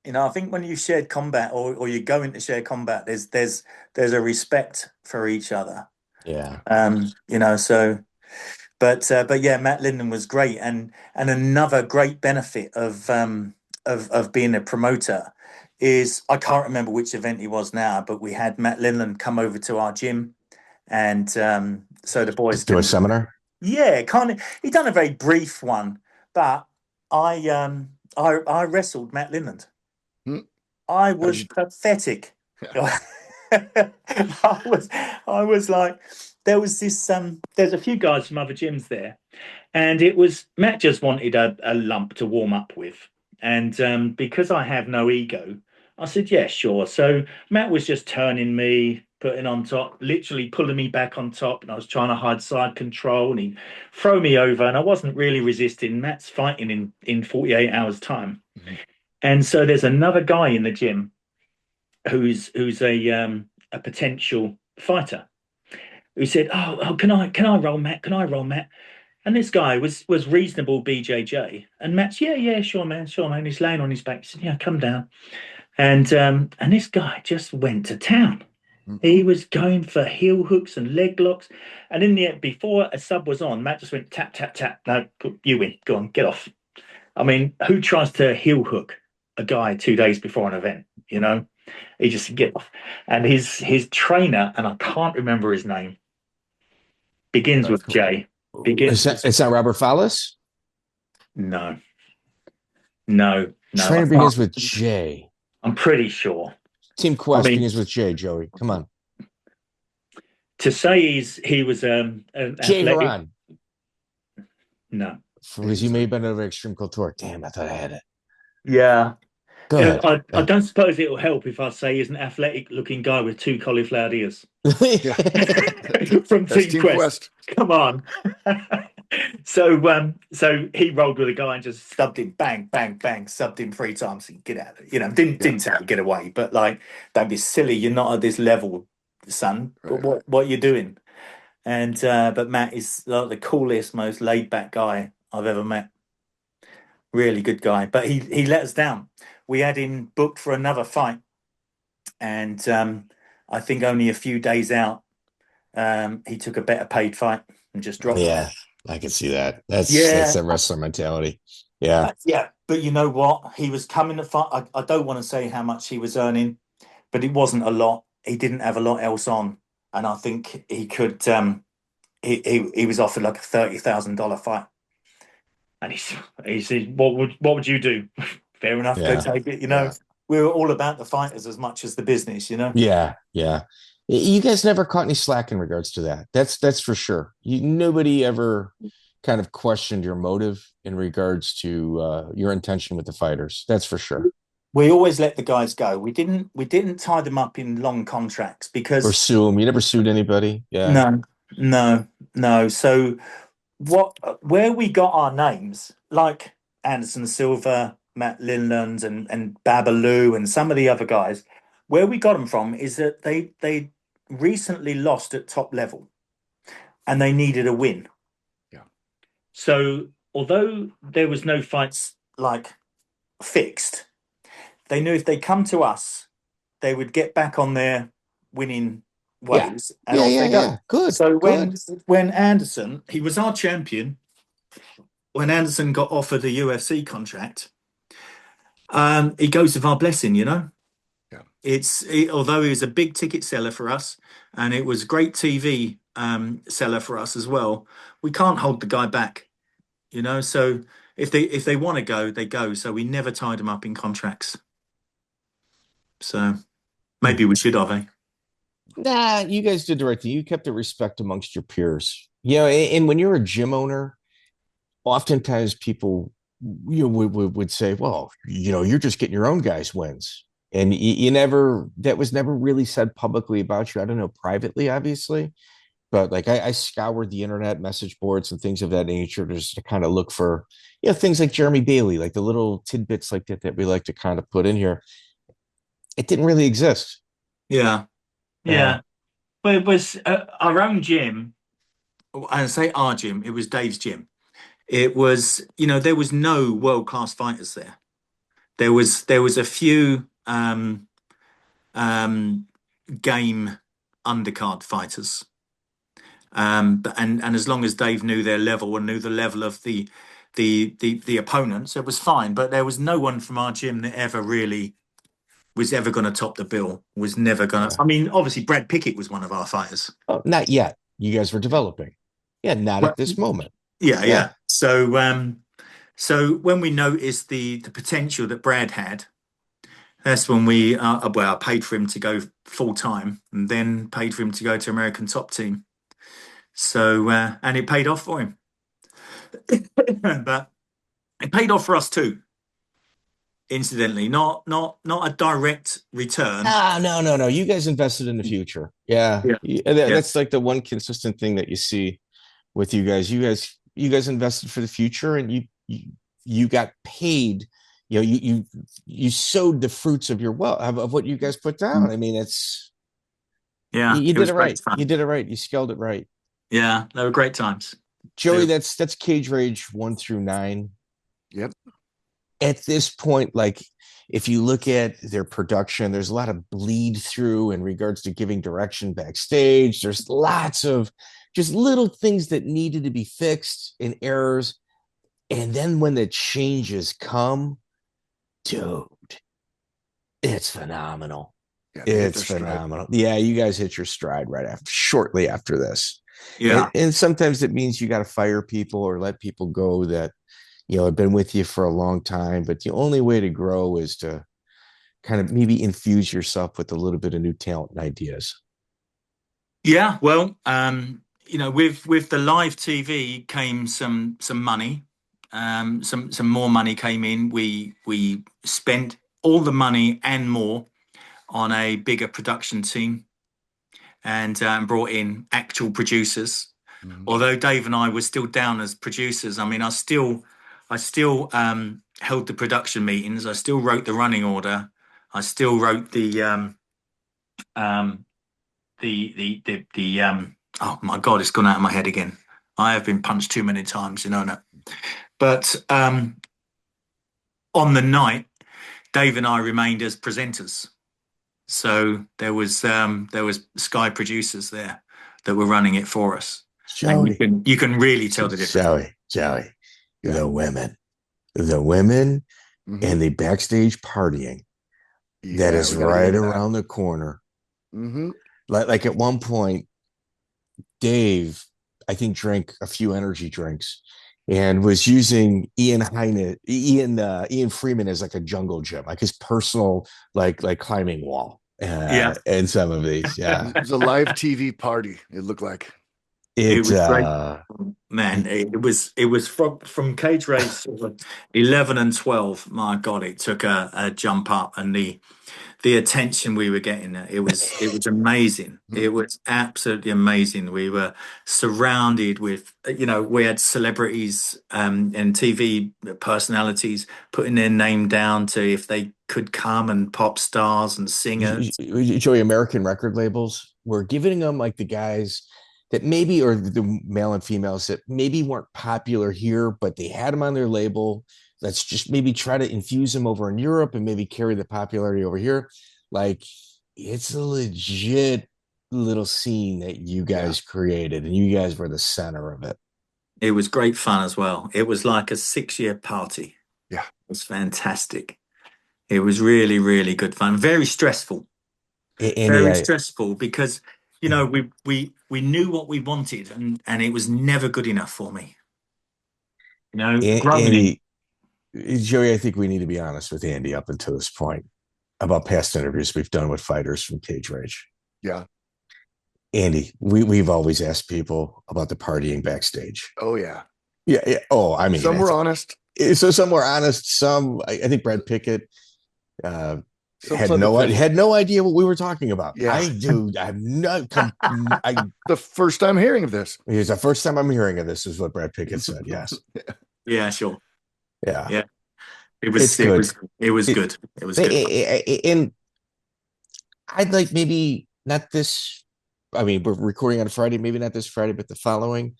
I think when you shared combat or you go into share combat, there's a respect for each other. Yeah. So, but yeah, Matt Lindland was great, and another great benefit of being a promoter is, I can't remember which event he was now, but we had Matt Lindland come over to our gym, and so the boys do a seminar. Yeah, kind of. He done a very brief one, but I wrestled Matt Lindland. I was pathetic. I was like, there was this there's a few guys from other gyms there, and it was Matt just wanted a lump to warm up with, and because I have no ego, I said yeah, sure. So Matt was just turning me, putting on top, literally pulling me back on top, and I was trying to hide side control, and he'd throw me over, and I wasn't really resisting. Matt's fighting in 48 hours time. And so there's another guy in the gym who's a potential fighter, who said, "Oh, can I roll Matt? Can I roll Matt?" And this guy was reasonable BJJ, and Matt's yeah, sure man. He's laying on his back. He said, "Yeah, come down." And this guy just went to town. He was going for heel hooks and leg locks, and in the end, before a sub was on, Matt just went tap tap tap. No, you win. Go on, get off. I mean, who tries to heel hook a guy 2 days before an event? He just get off. And his trainer, and I can't remember his name, begins with J. Is that Robert Fallis? No. Trainer begins with J. I'm pretty sure. Team Quest begins with J. Joey, come on. To say he was Jay Varan. No. Because you may have been over Extreme Couture. Damn, I thought I had it. Yeah. Go ahead. I don't suppose it will help if I say he's an athletic-looking guy with 2 cauliflower ears. From Team Quest. Come on. So he rolled with a guy and just stubbed him, bang, bang, bang, subbed him 3 times and get out of it. Didn't say get away, but like, don't be silly. You're not at this level, son. Right. But what are you doing? And but Matt is like the coolest, most laid-back guy I've ever met. Really good guy, but he let us down. We had him booked for another fight, and I think only a few days out, he took a better paid fight and just dropped. Yeah, I can see that. That's a wrestler mentality. Yeah, But you know what? He was coming to fight. I don't want to say how much he was earning, but it wasn't a lot. He didn't have a lot else on, and I think he could. He was offered like a $30,000 fight. And he said, "What would you do?" Fair enough, go take it. We were all about the fighters as much as the business. Yeah. You guys never caught any slack in regards to that. That's for sure. Nobody ever kind of questioned your motive in regards to your intention with the fighters. That's for sure. We always let the guys go. We didn't tie them up in long contracts because or sue them. You never sued anybody. Yeah. No. So. Where we got our names, like Anderson Silva, Matt Lindland, and Babalu, and some of the other guys, where we got them from is that they recently lost at top level, and they needed a win. Yeah. So although there was no fights like fixed, they knew if they come to us, they would get back on their winning ways. Yeah. Good. So when Anderson, he was our champion. When Anderson got offered the UFC contract, he goes with our blessing. Yeah. Although he was a big ticket seller for us, and it was great TV seller for us as well. We can't hold the guy back. So if they want to go, they go. So we never tied them up in contracts. So maybe we should have, eh? Nah, you guys did the right thing. You kept the respect amongst your peers. And when you're a gym owner, oftentimes people would say, well, you're just getting your own guys wins. And that was never really said publicly about you. I don't know, privately, obviously. But like I scoured the internet message boards and things of that nature just to kind of look for, things like Jeremy Bailey, like the little tidbits like that we like to kind of put in here. It didn't really exist. Yeah. But it was our own gym. I say our gym, it was Dave's gym. It was, there was no world-class fighters there. There was a few game undercard fighters, and as long as Dave knew their level and knew the level of the opponents, it was fine. But there was no one from our gym that ever really was ever going to top the bill. Was never going to. I mean, obviously, Brad Pickett was one of our fighters. Oh, not yet. You guys were developing. Yeah, not at this moment. Yeah. So when we noticed the potential that Brad had, that's when I paid for him to go full time, and then paid for him to go to American Top Team. So and it paid off for him, but it paid off for us too. Incidentally, not a direct return. No. You guys invested in the future. Yeah. That's like the one consistent thing that you see with you guys. You guys invested for the future, and you got paid. You sowed the fruits of your of what you guys put down. I mean, you did it right. You did it right. You scaled it right. Yeah, they were great times. Joey, that's Cage Rage 1 through 9. Yep. At this point, like, if you look at their production, there's a lot of bleed through in regards to giving direction backstage. There's lots of just little things that needed to be fixed and errors. And then when the changes come, dude, it's phenomenal. Yeah, it's phenomenal. Yeah, you guys hit your stride shortly after this. Yeah. And sometimes it means you got to fire people or let people go that have been with you for a long time, but the only way to grow is to kind of maybe infuse yourself with a little bit of new talent and ideas. Yeah, well, with the live TV came some money, some more money came in. We spent all the money and more on a bigger production team, and brought in actual producers. Mm-hmm. Although Dave and I were still down as producers, I mean, I still held the production meetings. I still wrote the running order. I still wrote the oh my God, it's gone out of my head again. I have been punched too many times, no. But on the night, Dave and I remained as presenters. So there was Sky producers there that were running it for us. Joey, you can really tell the difference. Joey. The women, mm-hmm. and the backstage partying that is right around the corner. Mm-hmm. Like at one point, Dave, I think, drank a few energy drinks and was using Ian Freeman as like a jungle gym, like his personal like climbing wall. And some of these, yeah. It was a live TV party. It looked like. It was great, man. It was from Cage Race 11 and 12. My God, it took a jump up, and the attention we were getting. It was amazing. It was absolutely amazing. We were surrounded with, we had celebrities and TV personalities putting their name down to if they could come, and pop stars and singers. Joey, American record labels were giving them like the guys that maybe, or the male and females that maybe weren't popular here, but they had them on their label. Let's just maybe try to infuse them over in Europe and maybe carry the popularity over here. Like, it's a legit little scene that you guys created, and you guys were the center of it. It was great fun as well. It was like a 6-year party. Yeah. It was fantastic. It was really, really good fun. Very stressful. Very stressful because, we knew what we wanted, and it was never good enough for me. Andy, Joey, I think we need to be honest with Andy up until this point about past interviews we've done with fighters from Cage Rage. Yeah. Andy, we've always asked people about the partying backstage. Oh, yeah. Yeah. Oh, I mean, some were honest. So some were honest. Some, I think Brad Pickett had no idea what we were talking about. Yeah. I'm not. The first time hearing of this. It's the first time I'm hearing of this, is what Brad Pickett said. Yes. Yeah, sure. Yeah. It was good. It was good. And I'd like maybe not this. I mean, we're recording on a Friday, maybe not this Friday, but the following.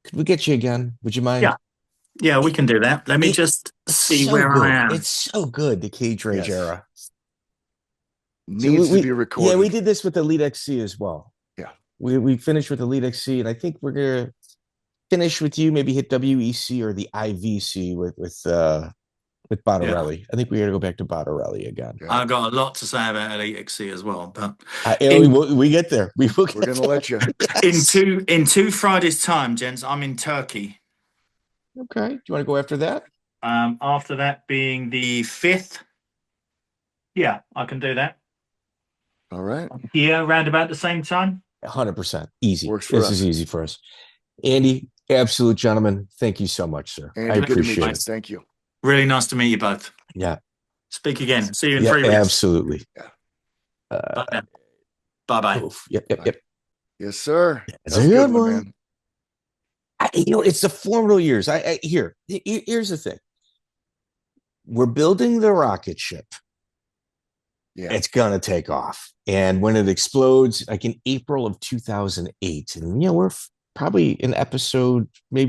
Could we get you again? Would you mind? Yeah, we can do that. Let me just see so where I good. am. It's so good, the Cage Rage Yes. era. Needs to be recorded. Yeah, we did this with Elite XC as well. Yeah. We finished with Elite XC, and I think we're gonna finish with you, maybe hit WEC or the IVC with Bottarelli. I think we got to go back to Bottarelli again. Yeah. I've got a lot to say about Elite XC as well, but we get there. We're going to let you. Yes. In two Fridays' time, gents, I'm in Turkey. Okay. Do you want to go after that? After that being the 5th. Yeah, I can do that. All right. Yeah, around about the same time. 100%. Easy. Works for us. This is easy for us. Andy, absolute gentleman. Thank you so much, sir. Andy, I appreciate it. Thank you. Really nice to meet you both. Yeah. Speak again. See you in 3 weeks. Absolutely. Yeah. Bye-bye. Yep. Yes, sir. It's a good one, man. It's the formidable years. Here's the thing. We're building the rocket ship. Yeah. It's going to take off. And when it explodes, like in April of 2008, and we're probably in episode 3,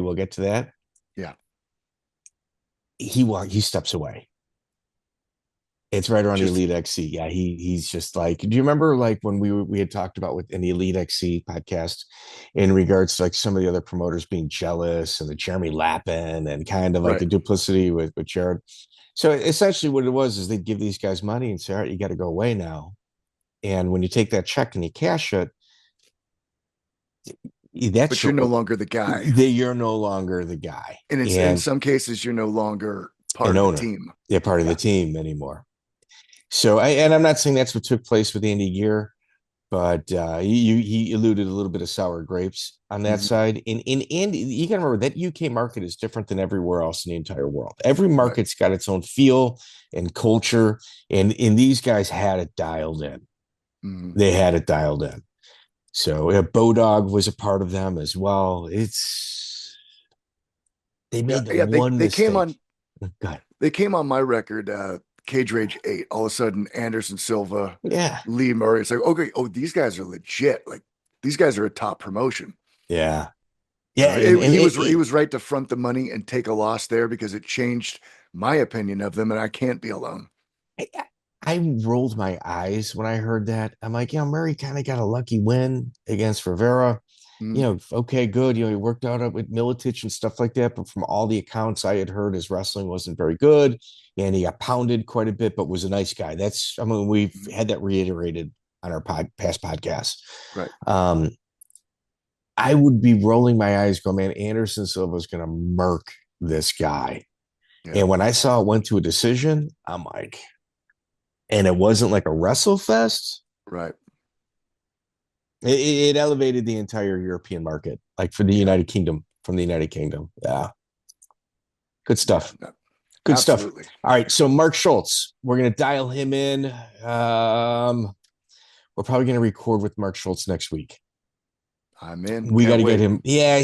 we'll get to that. Yeah. He steps away. It's right around the Elite XC. Yeah, he's just like, do you remember like when we had talked about in the Elite XC podcast in regards to like some of the other promoters being jealous and the Jeremy Lappin and kind of like the duplicity with Gerald. So essentially what it was is they'd give these guys money and say, all right, you got to go away now. And when you take that check and you cash it, but you're no longer the guy. You're no longer the guy. And in some cases, you're no longer part of the team. Yeah, part of the team anymore. So, I'm not saying that's what took place with Andy Geer, but he alluded a little bit of sour grapes on that side. In Andy, you got to remember that UK market is different than everywhere else in the entire world. Every market's got its own feel and culture, and these guys had it dialed in. Mm-hmm. They had it dialed in. So Bodog was a part of them as well. They made one mistake. They came on my record. Cage Rage 8, all of a sudden Anderson Silva, Leigh Remedios. It's like, okay, these guys are legit. Like these guys are a top promotion. Yeah. He was right to front the money and take a loss there because it changed my opinion of them, and I can't be alone. I rolled my eyes when I heard that. I'm like, Murray kind of got a lucky win against Rivera. Okay, good. He worked out with Milicic and stuff like that. But from all the accounts I had heard, his wrestling wasn't very good. And he got pounded quite a bit, but was a nice guy. We've had that reiterated on our past podcasts. Right. I would be rolling my eyes going, man, Anderson Silva is going to murk this guy. Yeah. And when I saw it went to a decision, I'm like, and it wasn't like a wrestle fest. Right. It elevated the entire European market, like for the United Kingdom, from the United Kingdom. Yeah. Good stuff. Good Absolutely. Stuff. All right. So Mark Schultz, we're going to dial him in. We're probably going to record with Mark Schultz next week. I'm in. We got to get him. Yeah.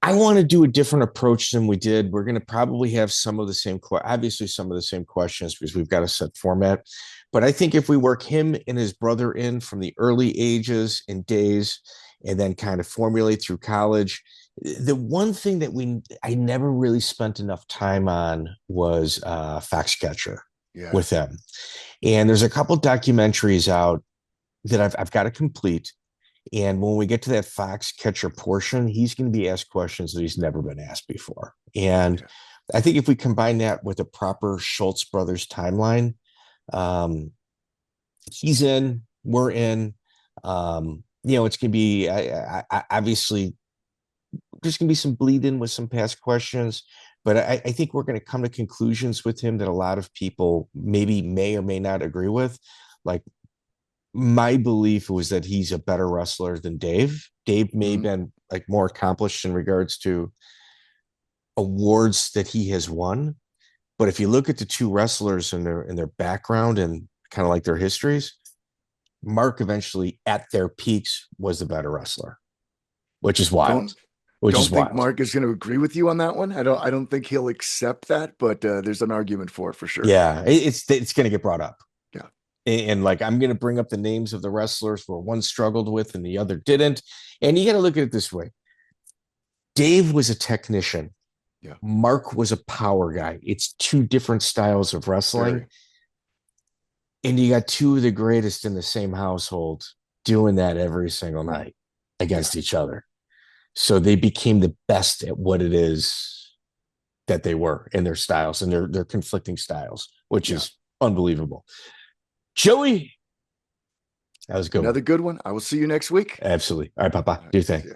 I want to do a different approach than we did. We're going to probably have some of the same questions because we've got a set format. But I think if we work him and his brother in from the early ages and days, and then kind of formulate through college, the one thing that I never really spent enough time on was Foxcatcher with them. And there's a couple documentaries out that I've got to complete. And when we get to that Foxcatcher portion, he's going to be asked questions that he's never been asked before. And I think if we combine that with a proper Schultz brothers timeline, he's in, we're in, it's going to be, obviously there's going to be some bleed in with some past questions, but I think we're going to come to conclusions with him that a lot of people maybe may or may not agree with. Like my belief was that he's a better wrestler than Dave. Dave may have been like more accomplished in regards to awards that he has won. But if you look at the two wrestlers and their background and kind of like their histories, Mark eventually at their peaks was the better wrestler, which is wild. I don't think Mark is going to agree with you on that one. I don't think he'll accept that, but there's an argument for it for sure. Yeah, it's going to get brought up. Yeah. And like, I'm going to bring up the names of the wrestlers where one struggled with and the other didn't. And you got to look at it this way. Dave was a technician Yeah. Mark was a power guy. It's two different styles of wrestling. Very. And you got two of the greatest in the same household doing that every single night against each other. So they became the best at what it is that they were in their styles and their conflicting styles, which is unbelievable. Joey, that was good. Another good one. I will see you next week. Absolutely. All right, Papa. Do your thing.